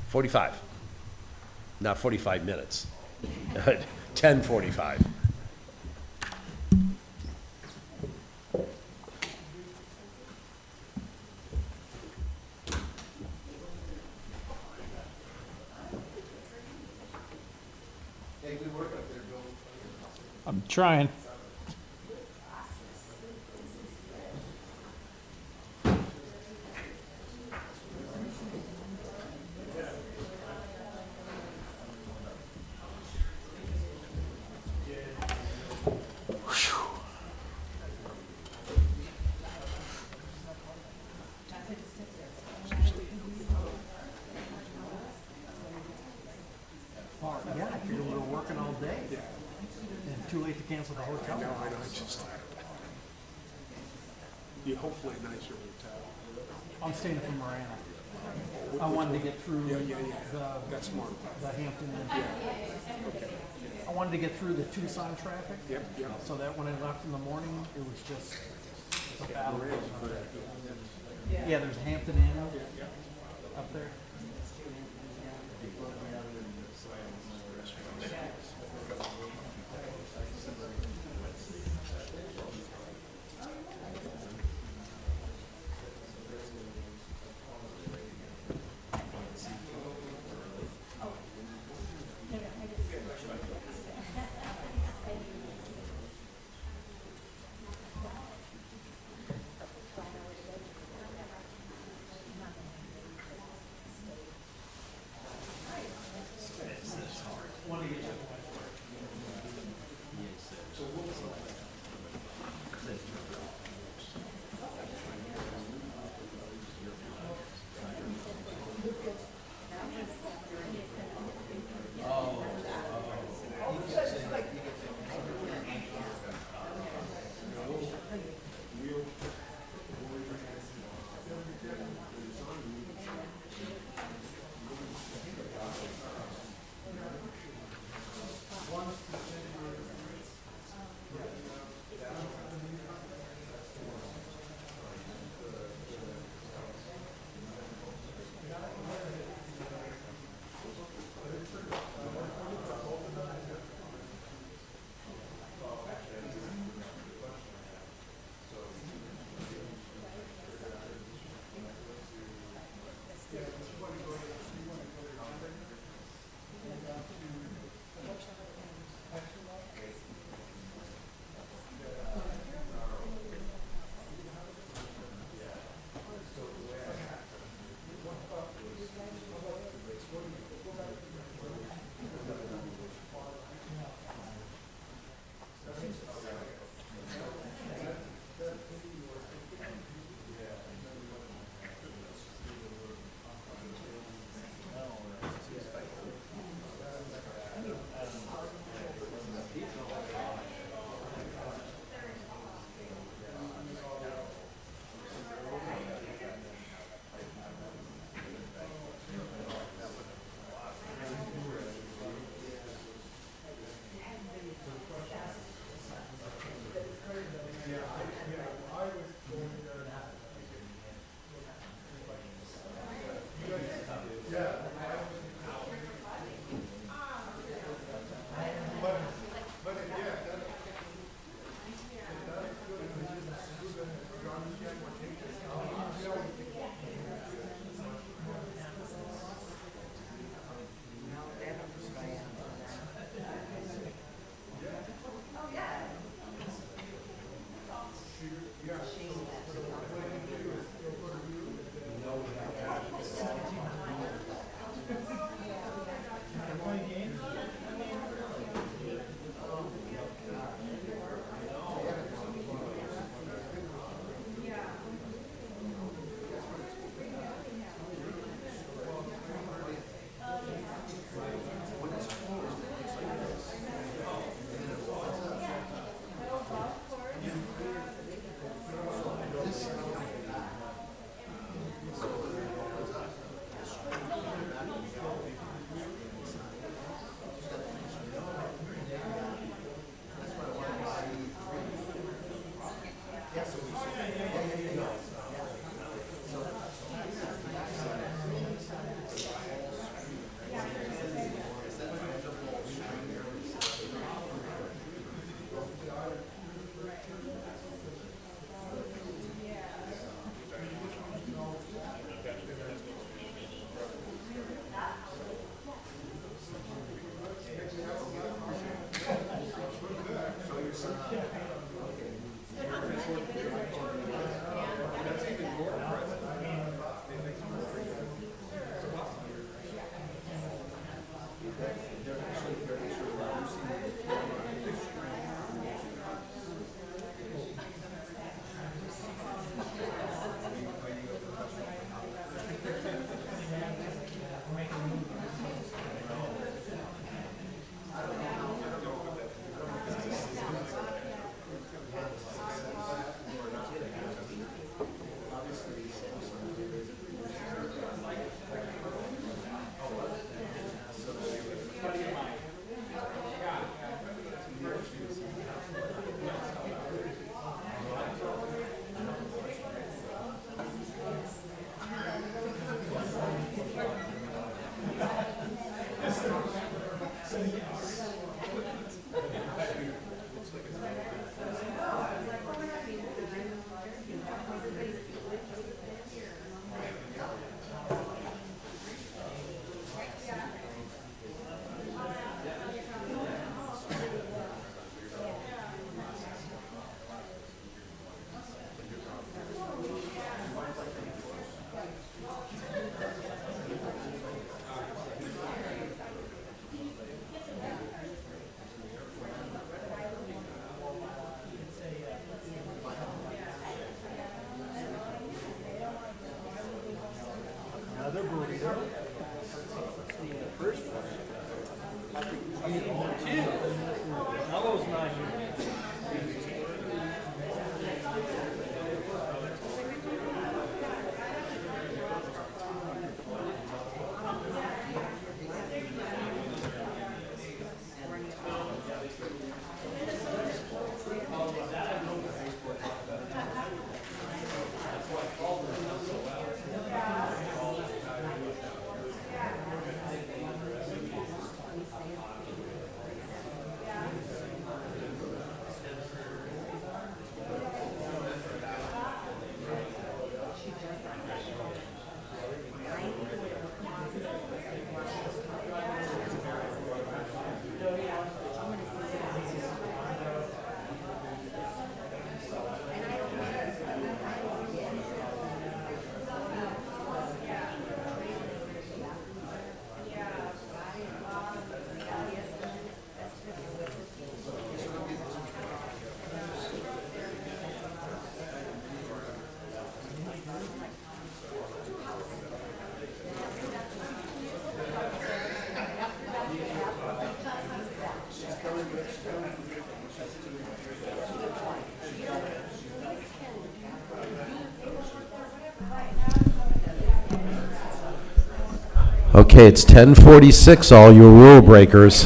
45, not 45 minutes. 10:45. I'm trying. Yeah, I figured we were working all day. And too late to cancel the hotel. You hopefully a nicer hotel. I'm staying from Marana. I wanted to get through That's smart. the Hampton. I wanted to get through the Tucson traffic. Yep, yep. So that when I left in the morning, it was just a battle. Yeah, there's Hampton Inn up there. Okay, it's 10:46, all you rule breakers.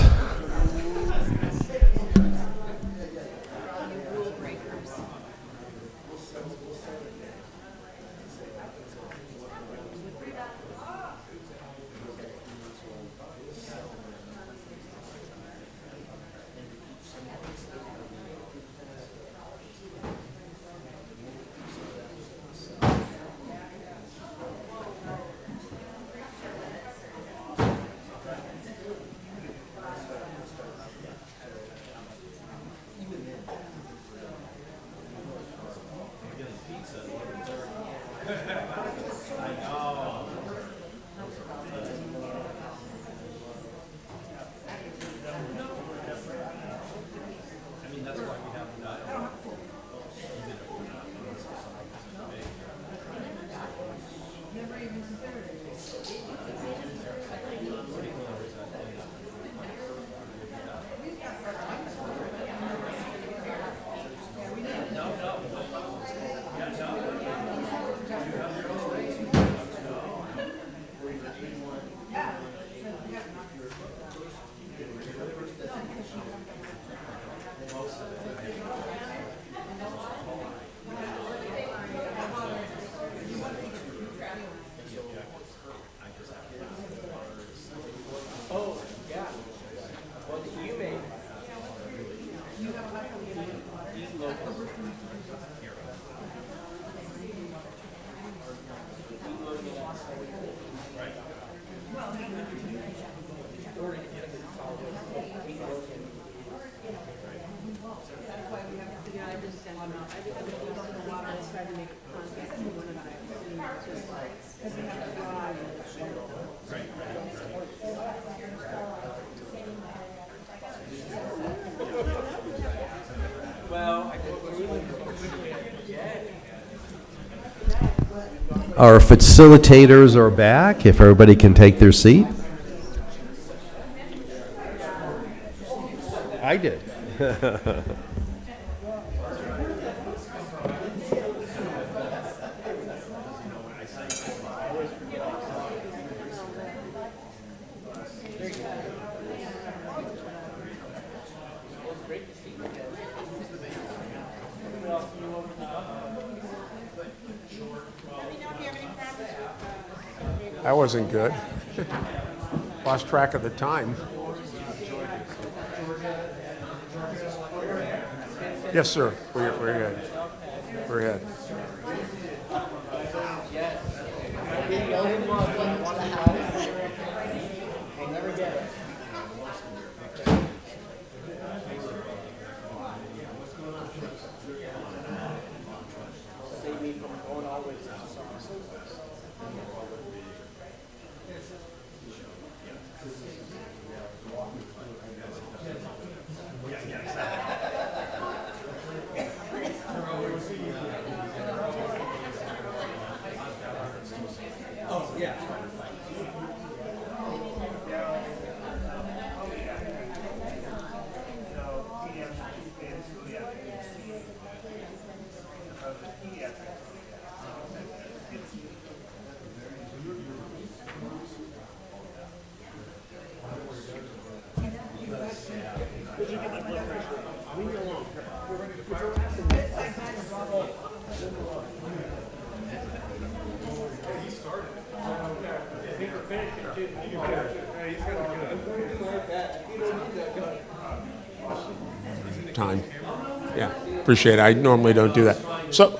Our facilitators are back, if everybody can take their seat. I did. That wasn't good. Lost track of the time. Yes, sir. We're ahead. We're ahead. Time. Yeah, appreciate it. I normally don't do that. So,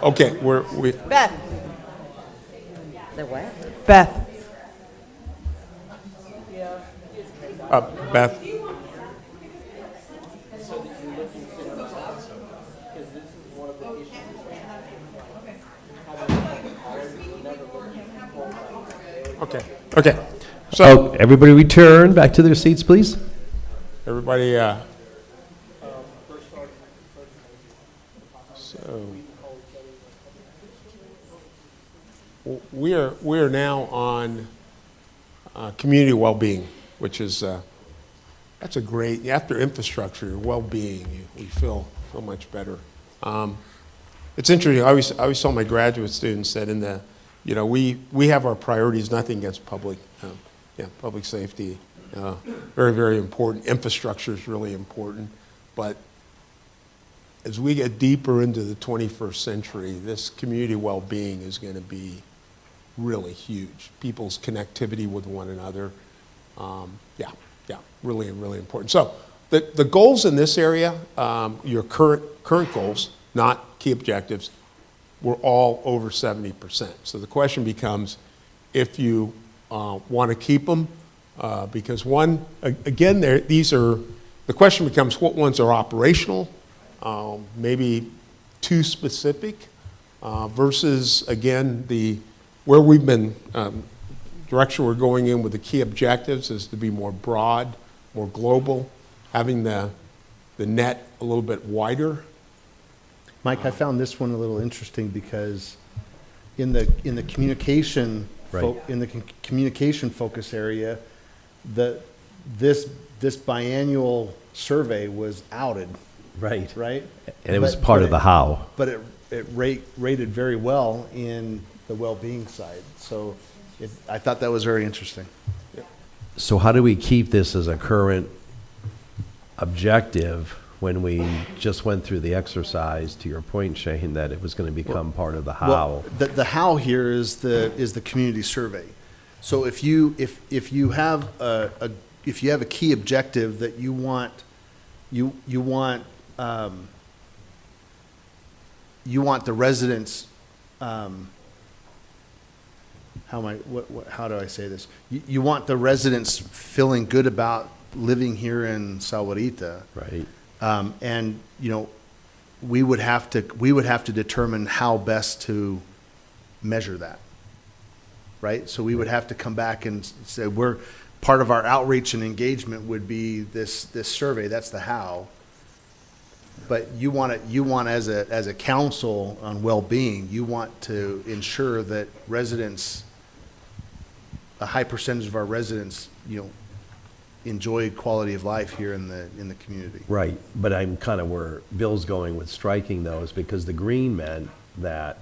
okay, we, Beth. The what? Beth. Beth? Okay. So, Everybody return back to their seats, please. everybody, so, we are now on community well-being, which is, that's a great, after infrastructure, well-being, we feel much better. It's interesting, I always tell my graduate students that in the, we have our priorities, nothing against public safety, very, very important. Infrastructure is really important, but as we get deeper into the 21st century, this community well-being is going to be really huge. People's connectivity with one another, really, really important. So the goals in this area, your current goals, not key objectives, were all over 70%. So the question becomes if you want to keep them, because one, again, the question becomes what ones are operational, maybe too specific, versus, again, where we've been, direction we're going in with the key objectives is to be more broad, more global, having the net a little bit wider. Mike, I found this one a little interesting because in the communication Right. in the communication focus area, this biannual survey was outed, Right. right? And it was But- part but of the how. But it rated very well in the well-being side. So I thought that was very interesting. So how do we keep this as a current objective when we just went through the exercise, to your point, Shane, that it was going to become part of the how? Well, the how here is the community survey. So if you have a key objective that you want the residents, how do I say this? You want the residents feeling good about living here in Sahuarita. Right. And, we would have to determine how best to measure that, right? So we would have to come back and say, part of our outreach and engagement would be this survey, that's the how. But you want as a council on well-being, you want to ensure that residents, a high percentage of our residents, enjoy quality of life here in the community. Right, but I'm kind of where Bill's going with striking those, because the green meant that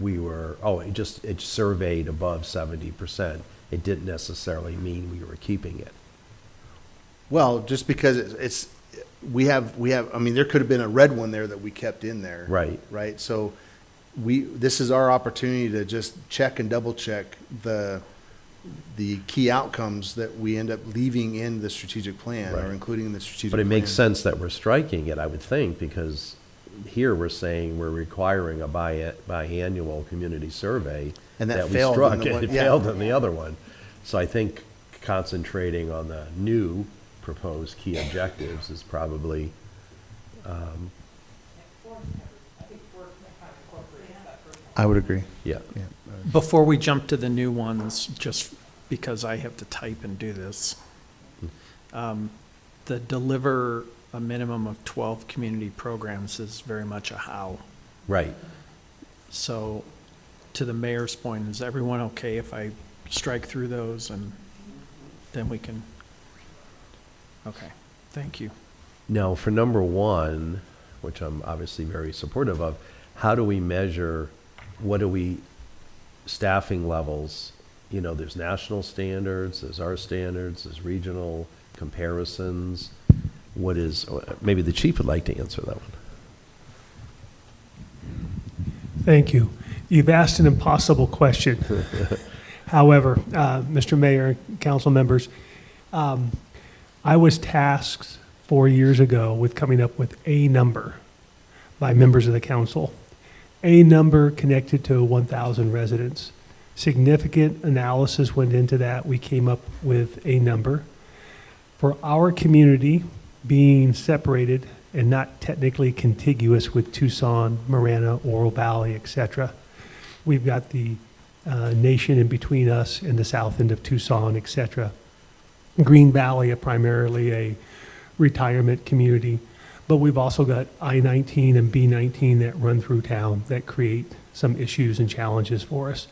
it surveyed above 70%. It didn't necessarily mean we were keeping it. Well, just because we have, I mean, there could have been a red one there that we kept in there. Right. Right, so this is our opportunity to just check and double check the key outcomes that we end up leaving in the strategic plan or Right. including in the strategic But plan. it makes sense that we're striking it, I would think, because here we're saying we're requiring a biannual community survey. And that we failed struck, in the and one- it yeah. failed in the other one. So I think concentrating on the new proposed key objectives is probably, I would agree. yeah. Before we jump to the new ones, just because I have to type and do this, the deliver a minimum of 12 community programs is very much a how. Right. So to the mayor's point, is everyone okay if I strike through those and then we can? Okay, thank you. Now, for number one, which I'm obviously very supportive of, how do we measure, staffing levels? There's national standards, there's our standards, there's regional comparisons? What is, maybe the chief would like to answer that one. Thank you. You've asked an impossible question. However, Mr. Mayor, council members, I was tasked 4 years ago with coming up with a number by members of the council, a number connected to 1,000 residents. Significant analysis went into that. We came up with a number. For our community being separated and not technically contiguous with Tucson, Marana, Oro Valley, et cetera, we've got the nation in between us and the south end of Tucson, et cetera. Green Valley, primarily a retirement community, but we've also got I-19 and B-19 that run through town that create some issues and challenges for us.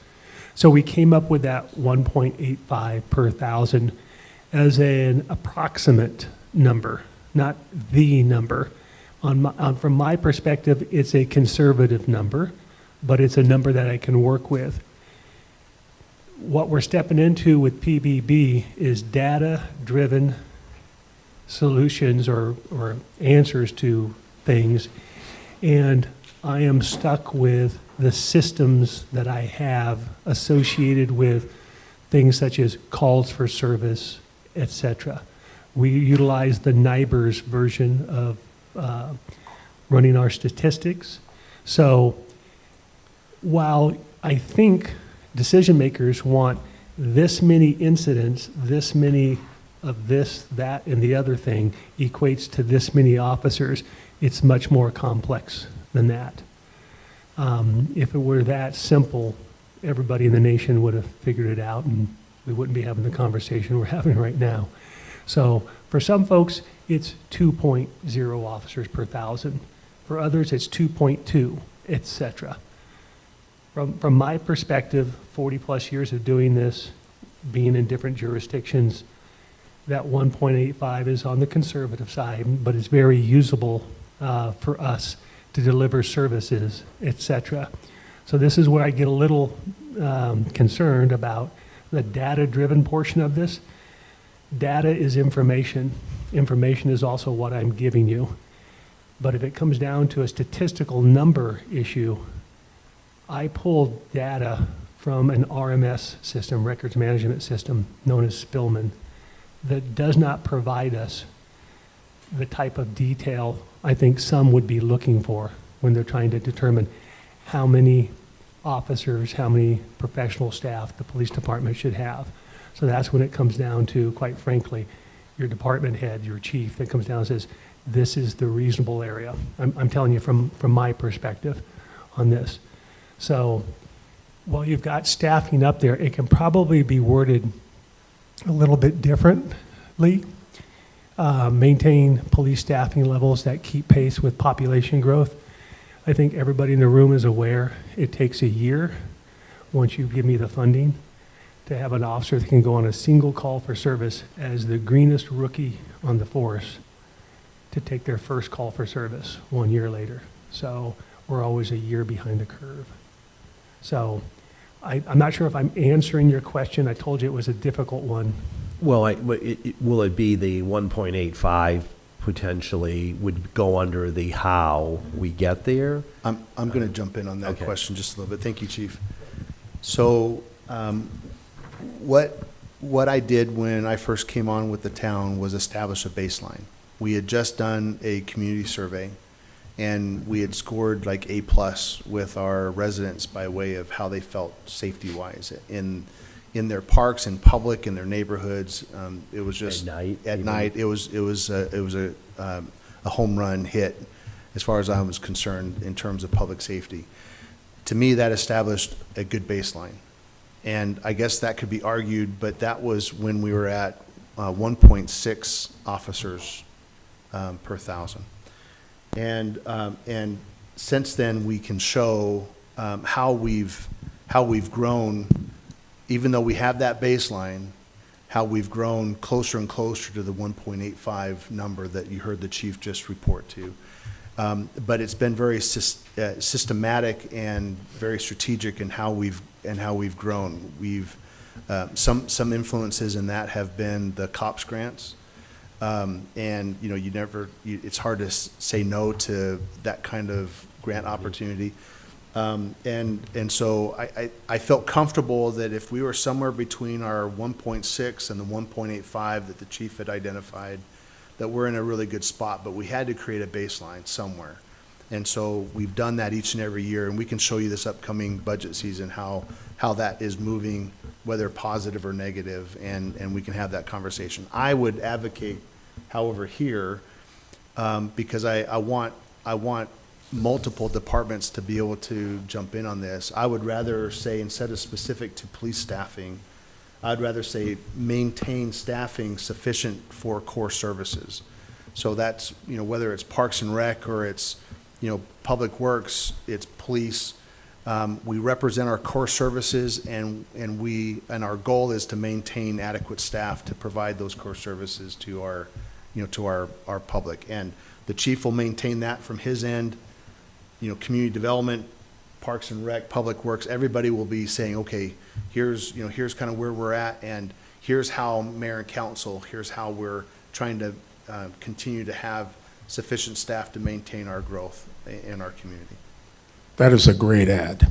So we came up with that 1.85 per 1,000 as an approximate number, not the number. From my perspective, it's a conservative number, but it's a number that I can work with. What we're stepping into with PBB is data-driven solutions or answers to things, and I am stuck with the systems that I have associated with things such as calls for service, etc. We utilize the NIBRS version of running our statistics. So while I think decision makers want this many incidents, this many of this, that, and the other thing equates to this many officers, it's much more complex than that. If it were that simple, everybody in the nation would have figured it out and we wouldn't be having the conversation we're having right now. So for some folks, it's 2.0 officers per 1,000. For others, it's 2.2, etc. From my perspective, 40 plus years of doing this, being in different jurisdictions, that 1.85 is on the conservative side, but it's very usable for us to deliver services, etc. So this is where I get a little concerned about the data-driven portion of this. Data is information. Information is also what I'm giving you. But if it comes down to a statistical number issue, I pulled data from an RMS system, records management system, known as Spillman, that does not provide us the type of detail I think some would be looking for when they're trying to determine how many officers, how many professional staff the police department should have. So that's when it comes down to, quite frankly, your department head, your chief, that comes down and says, this is the reasonable area. I'm telling you from my perspective on this. So while you've got staffing up there, it can probably be worded a little bit differently. Maintain police staffing levels that keep pace with population growth. I think everybody in the room is aware it takes a year, once you give me the funding, to have an officer that can go on a single call for service as the greenest rookie on the force to take their first call for service 1 year later. So we're always a year behind the curve. So I'm not sure if I'm answering your question. I told you it was a difficult one. Well, will it be the 1.85 potentially would go under the how we get there? I'm going to jump in on that question just a little bit. Thank you, Chief. So what I did when I first came on with the town was establish a baseline. We had just done a community survey, and we had scored like A+ with our residents by way of how they felt safety-wise in their parks, in public, in their neighborhoods. It was just at night. It was a home run hit as far as I was concerned in terms of public safety. To me, that established a good baseline, and I guess that could be argued, but that was when we were at 1.6 officers per 1,000. And since then, we can show how we've grown, even though we have that baseline, how we've grown closer and closer to the 1.85 number that you heard the chief just report to. But it's been very systematic and very strategic in how we've grown. We've some influences in that have been the COPS grants. And, you know, it's hard to say no to that kind of grant opportunity. And so I felt comfortable that if we were somewhere between our 1.6 and the 1.85 that the chief had identified, that we're in a really good spot, but we had to create a baseline somewhere. And so we've done that each and every year, and we can show you this upcoming budget season, how that is moving, whether positive or negative, and we can have that conversation. I would advocate, however, here, because I want multiple departments to be able to jump in on this. I would rather say, instead of specific to police staffing, I'd rather say maintain staffing sufficient for core services. So that's, you know, whether it's Parks and Rec or it's, you know, Public Works, it's police. We represent our core services, and our goal is to maintain adequate staff to provide those core services to our, you know, to our public. And the chief will maintain that from his end. You know, community development, Parks and Rec, Public Works, everybody will be saying, okay, here's kind of where we're at, and here's how mayor and council, here's how we're trying to continue to have sufficient staff to maintain our growth in our community. That is a great add.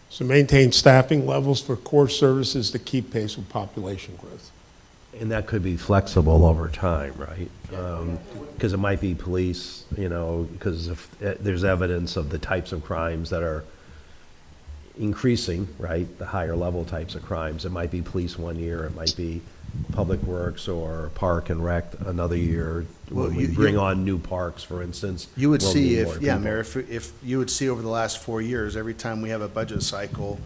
So maintain staffing levels for core services to keep pace with population growth. And that could be flexible over time, right? Because it might be police, you know, because if there's evidence of the types of crimes that are increasing, right? The higher level types of crimes. It might be police one year, it might be Public Works or Park and Rec another year. Well, When we bring on new parks, for instance. You would we'll see need if, more yeah, people. Mayor, if you would see over the last 4 years, every time we have a budget cycle,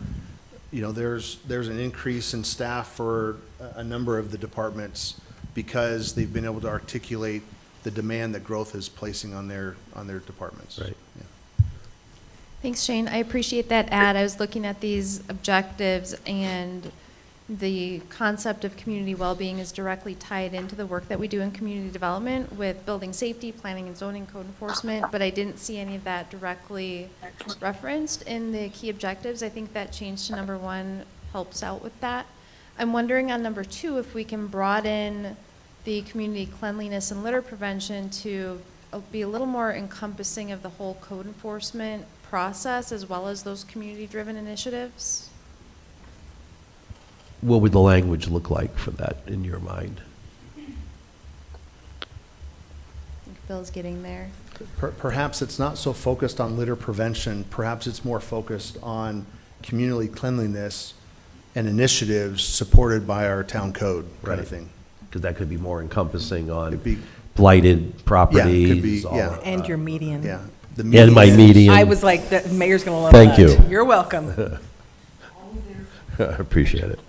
you know, there's an increase in staff for a number of the departments because they've been able to articulate the demand that growth is placing on their departments. Right. Yeah. Thanks, Shane. I appreciate that ad. I was looking at these objectives, and the concept of community well-being is directly tied into the work that we do in community development with building safety, planning and zoning, code enforcement, but I didn't see any of that directly referenced in the key objectives. I think that change to number 1 helps out with that. I'm wondering on number 2 if we can broaden the community cleanliness and litter prevention to be a little more encompassing of the whole code enforcement process as well as those community-driven initiatives. What would the language look like for that in your mind? I think Bill's getting there. Perhaps it's not so focused on litter prevention. Perhaps it's more focused on community cleanliness and initiatives supported by our town code kind of thing. Because that could be more encompassing on Could be- blighted properties. could be, all yeah. of And that. your median. Yeah. The And my median. I was like, the mayor's gonna love Thank that. you. You're welcome. I appreciate it.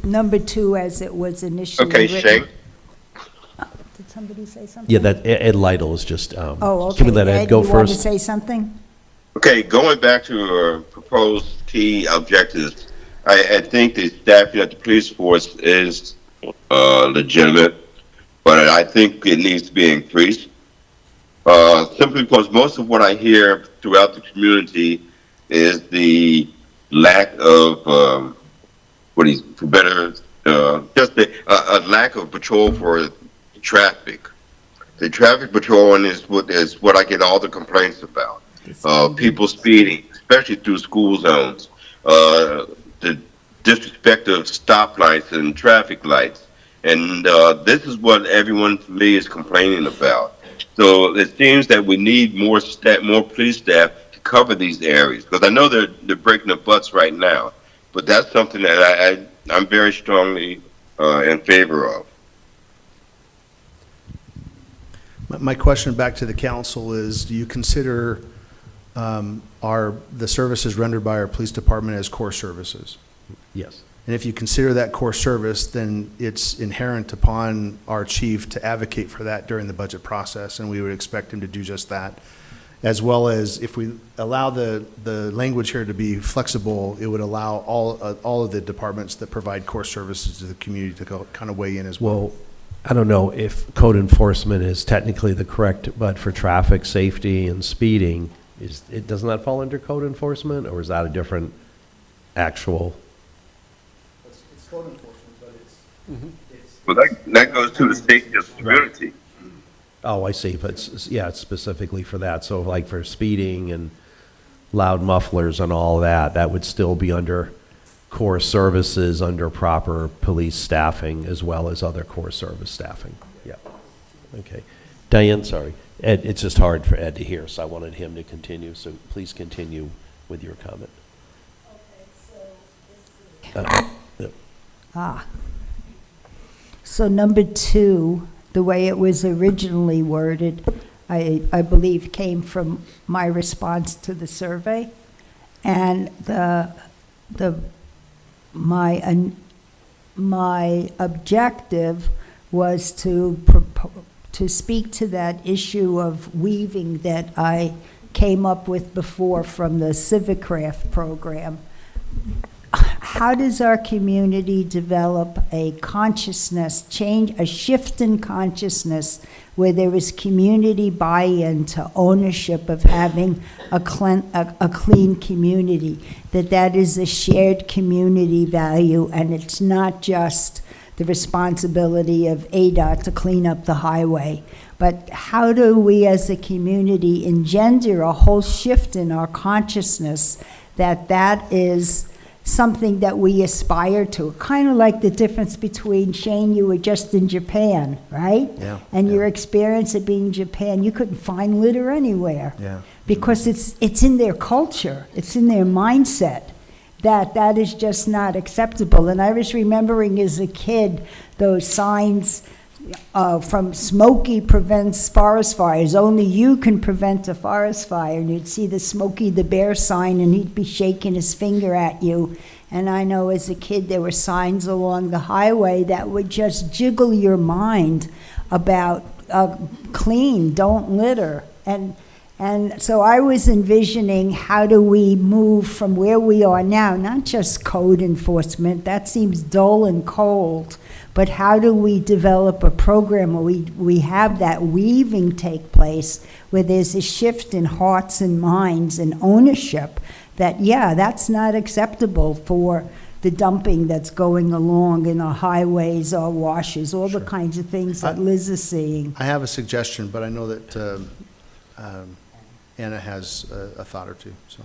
Number 2, as it was initially Okay, written. Shane? Did somebody say something? Yeah, that Ed Lytle is just, Oh, okay. can we let Ed go you wanted to first? say something? Okay, going back to proposed key objectives, I think the staffing at the police force is legitimate, but I think it needs to be increased. Simply because most of what I hear throughout the community is the lack of just a lack of patrol for traffic. The traffic patrolling is what I get all the complaints about. People speeding, especially through school zones. The disrespect of stoplights and traffic lights. And this is what everyone to me is complaining about. So it seems that we need more police staff to cover these areas. Because I know they're breaking their butts right now. But that's something that I'm very strongly in favor of. My question back to the council is, do you consider the services rendered by our police department as core services? Yes. And if you consider that core service, then it's inherent upon our chief to advocate for that during the budget process, and we would expect him to do just that. As well as if we allow the language here to be flexible, it would allow all of the departments that provide core services to the community to go, kind of weigh in as well. Well, I don't know if code enforcement is technically the correct, but for traffic safety and speeding, doesn't that fall under code enforcement, or is that a different actual? It's code enforcement, but it's Well, that goes to the safety of the community. Oh, I see, but yeah, it's specifically for that. So like for speeding and loud mufflers and all that, that would still be under core services, under proper police staffing, as well as other core service staffing. Yeah. Okay. Diane, sorry. Ed, it's just hard for Ed to hear, so I wanted him to continue. So please continue with your comment. So number 2, the way it was originally worded, I believe came from my response to the survey. And my objective was to speak to that issue of weaving that I came up with before from the CivicCraft program. How does our community develop a consciousness change, a shift in consciousness where there is community buy-in to ownership of having a clean community, that is a shared community value, and it's not just the responsibility of ADOT to clean up the highway. But how do we as a community engender a whole shift in our consciousness that is something that we aspire to? Kind of like the difference between, Shane, you were just in Japan, right? Yeah. And your experience of being in Japan, you couldn't find litter anywhere. Yeah. Because it's in their culture, it's in their mindset that is just not acceptable. And I was remembering as a kid, those signs from Smokey prevents forest fires. Only you can prevent a forest fire. And you'd see the Smokey the Bear sign, and he'd be shaking his finger at you. And I know as a kid there were signs along the highway that would just jiggle your mind about clean, don't litter. And so I was envisioning, how do we move from where we are now, not just code enforcement, that seems dull and cold, but how do we develop a program where we have that weaving take place, where there's a shift in hearts and minds and ownership that, yeah, that's not acceptable for the dumping that's going along in our highways, our washes, all the kinds of things that Liz is seeing. I have a suggestion, but I know that Anna has a thought or two, so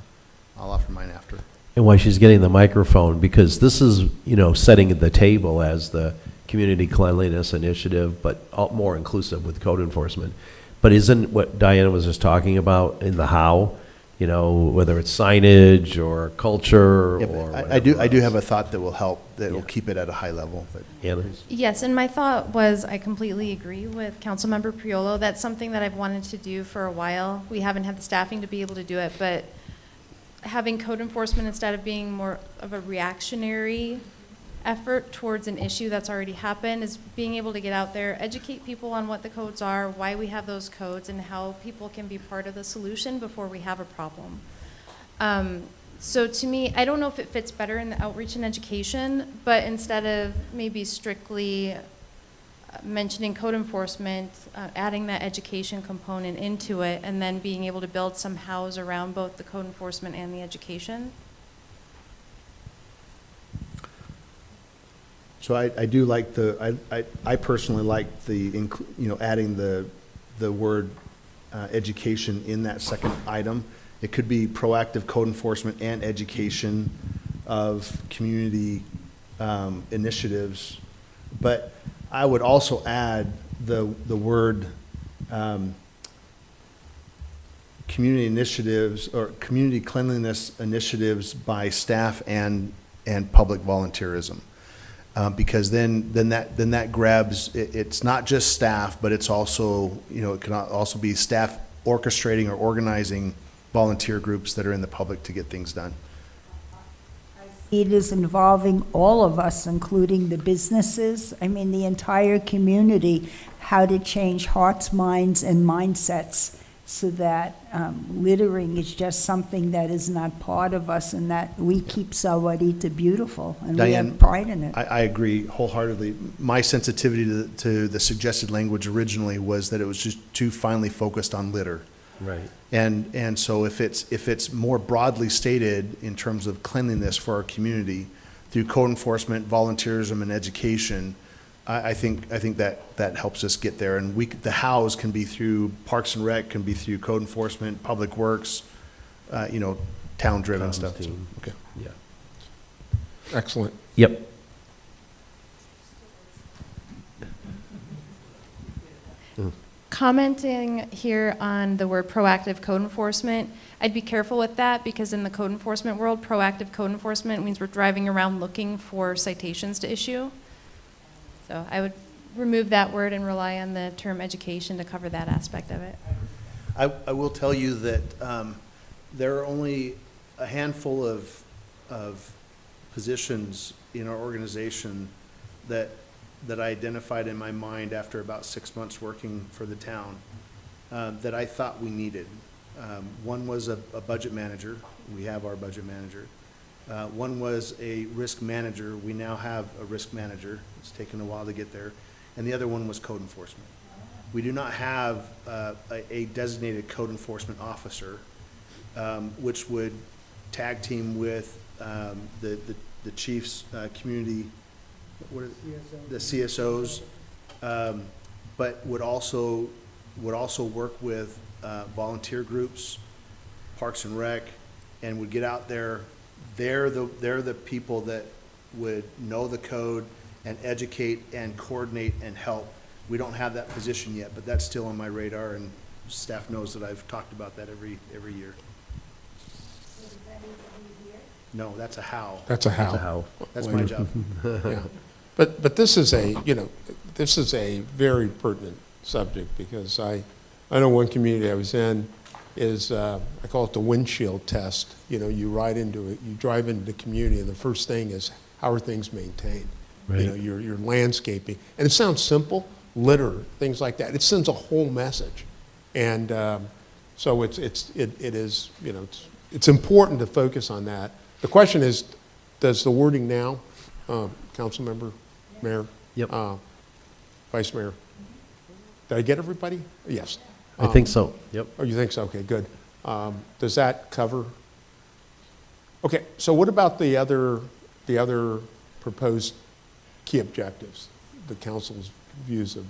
I'll offer mine after. And while she's getting the microphone, because this is, setting the table as the community cleanliness initiative, but more inclusive with code enforcement. But isn't what Diana was just talking about in the how, whether it's signage or culture Yeah, or but I do have a thought that will help, that will keep it at a high level. But Anna? Yes, and my thought was, I completely agree with Councilmember Priolo. That's something that I've wanted to do for a while. We haven't had the staffing to be able to do it, but having code enforcement, instead of being more of a reactionary effort towards an issue that's already happened, is being able to get out there, educate people on what the codes are, why we have those codes, and how people can be part of the solution before we have a problem. So to me, I don't know if it fits better in the outreach and education, but instead of maybe strictly mentioning code enforcement, adding that education component into it, and then being able to build some hows around both the code enforcement and the education. So I do like I personally like the, adding the word education in that second item. It could be proactive code enforcement and education of community initiatives. But I would also add the word community initiatives or community cleanliness initiatives by staff and public volunteerism. Because then that grabs, it's not just staff, but it's also, it can also be staff orchestrating or organizing volunteer groups that are in the public to get things done. It is involving all of us, including the businesses, the entire community, how to change hearts, minds, and mindsets so that littering is just something that is not part of us, and that we keep Sahuarita beautiful, and we have pride in it. I agree wholeheartedly. My sensitivity to the suggested language originally was that it was just too finely focused on litter. Right. And so if it's more broadly stated in terms of cleanliness for our community through code enforcement, volunteerism, and education, I think that helps us get there. And the hows can be through Parks and Rec, can be through code enforcement, Public Works, town-driven stuff. Team. Okay. Yeah. Excellent. Yep. Commenting here on the word proactive code enforcement, I'd be careful with that because in the code enforcement world, proactive code enforcement means we're driving around looking for citations to issue. So I would remove that word and rely on the term education to cover that aspect of it. I will tell you that there are only a handful of positions in our organization that I identified in my mind after about 6 months working for the town that I thought we needed. One was a budget manager. We have our budget manager. One was a risk manager. We now have a risk manager. It's taken a while to get there. And the other one was code enforcement. We do not have a designated code enforcement officer, which would tag team with the chief's community, the CSOs, but would also work with volunteer groups, Parks and Rec, and would get out there. They're the people that would know the code and educate and coordinate and help. We don't have that position yet, but that's still on my radar, and staff knows that I've talked about that every year. No, that's a how. That's a how. That's a how. That's my job. Yeah. But this is this is a very pertinent subject because I know one community I was in is, I call it the windshield test. You ride into it, you drive into the community, and the first thing is, how are things maintained? Right. Your landscaping. And it sounds simple, litter, things like that. It sends a whole message. And so it is, it's important to focus on that. The question is, does the wording now, council member, mayor, Yep. vice mayor, did I get everybody? Yes. I think so. Yep. Oh, you think so? Okay, good. Does that cover? Okay, so what about the other proposed key objectives, the council's views of?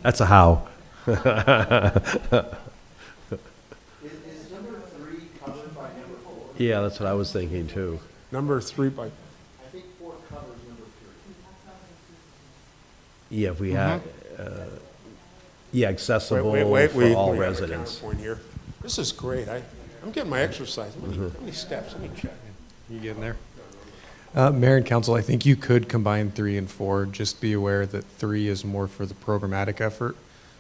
That's a how. Is number 3 covered by number 4? Yeah, that's what I was thinking too. Number 3 by, I think 4 covers number 3. Yeah, if we have, accessible wait, for we all have a residents. counterpoint here. This is great. I'm getting my exercise. How many steps? Let me check. You getting there? Mayor and council, I think you could combine 3 and 4. Just be aware that 3 is more for the programmatic effort.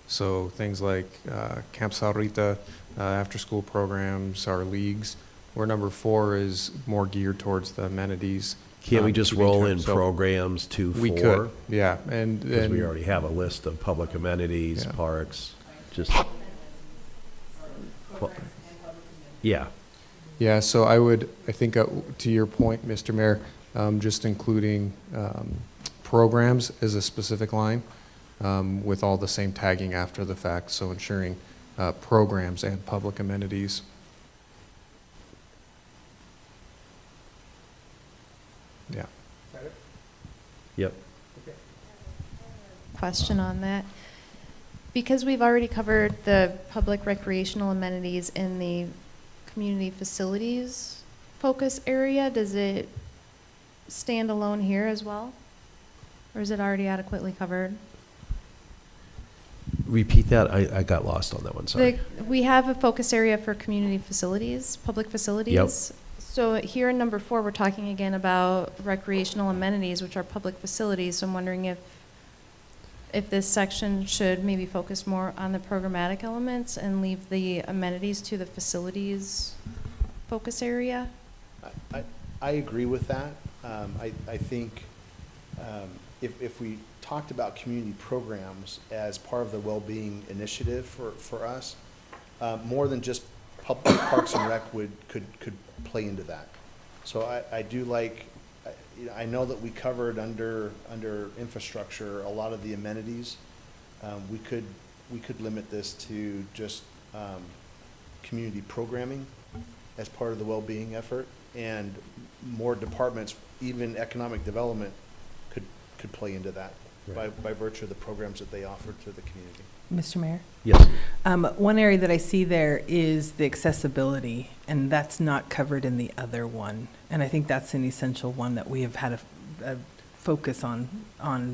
So things like Camp Saurita, after-school programs, our leagues, where number 4 is more geared towards the amenities. Can't we just to be roll turned. in So programs to 4? We could, yeah. Because we already have a list of public amenities, Yeah. parks, just. Well, yeah. Yeah, so I think to your point, Mr. Mayor, just including programs as a specific line with all the same tagging after the fact, so ensuring programs and public amenities. Yeah. Yep. Question on that. Because we've already covered the public recreational amenities in the community facilities focus area, does it stand alone here as well? Or is it already adequately covered? Repeat that. I got lost on that one, sorry. We have a focus area for community facilities, public facilities. So here in number 4, we're talking again about recreational amenities, which are public facilities. So I'm wondering if this section should maybe focus more on the programmatic elements and leave the amenities to the facilities focus area? I agree with that. I think if we talked about community programs as part of the well-being initiative for us, more than just public Parks and Rec could play into that. So I do like, I know that we covered under infrastructure, a lot of the amenities. We could limit this to just, community programming as part of the well-being effort, and more departments, even economic development, could play into that by virtue of the programs that they offer to the community. Mr. Mayor? Yes. One area that I see there is the accessibility, and that's not covered in the other one. And I think that's an essential one that we have had a focus on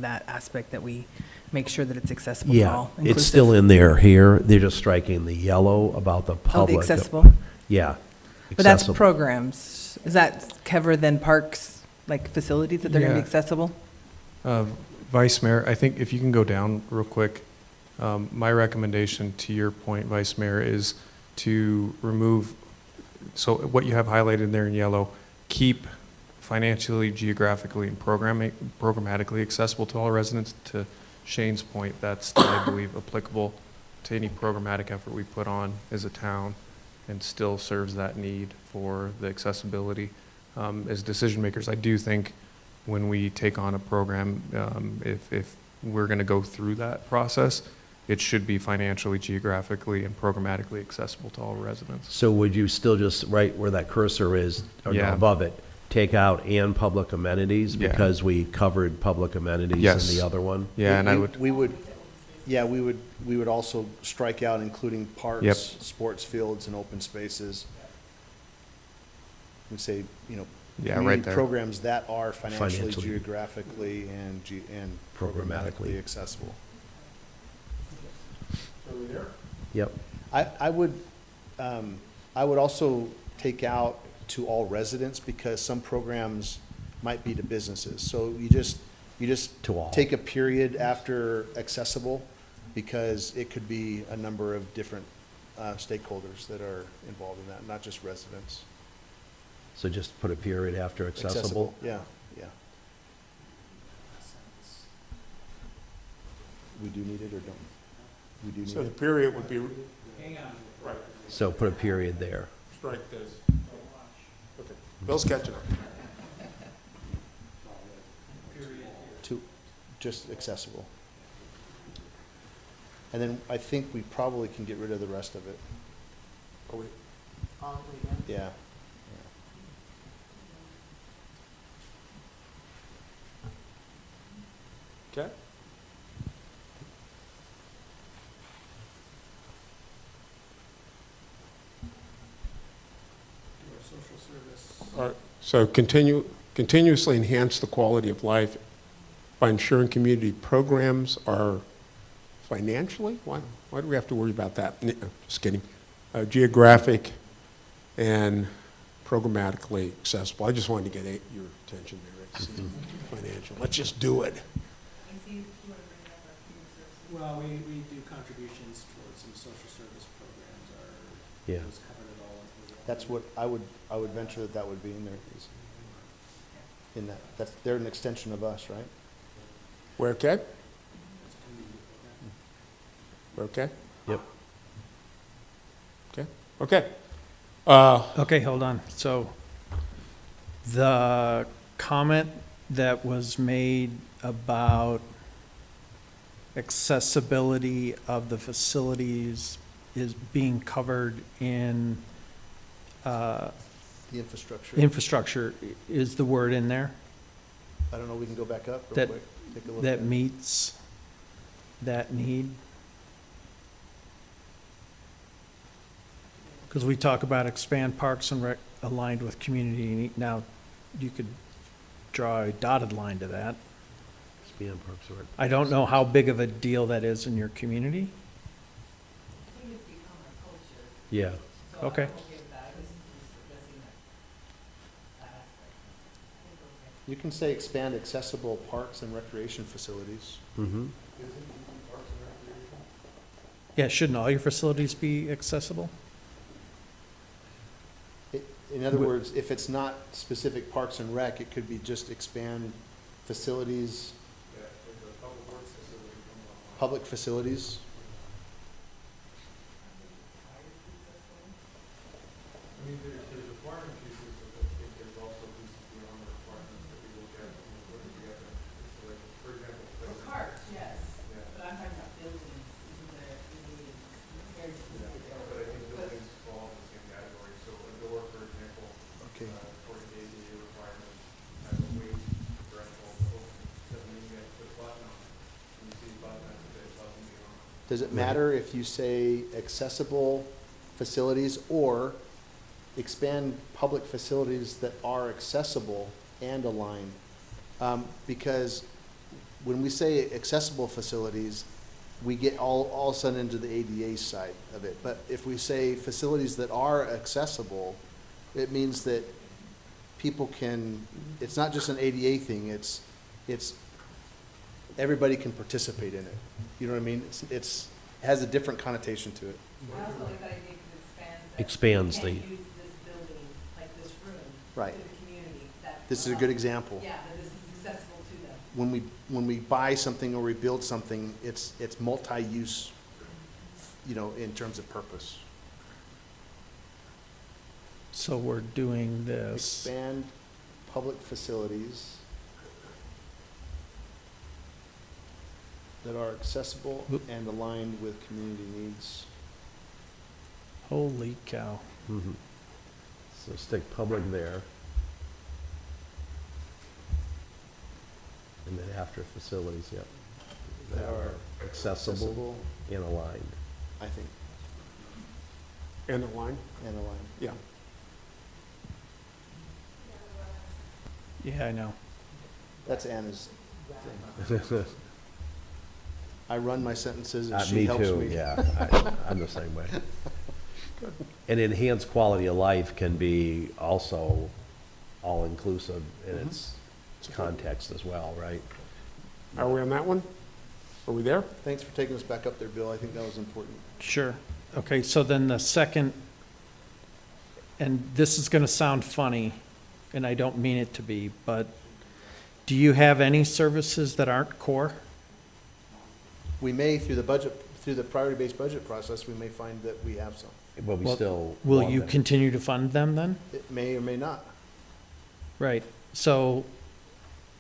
that aspect, that we make sure that it's accessible to Yeah, all. it's still in there here. They're just striking the yellow about the Oh, public. the accessible? Yeah. But that's accessible. programs. Does that cover then parks, like facilities, that they're going to be Yeah. accessible? Vice Mayor, I think if you can go down real quick, my recommendation to your point, Vice Mayor, is to remove, so what you have highlighted there in yellow, keep financially, geographically, and programmatically accessible to all residents. To Shane's point, that's, I believe, applicable to any programmatic effort we put on as a town, and still serves that need for the accessibility. As decision makers, I do think when we take on a program, if we're going to go through that process, it should be financially, geographically, and programmatically accessible to all residents. So would you still just, right where that cursor is, or no, Yeah. above it, take out "and public amenities"? Yeah. Because we covered public amenities Yes. in the other one? Yeah, and I would, We would also strike out including parks, Yep. sports fields, and open spaces. We'd say, Yeah, right community there. programs that are financially, Financially. geographically, and Programmatically. programmatically accessible. Yep. I would also take out to all residents, because some programs might be to businesses. So you just To all. take a period after accessible, because it could be a number of different stakeholders that are involved in that, not just residents. So just put a period after accessible? Yeah, yeah. We do need it or don't? We do need So the it. period would be, right, So put a period there. strike this. Okay, Bill's catching up. To, just accessible. And then I think we probably can get rid of the rest of it. Are we- Yeah. Okay. All right, so continuously enhance the quality of life by ensuring community programs are financially, why do we have to worry about that? Just kidding. Geographic and programmatically accessible. I just wanted to get your attention there. Financial, let's just do it. Well, we do contributions towards some social service programs, or Yeah. those covered it all. That's what I would venture that would be in there. Is in that, they're an extension of us, right? We're okay? We're okay? Yep. Okay, okay. Okay, hold on. So the comment that was made about accessibility of the facilities is being covered in The infrastructure. infrastructure. Is the word in there I don't know, we can go back up real that, quick. Take a look that at it. meets that need? Because we talk about expand parks and rec aligned with community need. Now, you could draw a dotted line to that. Expand Parks and Rec. I don't know how big of a deal that is in your community. Yeah. Okay. You can say expand accessible parks and recreation facilities. Mm-hmm. Yeah, shouldn't all your facilities be accessible? In other Wh- words, if it's not specific parks and rec, it could be just expand facilities, public facilities. mean, there's requirement pieces, but I think there's also pieces beyond the requirements that we look at when we're putting together. So like, for example. Parks, yes, Yeah. but I'm talking about buildings, isn't there, very specific. But I think buildings fall in the same category, so a door, for example, Okay. according to ADA requirements, has a weight threshold to open, doesn't mean you have to put a button on it. When you see a button, that's a bit above and beyond. Does it matter if you say accessible facilities or expand public facilities that are accessible and aligned? Because when we say accessible facilities, we get all of a sudden into the ADA side of it. But if we say facilities that are accessible, it means that people can, it's not just an ADA thing, it's everybody can participate in it. You know what I mean? It has a different connotation to it. I also like that idea because it Expands you can't the- use this building, like this room, Right. to the community. That This is a good example. Yeah, that this is accessible to them. When we buy something or we build something, it's multi-use, you know, in terms of purpose. So we're doing this. Expand public facilities that are accessible and aligned with community needs. Holy cow. Mhm. So stick public there. And then after facilities, yep. That are accessible accessible. and aligned. I think, And the line? and aligned. Yeah. Yeah, I know. That's Anna's thing. I run my sentences and she Me helps too, me. yeah. I'm the same way. And enhanced quality of life can be also all-inclusive in its context as well, right? Are we on that one? Are we there? Thanks for taking us back up there, Bill. I think that was important. Sure. Okay, so then the second, and this is going to sound funny, and I don't mean it to be, but do you have any services that aren't core? We may, through the priority-based budget process, we may find that we have some. But we Well, still. Will want you them. continue to fund them then? It may or may not. Right. So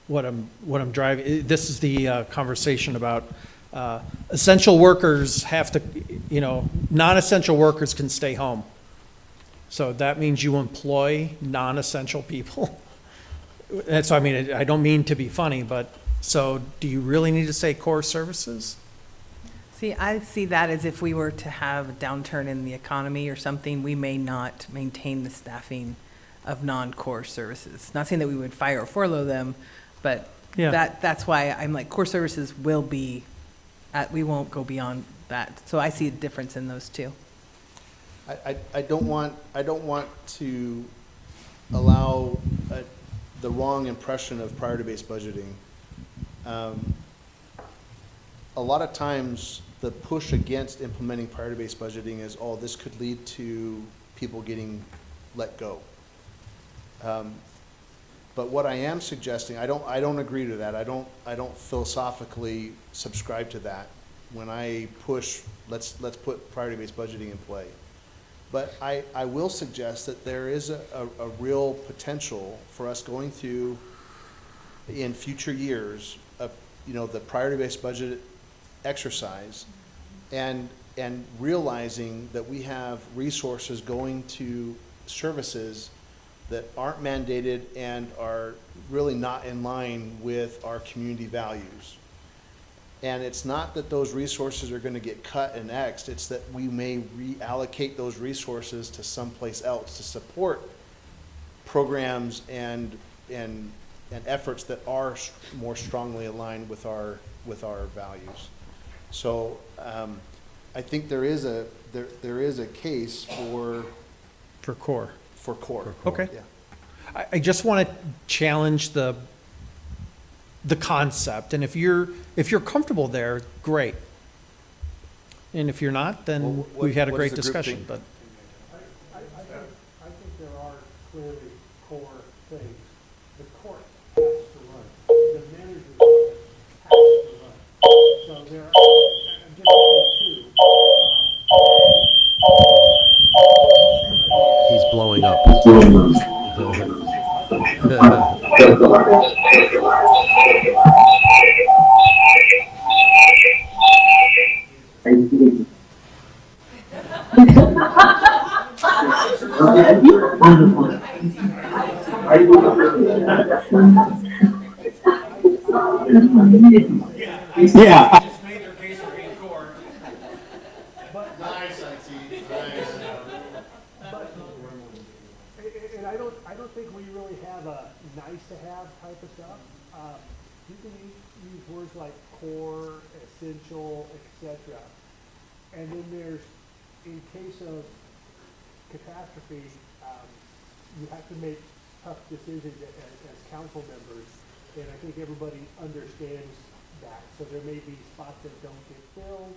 what I'm driving, this is the conversation about essential workers have to, non-essential workers can stay home. So that means you employ non-essential people. And so, I mean, I don't mean to be funny, but so do you really need to say core services? See, I see that as if we were to have a downturn in the economy or something, we may not maintain the staffing of non-core services. Not saying that we would fire or furlough them, but Yeah. that's why I'm like, core services will be, we won't go beyond that. So I see a difference in those two. I don't want to allow the wrong impression of priority-based budgeting. A lot of times, the push against implementing priority-based budgeting is, oh, this could lead to people getting let go. But what I am suggesting, I don't agree to that. I don't philosophically subscribe to that. When I push, let's put priority-based budgeting in play. But I will suggest that there is a real potential for us going through in future years, the priority-based budget exercise and realizing that we have resources going to services that aren't mandated and are really not in line with our community values. And it's not that those resources are going to get cut and X'd, it's that we may reallocate those resources to someplace else to support programs and efforts that are more strongly aligned with our values. So I think there is a case for core. For core. Okay. Yeah. I just want to challenge the concept, and if you're comfortable there, great. And if you're not, then Well, we've had a what great does the group discussion, think? but. I think there are clearly core things. The court has to run. The manager's office has to run. So there are, I'm just thinking too, He's blowing Yeah. And I don't think we really have a nice-to-have type of stuff. You can use words like core, essential, etc. And then there's, in case of catastrophe, you have to make tough decisions as council members, and I think everybody understands that. So there may be spots that don't get filled,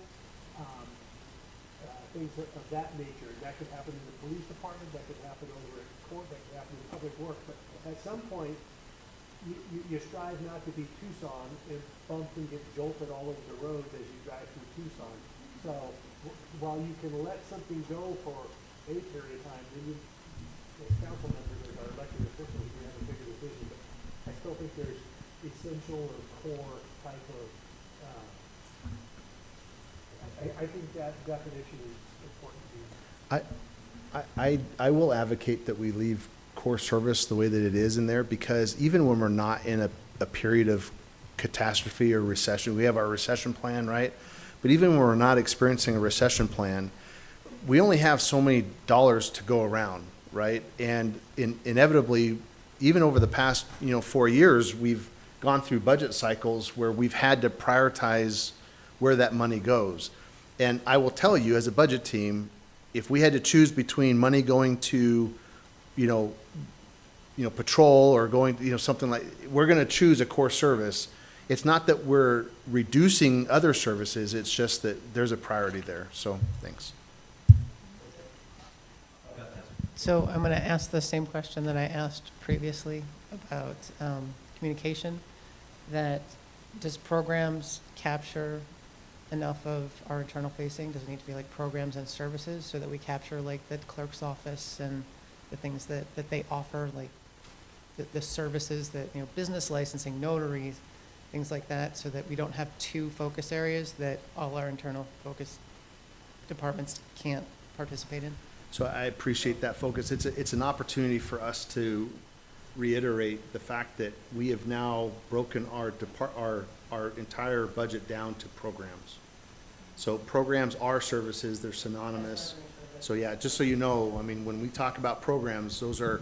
things of that nature. That could happen in the police department, that could happen over at court, that could happen in public work. But at some point, you strive not to be Tucson and bump and get jolted all over the roads as you drive through Tucson. So while you can let something go for a period of time, then you, as council members, as our elected officials, we have to make a decision. But I still think there's essential or core type of, I think that definition is important to you. I will advocate that we leave core service the way that it is in there, because even when we're not in a period of catastrophe or recession, we have our recession plan, right? But even when we're not experiencing a recession plan, we only have so many dollars to go around, right? And inevitably, even over the past 4 years, we've gone through budget cycles where we've had to prioritize where that money goes. And I will tell you, as a budget team, if we had to choose between money going to, patrol or going, something like, we're going to choose a core service. It's not that we're reducing other services, it's just that there's a priority there. So, thanks. So I'm going to ask the same question that I asked previously about communication, that does programs capture enough of our internal facing? Does it need to be like programs and services so that we capture like the clerk's office and the things that they offer, like the services that, business licensing, notaries, things like that, so that we don't have two focus areas that all our internal focus departments can't participate in? So I appreciate that focus. It's an opportunity for us to reiterate the fact that we have now broken our entire budget down to programs. So programs are services, they're synonymous. So yeah, just so you know, when we talk about programs, those are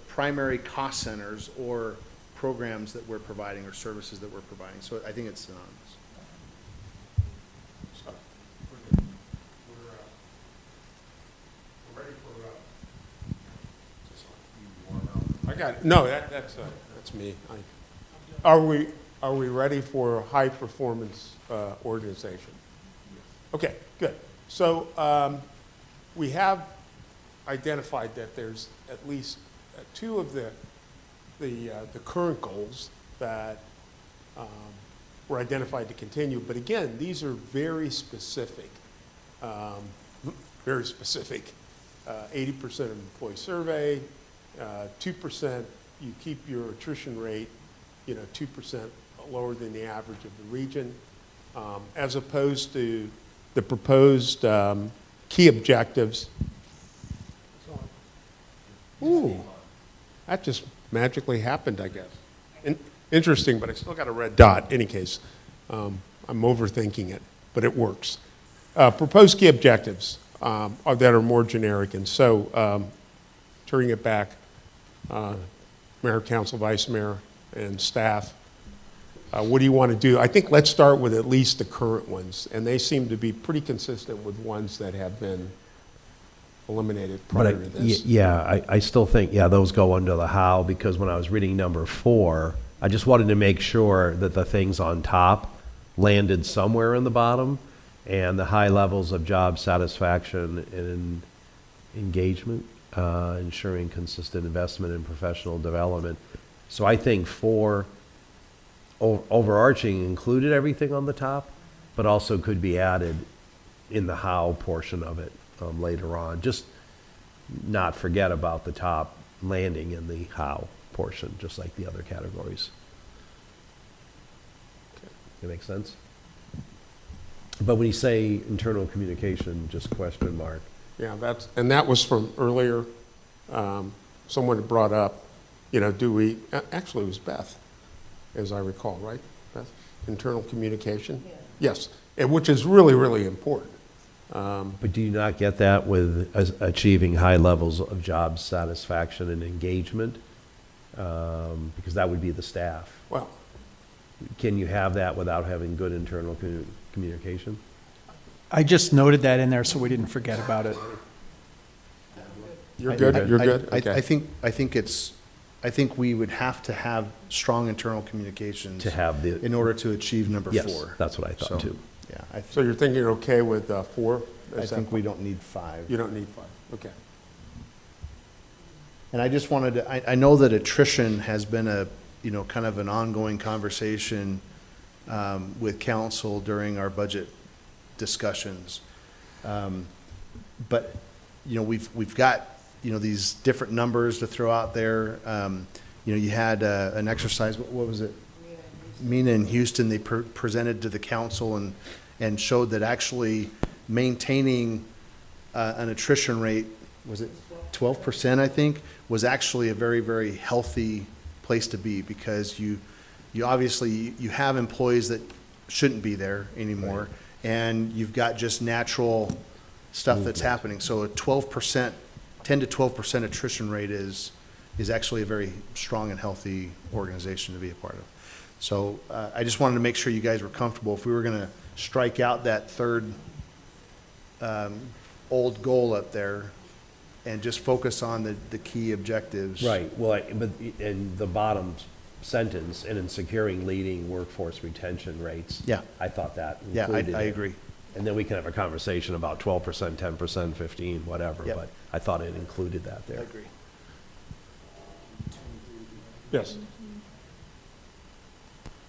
primary cost centers or programs that we're providing or services that we're providing. So I think it's synonymous. That's me. Are we ready for a high performance organization? Okay, good. So we have identified that there's at least two of the current goals that were identified to continue. But again, these are very specific. 80% of employee survey, 2%, you keep your attrition rate, 2% lower than the average of the region, as opposed to the proposed key objectives. Ooh, that just magically happened, I guess. Interesting, but I still got a red dot. Any case, I'm overthinking it, but it works. Proposed key objectives that are more generic, and so turning it back, Mayor, Council, Vice Mayor, and staff, what do you want to do? I think let's start with at least the current ones, and they seem to be pretty consistent with ones that have been eliminated prior to this. I still think, those go under the how, because when I was reading number 4, I just wanted to make sure that the things on top landed somewhere in the bottom, and the high levels of job satisfaction and engagement, ensuring consistent investment in professional development. So I think 4 overarching included everything on the top, but also could be added in the how portion of it later on. Just not forget about the top landing in the how. portion, just like the other categories. That make sense? But when you say internal communication, just question mark. Yeah, and that was from earlier, someone had brought up, actually it was Beth, as I recall, right, Beth? Internal communication? Yeah. Yes, and which is really, really important. But do you not get that with achieving high levels of job satisfaction and engagement? Because that would be the staff. Well, can you have that without having good internal communication? I just noted that in there so we didn't forget about it. You're good, you're good? Okay. I think we would have to have strong internal communications To have the. in order to achieve number 4. Yes, that's what I thought too. Yeah, So you're thinking you're okay with 4? I think we don't need 5. You don't need 5, okay. And I just wanted to, I know that attrition has been kind of an ongoing conversation with council during our budget discussions. But, we've got, these different numbers to throw out there. You had an exercise, what was it? Mina in Houston, they presented to the council and showed that actually maintaining an attrition rate, was it 12%, I think, was actually a very, very healthy place to be, because you obviously, you have employees that shouldn't be there anymore, and you've got just natural stuff that's happening. So a 12%, 10 to 12% attrition rate is actually a very strong and healthy organization to be a part of. So I just wanted to make sure you guys were comfortable. If we were going to strike out that third old goal up there and just focus on the key objectives. Right, well, but in the bottom sentence, and in securing leading workforce retention rates. Yeah. I thought that Yeah, included I it. agree. And then we can have a conversation about 12%, 10%, 15, whatever, Yep. but I thought it included that there. I agree. Yes.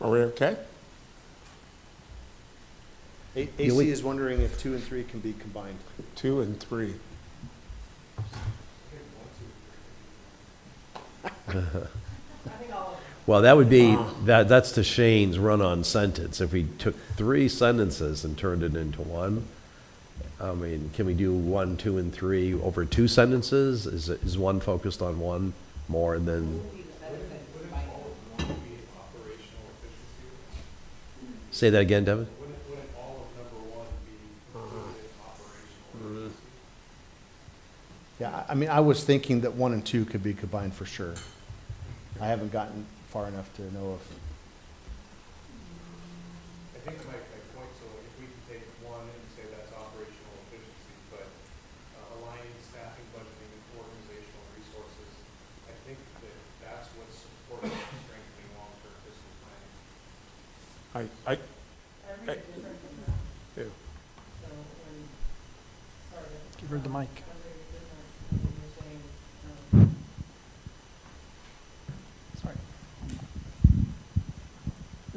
Are we okay? AC is wondering if 2 and 3 can be combined. 2 and 3. Well, that would be, that's to Shane's run-on sentence. If we took 3 sentences and turned it into one, I mean, can we do 1, 2, and 3 over 2 sentences? Is one focused on one more and then? Say that again, Devin? Yeah, I mean, I was thinking that 1 and 2 could be combined for sure. I haven't gotten far enough to know if. I think my point, so if we can take 1 and say that's operational efficiency, but aligning staffing, budgeting, and organizational resources, I think that's what supports strengthening long-term fiscal planning. Yeah. Give her the mic.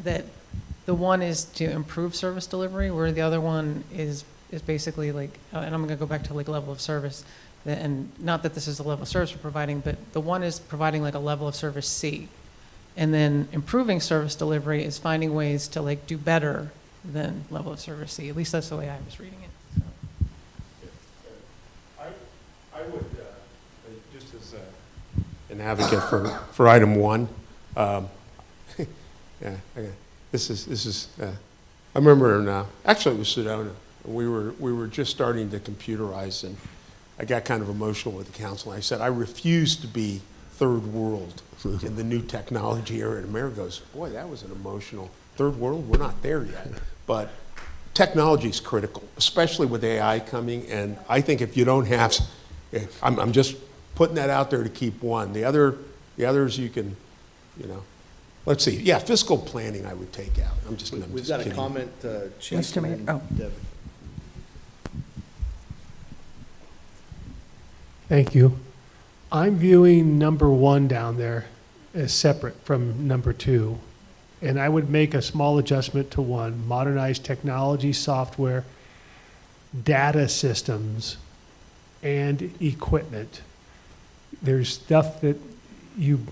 That the one is to improve service delivery, where the other one is basically like, and I'm going to go back to like level of service, and not that this is the level of service we're providing, but the one is providing like a level of service C. And then improving service delivery is finding ways to like do better than level of service C. At least that's the way I was reading it. So. I would, just as an advocate for item 1, yeah, okay. This is. I remember actually it was Sedona. We were just starting to computerize, and I got kind of emotional with the council. I said I refuse to be third world in the new technology era. And Mayor goes, "Boy, that was an emotional third world. We're not there yet, but technology is critical, especially with AI coming. And I think if you don't have, I'm just putting that out there to keep one. The others you can, Let's see. Yeah, fiscal planning I would take out. We've got a comment, Chief, and then Devin. Thank you. I'm viewing number 1 down there as separate from number 2. And I would make a small adjustment to 1, modernize technology, software, data systems, and equipment. There's stuff that you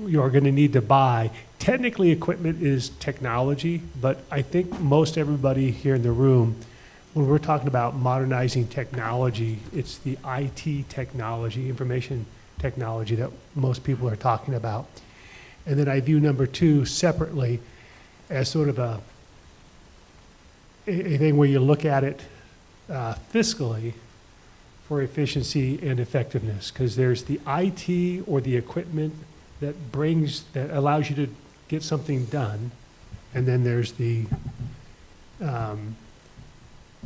you are going to need to buy. Technically, equipment is technology, but I think most everybody here in the room, when we're talking about modernizing technology, it's the IT technology, information technology that most people are talking about. And then I view number 2 separately as sort of a thing where you look at it fiscally for efficiency and effectiveness, because there's the IT or the equipment that allows you to get something done, and then there's the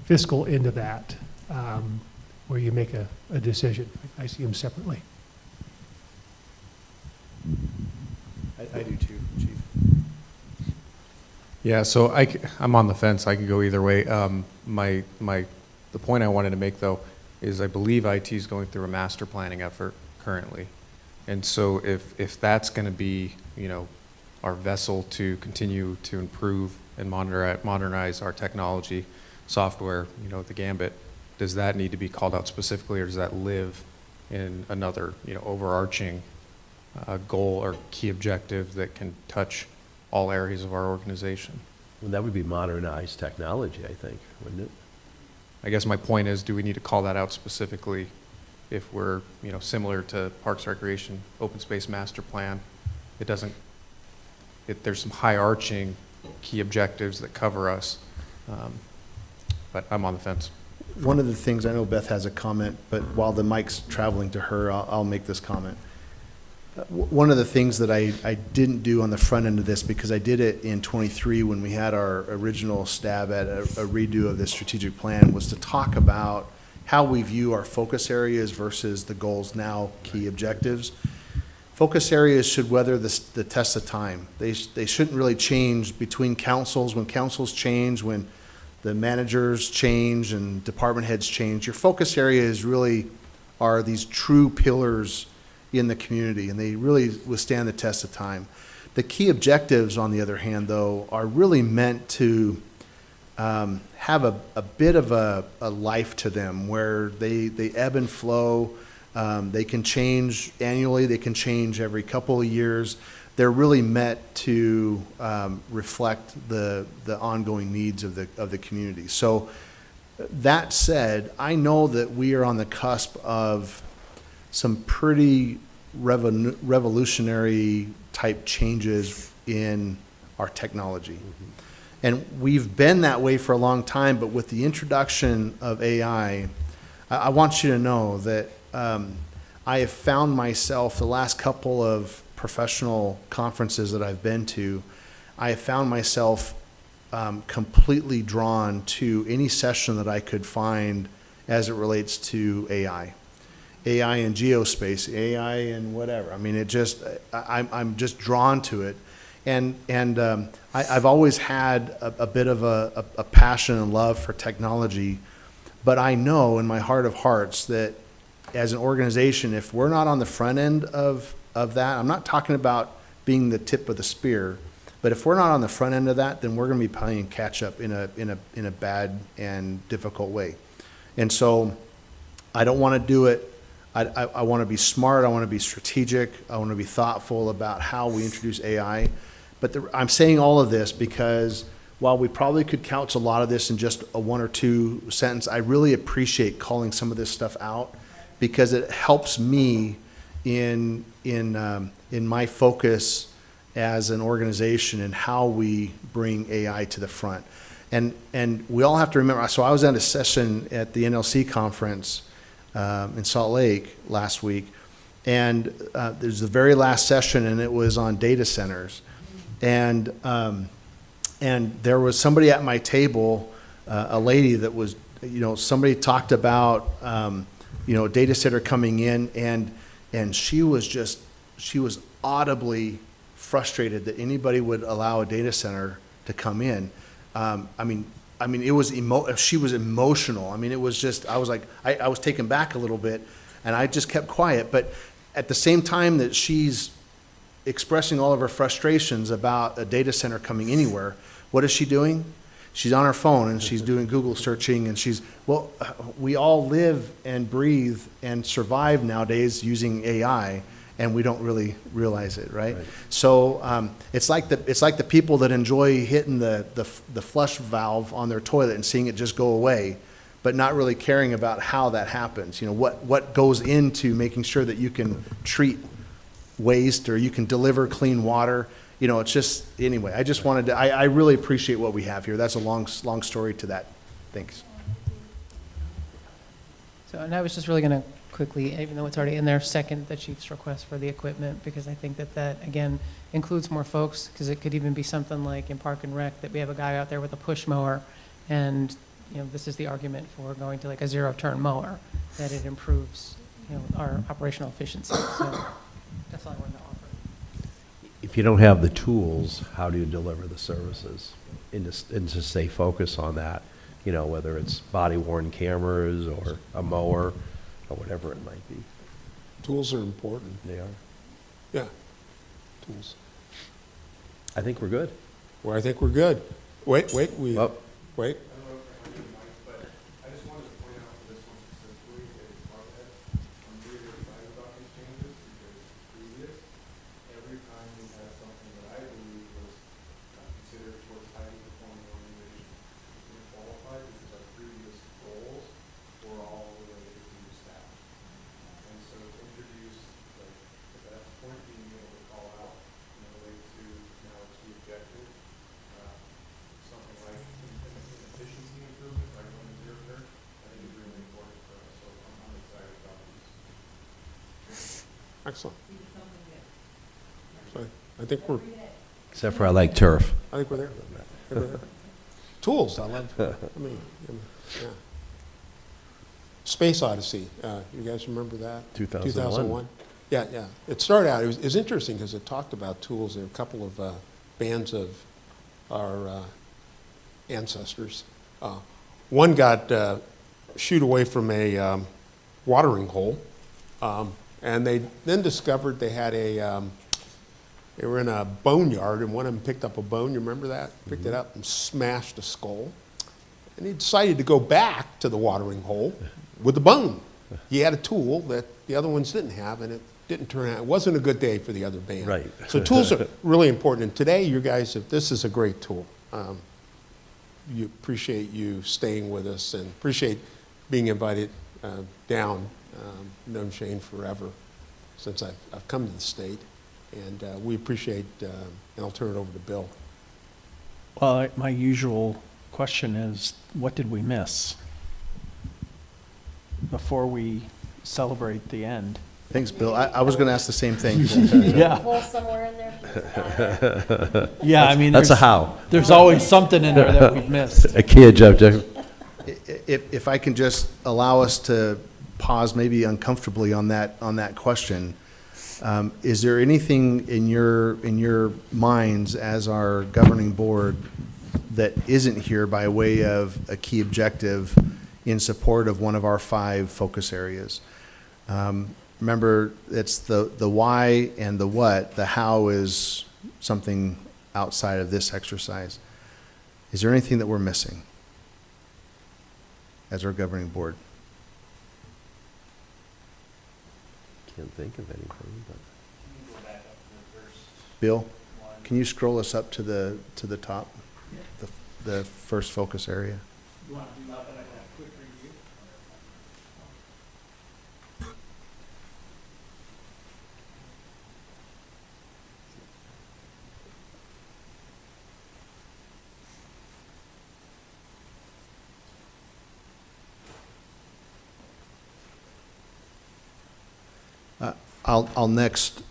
fiscal end of that, where you make a decision. I see them separately. I do too, Chief. Yeah, so I'm on the fence. I could go either way. The point I wanted to make, though, is I believe IT is going through a master planning effort currently. And so if that's going to be, our vessel to continue to improve and modernize our technology, software, the gambit, does that need to be called out specifically, or does that live in another, overarching goal or key objective that can touch all areas of our organization? Well, that would be modernized technology, I think, wouldn't it? I guess my point is, do we need to call that out specifically if we're, similar to Parks Recreation Open Space Master Plan? There's some high-arching key objectives that cover us, but I'm on the fence. One of the things, I know Beth has a comment, but while the mic's traveling to her, I'll make this comment. One of the things that I didn't do on the front end of this, because I did it in '23 when we had our original stab at a redo of this strategic plan, was to talk about how we view our focus areas versus the goals now, key objectives. Focus areas should weather the test of time. They shouldn't really change between councils. When councils change, when the managers change and department heads change, your focus areas really are these true pillars in the community, and they really withstand the test of time. The key objectives, on the other hand, though, are really meant to have a bit of a life to them, where they ebb and flow. They can change annually. They can change every couple of years. They're really meant to reflect the ongoing needs of the community. So that said, I know that we are on the cusp of some pretty revolutionary type changes in our technology. And we've been that way for a long time, but with the introduction of AI, I want you to know that I have found myself, the last couple of professional conferences that I've been to, I have found myself completely drawn to any session that I could find as it relates to AI. AI in geospace, AI in whatever. I mean, I'm just drawn to it. And I've always had a bit of a passion and love for technology, but I know in my heart of hearts that as an organization, if we're not on the front end of that, I'm not talking about being the tip of the spear, but if we're not on the front end of that, then we're going to be playing catch up in a bad and difficult way. And so I don't want to do it. I want to be smart. I want to be strategic. I want to be thoughtful about how we introduce AI. But I'm saying all of this because while we probably could couch a lot of this in just a 1 or 2 sentence, I really appreciate calling some of this stuff out, because it helps me in my focus as an organization and how we bring AI to the front. And we all have to remember, so I was at a session at the NLC conference in Salt Lake last week, and there's the very last session, and it was on data centers. And there was somebody at my table, a lady that was, somebody talked about, data center coming in, and she was audibly frustrated that anybody would allow a data center to come in. It was she was emotional. I mean, it was just, I was like, I was taken back a little bit, and I just kept quiet. But at the same time that she's expressing all of her frustrations about a data center coming anywhere, what is she doing? She's on her phone and she's doing Google searching, and we all live and breathe and survive nowadays using AI. and we don't really realize it, right? Right. So it's like the people that enjoy hitting the flush valve on their toilet and seeing it just go away, but not really caring about how that happens. You know, what goes into making sure that you can treat waste or you can deliver clean water. You know, it's just, anyway, I just wanted to, I really appreciate what we have here. That's a long story to that. Thanks. So, and I was just really going to quickly, even though it's already in there, second the chief's request for the equipment, because I think that again, includes more folks, because it could even be something like in Park and Rec, that we have a guy out there with a push mower, and, you know, this is the argument for going to like a zero-turn mower, that it improves, you know, our operational efficiency. So that's all I wanted to offer. If you don't have the tools, how do you deliver the services? And to stay focused on that, you know, whether it's body-worn cameras or a mower or whatever it might be. Tools are important. They are. Yeah, tools. I think we're good. Well, I think we're good. Wait, wait. Oh. Wait. I just wanted to point out for this one specifically, is Buckhead. I'm really excited about these changes because previous, every time we had something that I believe was considered towards highly performing organization, we qualified because our previous goals were all related to new staff. And so to introduce, like, the best point being able to call out, you know, relate to now it's the objective, something like efficiency improvement, like when it's your turn, I think is really important for us, so I'm excited about these. Excellent. So I think we're, Except for I like turf. I think we're there. I think we're there. Tools, I love, I mean, yeah. Space Odyssey, you guys remember that? 2001. 2001. Yeah, yeah. It started out, it was interesting because it talked about tools. There were a couple of bands of our ancestors. One got shooed away from a watering hole, and they then discovered they had they were in a boneyard, and one of them picked up a bone. You remember that? Picked it up and smashed a skull. And he decided to go back to the watering hole with the bone. He had a tool that the other ones didn't have, and it didn't turn out. It wasn't a good day for the other band. Right. So tools are really important. And today, you guys, this is a great tool. You appreciate you staying with us and appreciate being invited down. Known Shane forever since I've come to the state. And we appreciate, and I'll turn it over to Bill. Well, my usual question is, what did we miss before we celebrate the end? Thanks, Bill. I was going to ask the same thing. Yeah. Hole somewhere in there. Yeah, I mean, That's a there's- how. There's always something in there that we've missed. A kid, Jeff. If I can just allow us to pause maybe uncomfortably on that question, is there anything in your minds as our governing board that isn't here by way of a key objective in support of one of our 5 focus areas? Remember, it's the why and the what. The how is something outside of this exercise. Is there anything that we're missing as our governing board? Can't think of anything, but. Bill, can you scroll us up to the top, the first focus area? You want to do that, but I got a quick review? I'll next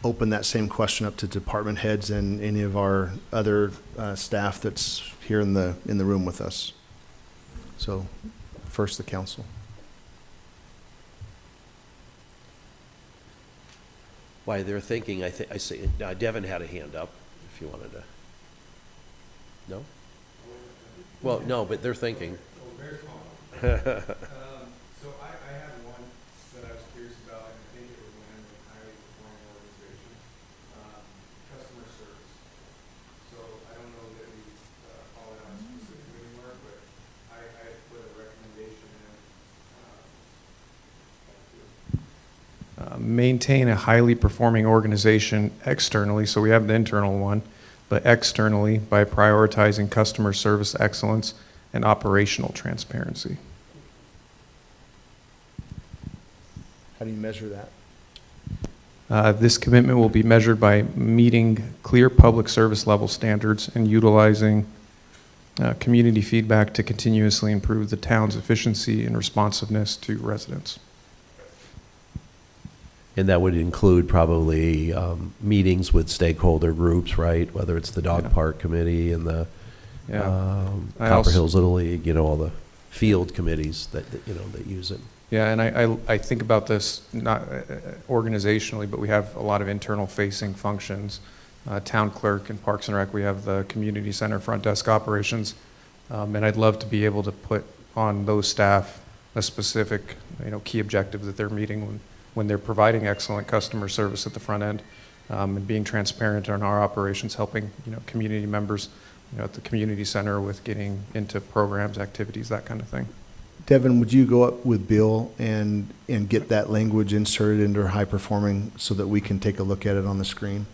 open that same question up to department heads and any of our other staff that's here in the room with us. So, first the council. Why they're thinking, I see, Devin had a hand up, if you wanted to. No? Well, no, but they're thinking. So I had one that I was curious about, and I think it would land with highly performing organization, customer service. So I don't know that we call it out specifically anywhere, but I put a recommendation in. maintain a highly performing organization externally, so we have the internal one, but externally by prioritizing customer service excellence and operational transparency. How do you measure that? This commitment will be measured by meeting clear public service level standards and utilizing community feedback to continuously improve the town's efficiency and responsiveness to residents. And that would include probably meetings with stakeholder groups, right? Whether it's the dog park committee and the Copper Hills Little League, all the field committees that use it. Yeah, and I think about this not organizationally, but we have a lot of internal facing functions. Town clerk and Parks and Rec, we have the community center front desk operations. And I'd love to be able to put on those staff a specific, key objective that they're meeting when they're providing excellent customer service at the front end, and being transparent on our operations, helping, community members, at the community center with getting into programs, activities, that kind of thing. Devin, would you go up with Bill and get that language inserted into high performing so that we can take a look at it on the screen?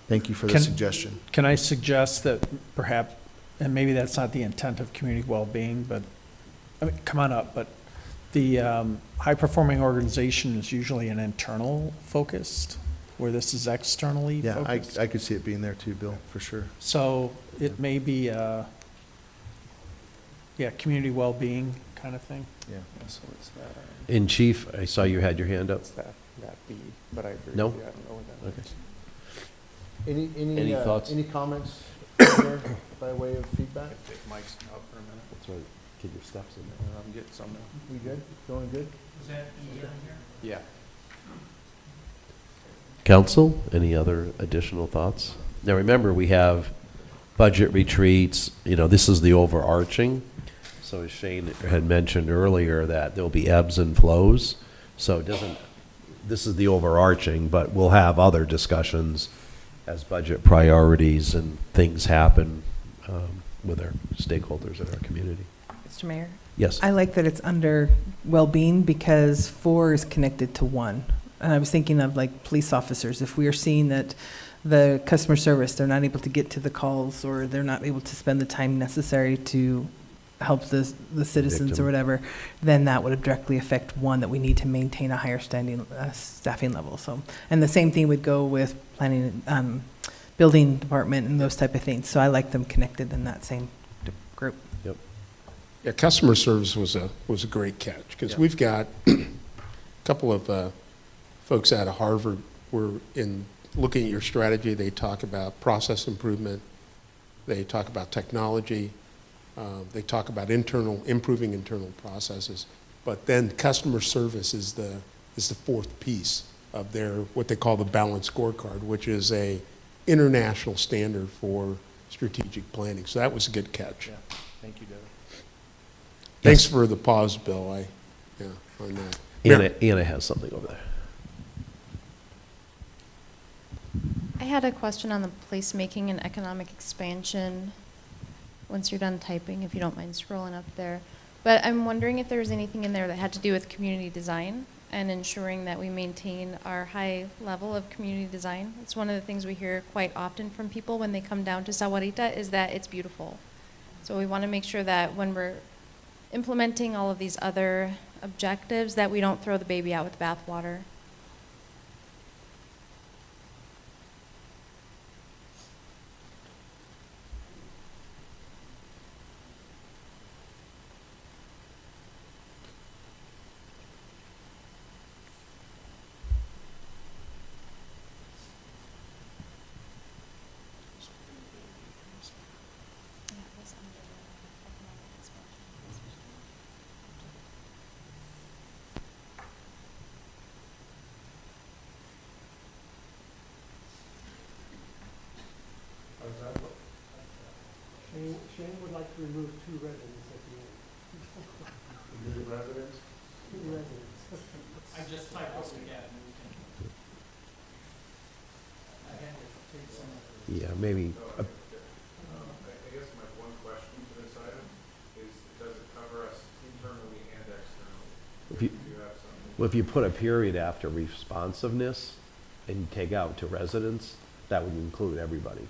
Thank you for the suggestion. Can I suggest that perhaps, and maybe that's not the intent of community well-being, but, come on up, but the high-performing organization is usually an internal focused, where this is externally focused. Yeah, I could see it being there too, Bill, for sure. So it may be, community well-being kind of thing. Yeah. So it's that. And Chief, I saw you had your hand up. It's that B, but I agree. No? Yeah, I don't know what that means. Any thoughts? Any comments there by way of feedback? Take Mike's out for a minute. That's right. Get your steps in there. I'm getting some now. We good? Going good? Is that E on here? Yeah. Council, any other additional thoughts? Now, remember, we have budget retreats. This is the overarching. So as Shane had mentioned earlier, that there'll be ebbs and flows. So this is the overarching, but we'll have other discussions as budget priorities and things happen with our stakeholders in our community. Mr. Mayor? Yes. I like that it's under well-being because 4 is connected to 1. And I was thinking of like police officers. If we are seeing that the customer service, they're not able to get to the calls or they're not able to spend the time necessary to help the citizens Victim. or whatever, then that would directly affect 1, that we need to maintain a higher staffing level. So, and the same thing would go with planning, building department and those type of things. So I like them connected in that same group. Yep. Yeah, customer service was a great catch, because we've got a couple of folks out of Harvard were in looking at your strategy. They talk about process improvement. They talk about technology. They talk about improving internal processes. But then customer service is the fourth piece of their, what they call the balanced scorecard, which is a international standard for strategic planning. So that was a good catch. Yeah. Thank you, Devin. Thanks for the pause, Bill. On that. Anna has something over there. I had a question on the placemaking and economic expansion. Once you're done typing, if you don't mind scrolling up there. But I'm wondering if there was anything in there that had to do with community design and ensuring that we maintain our high level of community design. It's one of the things we hear quite often from people when they come down to Sahuarita is that it's beautiful. So we want to make sure that when we're implementing all of these other objectives, that we don't throw the baby out with the bathwater. Shane would like to remove 2 residents at the end. New residents? 2 residents. I just typed this again. Yeah, maybe. I guess my one question for this item is, does it cover us internally and externally? If you- Do you have something Well, if you put a period after responsiveness and take out to residents, that would include everybody.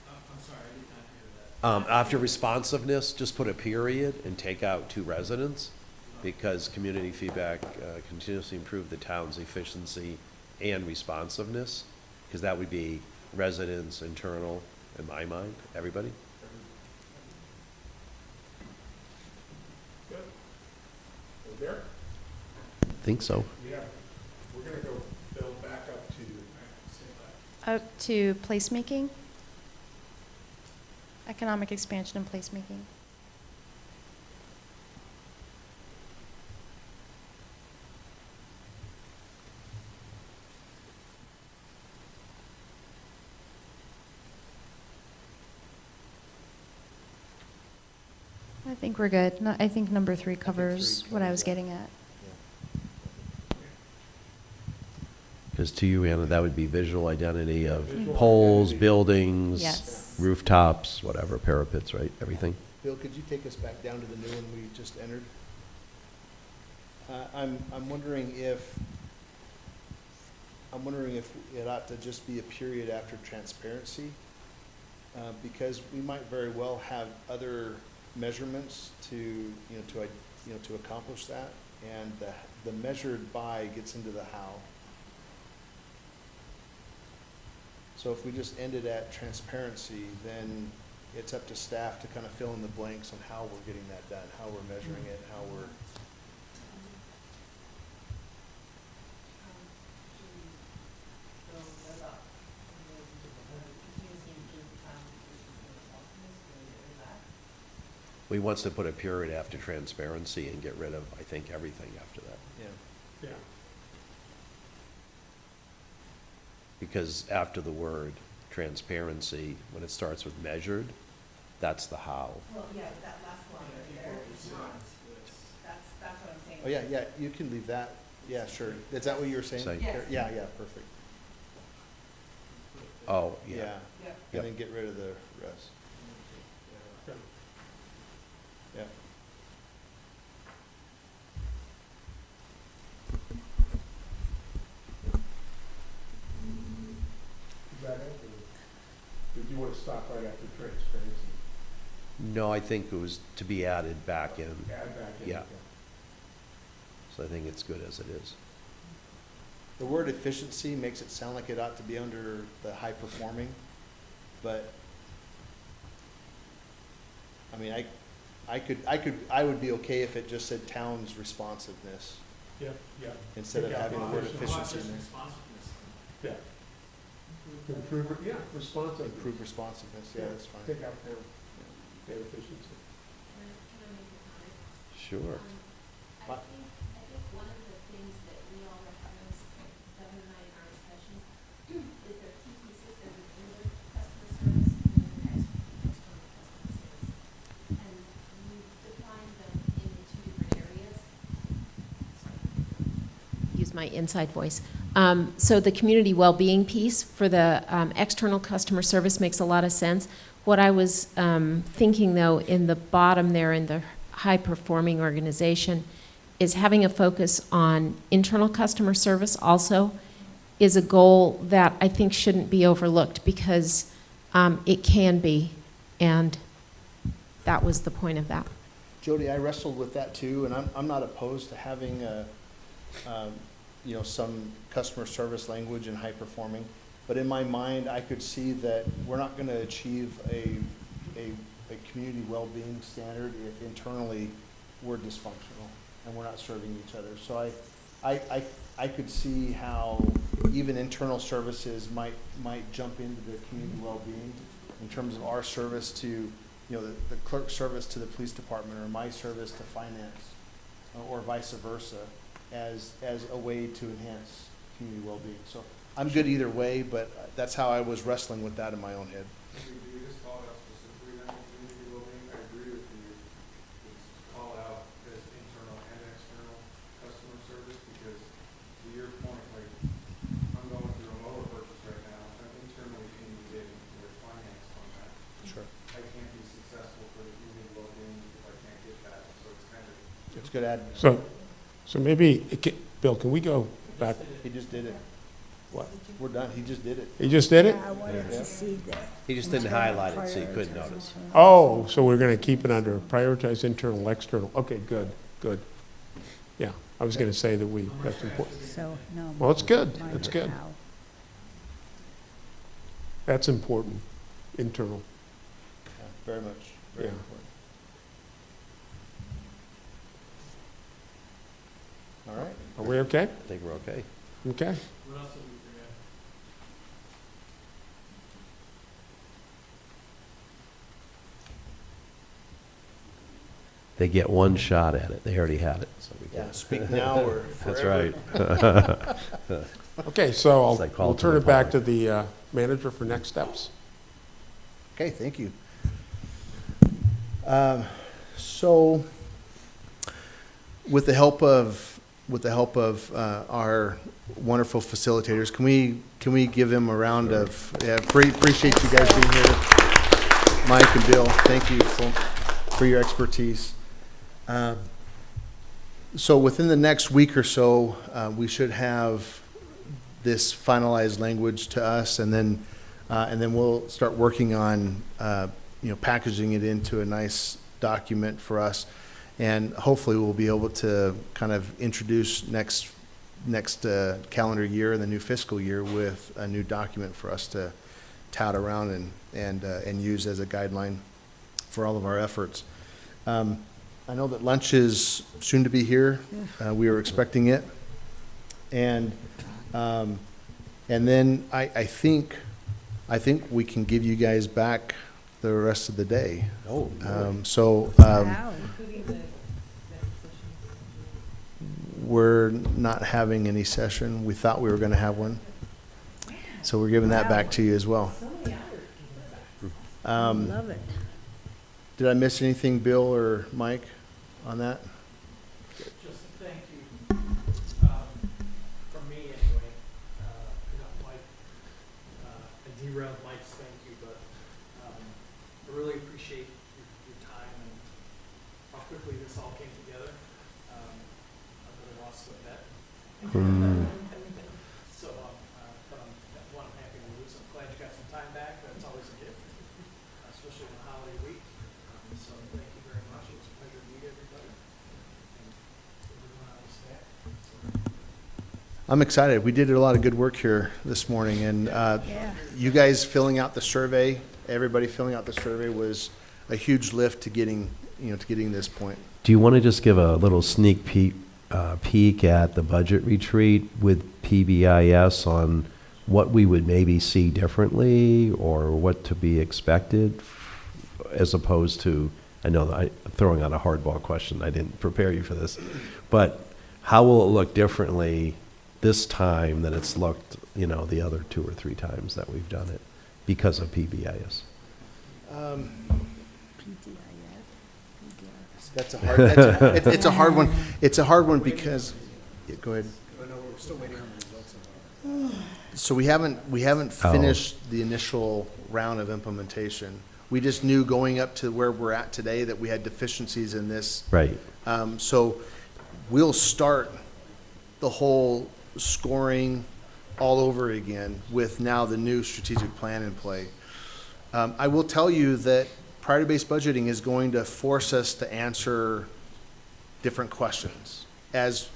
I'm sorry, I did not hear that. After responsiveness, just put a period and take out to residents, because community feedback continuously improve the town's efficiency and responsiveness, because that would be residents, internal, in my mind, everybody. There? Think so. Yeah. We're gonna go build back up to. Up to placemaking? Economic expansion and placemaking. I think we're good. I think number 3 covers what I was getting at. Because to you, Anna, that would be visual identity of poles, buildings, Yes. rooftops, whatever, parapets, right, everything. Bill, could you take us back down to the new one we just entered? I'm wondering if it ought to just be a period after transparency, because we might very well have other measurements to accomplish that, and the measured by gets into the how. So if we just ended at transparency, then it's up to staff to kind of fill in the blanks on how we're getting that done, how we're measuring it, how we're. We wants to put a period after transparency and get rid of, I think, everything after that. Yeah. Yeah. Because after the word transparency, when it starts with measured, that's the how. Well, yeah, that last line right there is not, that's what I'm saying. Oh, yeah, you can leave that, yeah, sure. Is that what you were saying? Say- Yes. Yeah, perfect. Oh, yeah. Yeah, Yep. and then get rid of the rest. Yeah. Is that it? Or did you want to stop right after transparency? No, I think it was to be added back in. Add back in? Yeah. Okay. So I think it's good as it is. The word efficiency makes it sound like it ought to be under the high performing, but, I mean, I would be okay if it just said town's responsiveness Yeah, yeah. instead of Take out having the word efficiency in there. Yeah. Improve, yeah, responsive. Improve responsiveness, yeah, that's fine. Take out town, their efficiency. Sure. I think one of the things that we all recognize, Governor and I in our discussions, is there are two pieces, there's an inward customer service and then an external customer service. And we define them into two different areas. Use my inside voice. So the community well-being piece for the external customer service makes a lot of sense. What I was thinking, though, in the bottom there in the high-performing organization is having a focus on internal customer service also is a goal that I think shouldn't be overlooked because it can be, and that was the point of that. Jody, I wrestled with that too, and I'm not opposed to having some customer service language in high performing, but in my mind, I could see that we're not going to achieve a community well-being standard if internally we're dysfunctional and we're not serving each other. So I could see how even internal services might jump into the community well-being in terms of our service to, the clerk's service to the police department or my service to finance or vice versa as a way to enhance community well-being. So I'm good either way, but that's how I was wrestling with that in my own head. Do you just call it out specifically then, community well-being? I agree with you. It's call out as internal and external customer service, because to your point, like, I'm going through a mower purchase right now, I'm internally communicating with finance on that. Sure. I can't be successful for the community well-being if I can't get that, so it's kind of. It's good add. So maybe, Bill, can we go back? He just did it. What? We're done. He just did it. He just did it? I wanted to see that. He just didn't highlight it, so you couldn't notice. Oh, so we're going to keep it under prioritize internal, external. Okay, good, good. Yeah, I was going to say that that's important. So, no. Well, it's good, mine that's are good. how. That's important, internal. Very much. Very Yeah. important. All right. Are we okay? I think we're okay. Okay. What else did we forget? They get one shot at it. They already had it, so we Yeah, can. speak now or That's forever. right. Okay, so It's like call we'll to turn the it back public. to the manager for next steps. Okay, thank you. So, with the help of our wonderful facilitators, can we give them a round of, yeah, appreciate you guys being here. Mike and Bill, thank you for your expertise. So within the next week or so, we should have this finalized language to us, and then we'll start working on packaging it into a nice document for us, and hopefully we'll be able to kind of introduce next calendar year and the new fiscal year with a new document for us to tout around and use as a guideline for all of our efforts. I know that lunch is soon to be here. We are expecting it, and then I think we can give you guys back the rest of the day. Oh, we're not having any session. We thought we were going to have one, so we're giving that back to you as well. Love it. Did I miss anything, Bill or Mike, on that? Just a thank you, from me anyway. Mike, I derailed Mike's thank you, but I really appreciate your time and how quickly this all came together. I really lost the bet. So, but I'm happy to lose. I'm glad you got some time back. That's always a gift, especially on a holiday week. So thank you very much. It was a pleasure to meet everybody. And everyone on the staff. I'm excited. We did a lot of good work here this morning, and you guys filling out the survey, everybody filling out the survey was a huge lift to getting this point. Do you want to just give a little sneak peek at the budget retreat with PBIS on what we would maybe see differently or what to be expected, as opposed to, I know that I'm throwing out a hardball question, I didn't prepare you for this, but how will it look differently this time than it's looked, the other 2 or 3 times that we've done it because of PBIS? That's a hard. It's a hard one. It's a hard one because. Yeah, go ahead. But no, we're still waiting on the results of our. So we haven't finished the initial round of implementation. We just knew going up to where we're at today that we had deficiencies in this. Right. So we'll start the whole scoring all over again with now the new strategic plan in play. I will tell you that priority-based budgeting is going to force us to answer different questions. As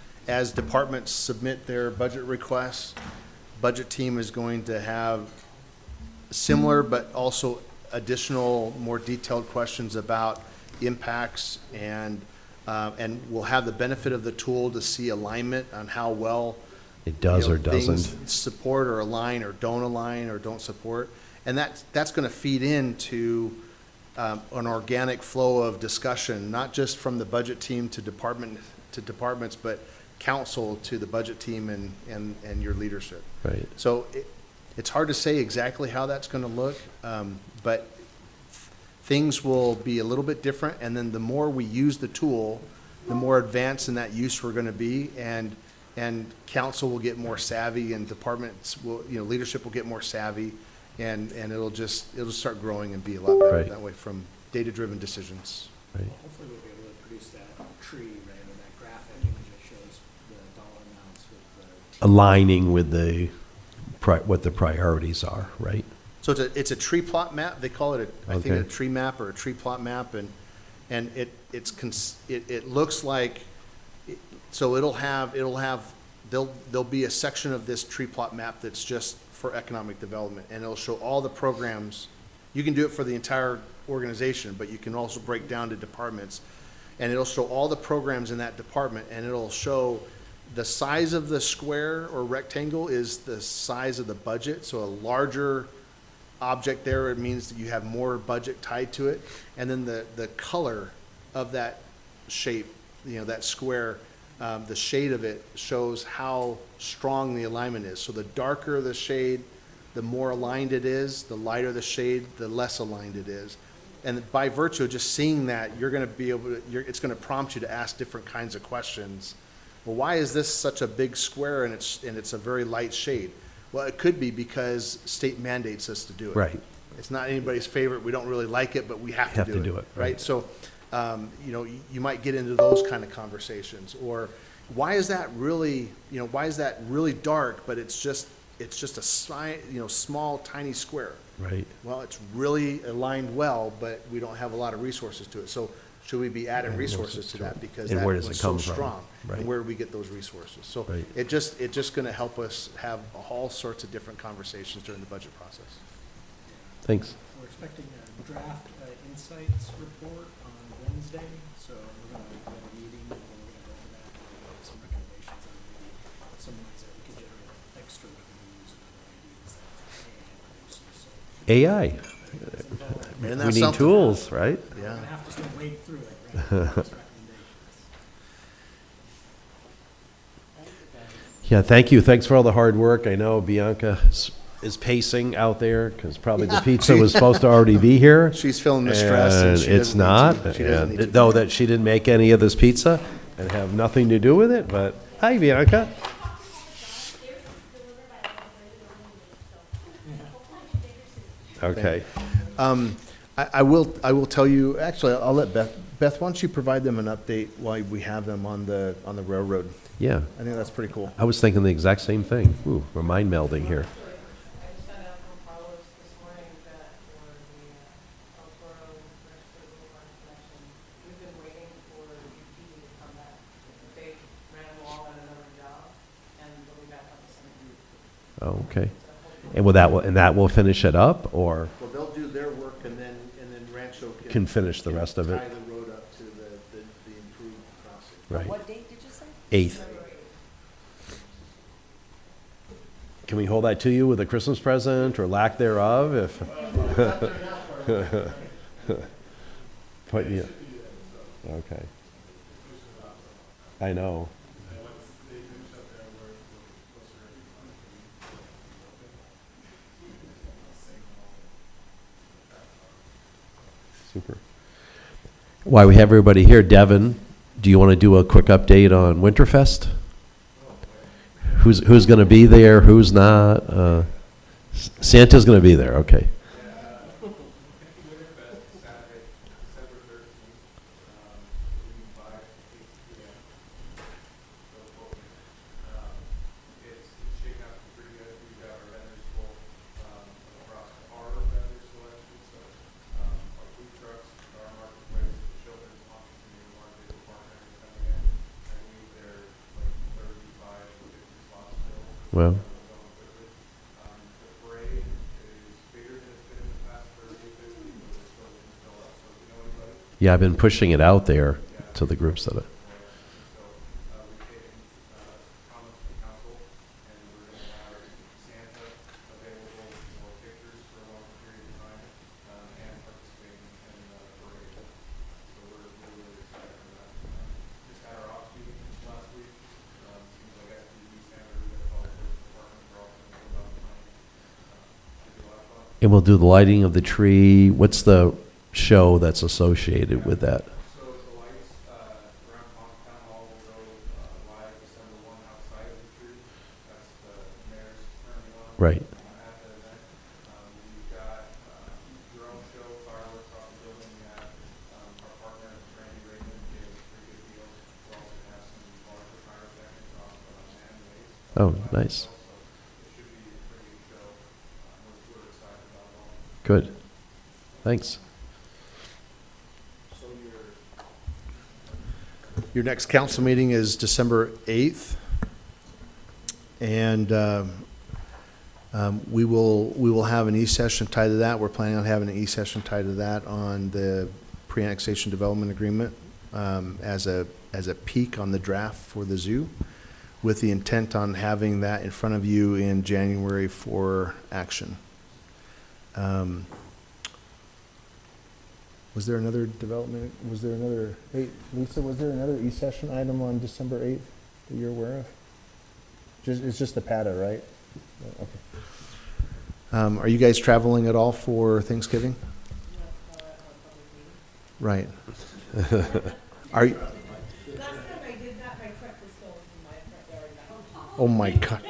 departments submit their budget requests, budget team is going to have similar but also additional, more detailed questions about impacts, and we'll have the benefit of the tool to see alignment on how well It does or things doesn't. support or align or don't support. And that's going to feed into an organic flow of discussion, not just from the budget team to departments, but council to the budget team and your leadership. Right. So it's hard to say exactly how that's going to look, but things will be a little bit different. And then the more we use the tool, the more advanced in that use we're going to be, and council will get more savvy, and departments will, leadership will get more savvy, and it'll start growing and be a lot better Right. that way from data-driven decisions. Right. Hopefully we'll be able to produce that tree, right, or that graphic image that shows aligning with what the priorities are, right? So it's a tree plot map. They call it I think a Okay. tree map or a tree plot map, and it looks like, so there'll be a section of this tree plot map that's just for economic development, and it'll show all the programs. You can do it for the entire organization, but you can also break down to departments, and it'll show all the programs in that department, and it'll show the size of the square or rectangle is the size of the budget. So a larger object there, it means that you have more budget tied to it. And then the color of that shape, that square, the shade of it shows how strong the alignment is. So the darker the shade, the more aligned it is. The lighter the shade, the less aligned it is. And by virtue of just seeing that, you're going to be able to, it's going to prompt you to ask different kinds of questions. Well, why is this such a big square and it's a very light shade? Well, it could be because state mandates us to do it. Right. It's not anybody's favorite. We don't really like it, but we have to do it. Right? So, you might get into those kind of conversations. Or why is that really dark, but it's just a small, tiny square. Right. Well, it's really aligned well, but we don't have a lot of resources to it. So should we be adding resources to that because And that where does was it so come from? strong? Right. And where do we get those resources? So Right. it's just going to help us have all sorts of different conversations during the budget process. Thanks. We're expecting a draft insights report on Wednesday, so we're going to have a meeting and we're going to go over that and make some recommendations on maybe some ways that we can generate extra revenues and other ideas that AI produces. So AI. And We that's need something. tools, right? we're going to have to start wading through it, right? Those recommendations. Yeah, thank you. Thanks for all the hard work. I know Bianca is pacing out there because probably the pizza was supposed to already be here. She's feeling the stress and And she it's doesn't need not. to. She doesn't need to. Though that she didn't make any of this pizza and have nothing to do with it, but hi, Bianca. Okay. I will tell you, actually, I'll let Beth, why don't you provide them an update while we have them on the railroad? Yeah. I think that's pretty cool. I was thinking the exact same thing. Ooh, we're mind melding here. I just found out from Carlos this morning that for the El Toro Mexico Boulevard connection, we've been waiting for UP to come back. They ran them all on another job, and they'll be back on the same. Oh, okay. And that will finish it up, or Well, they'll do their work and then Rancho can finish the rest of it? tie the road up to the improved crossing. Right. What date did you say? 8th. Can we hold that to you with a Christmas present or lack thereof? If but yeah, okay. I know. Super. While we have everybody here, Devin, do you want to do a quick update on Winterfest? Who's going to be there? Who's not? Santa's going to be there. Okay. Well. Yeah, I've been pushing it out there to the groups that. And we'll do the lighting of the tree. What's the show that's associated with that? So the lights around Town Hall will go live December 1 outside of the tree. That's the mayor's turning on. Right. At the event. We've got drone show, fireworks off the building. We have our partner, Randy Raymond, gave us a pretty good deal. We also have some larger pyrotechnics off Sand Ways. Oh, nice. Good. Thanks. Your next council meeting is December 8th. And we will have an e-session tied to that. We're planning on having an e-session tied to that on the pre-annexation development agreement as a peek on the draft for the zoo, with the intent on having that in front of you in January for action. Was there another development, hey, Lisa, was there another e-session item on December 8th that you're aware of? It's just the PATA, right? Okay. Are you guys traveling at all for Thanksgiving? Right. Are you? Oh my God.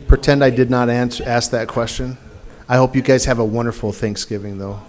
Pretend I did not ask that question. I hope you guys have a wonderful Thanksgiving, though.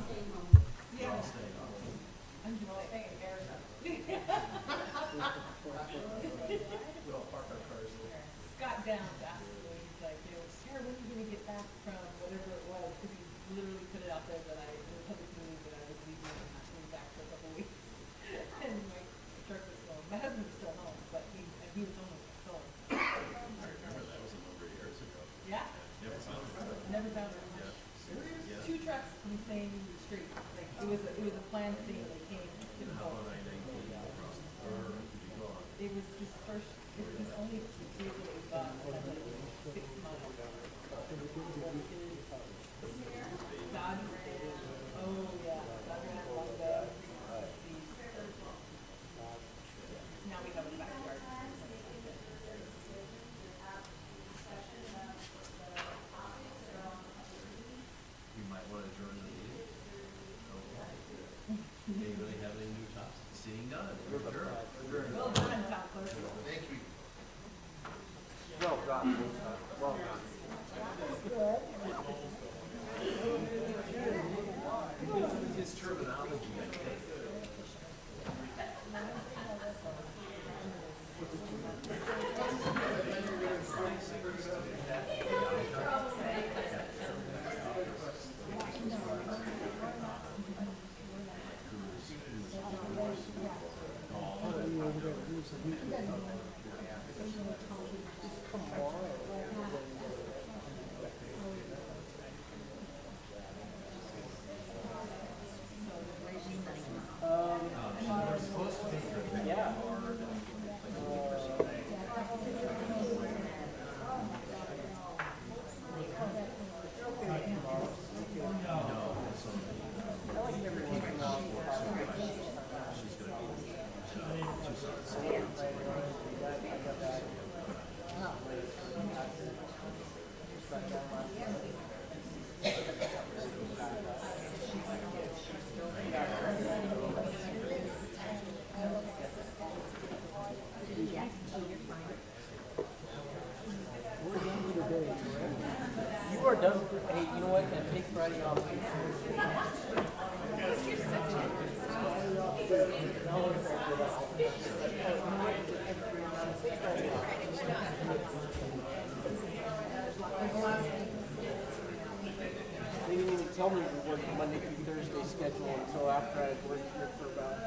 Tell me we work Monday through Thursday schedule until after I worked here for about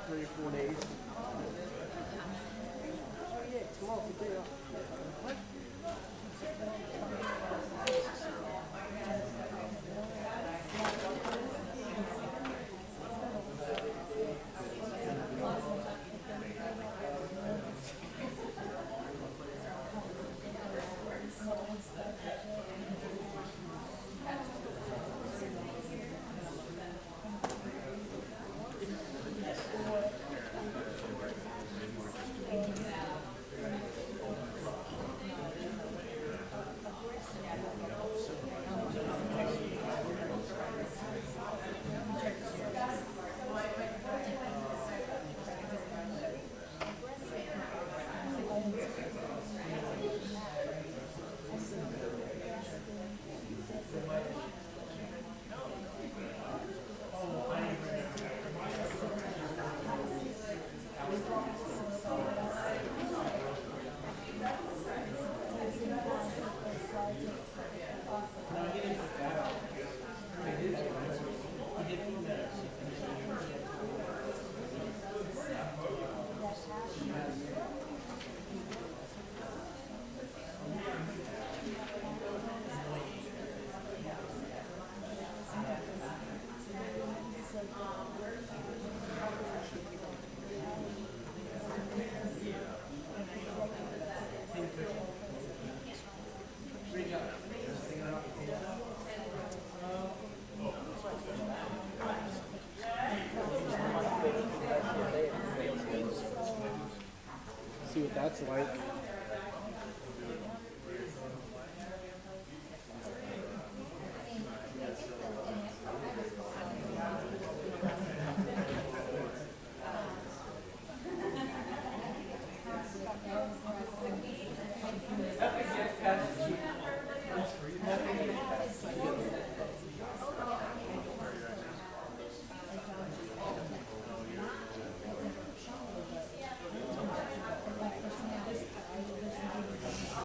3 or 4 days. Oh yeah, tomorrow's the day off. What? that's like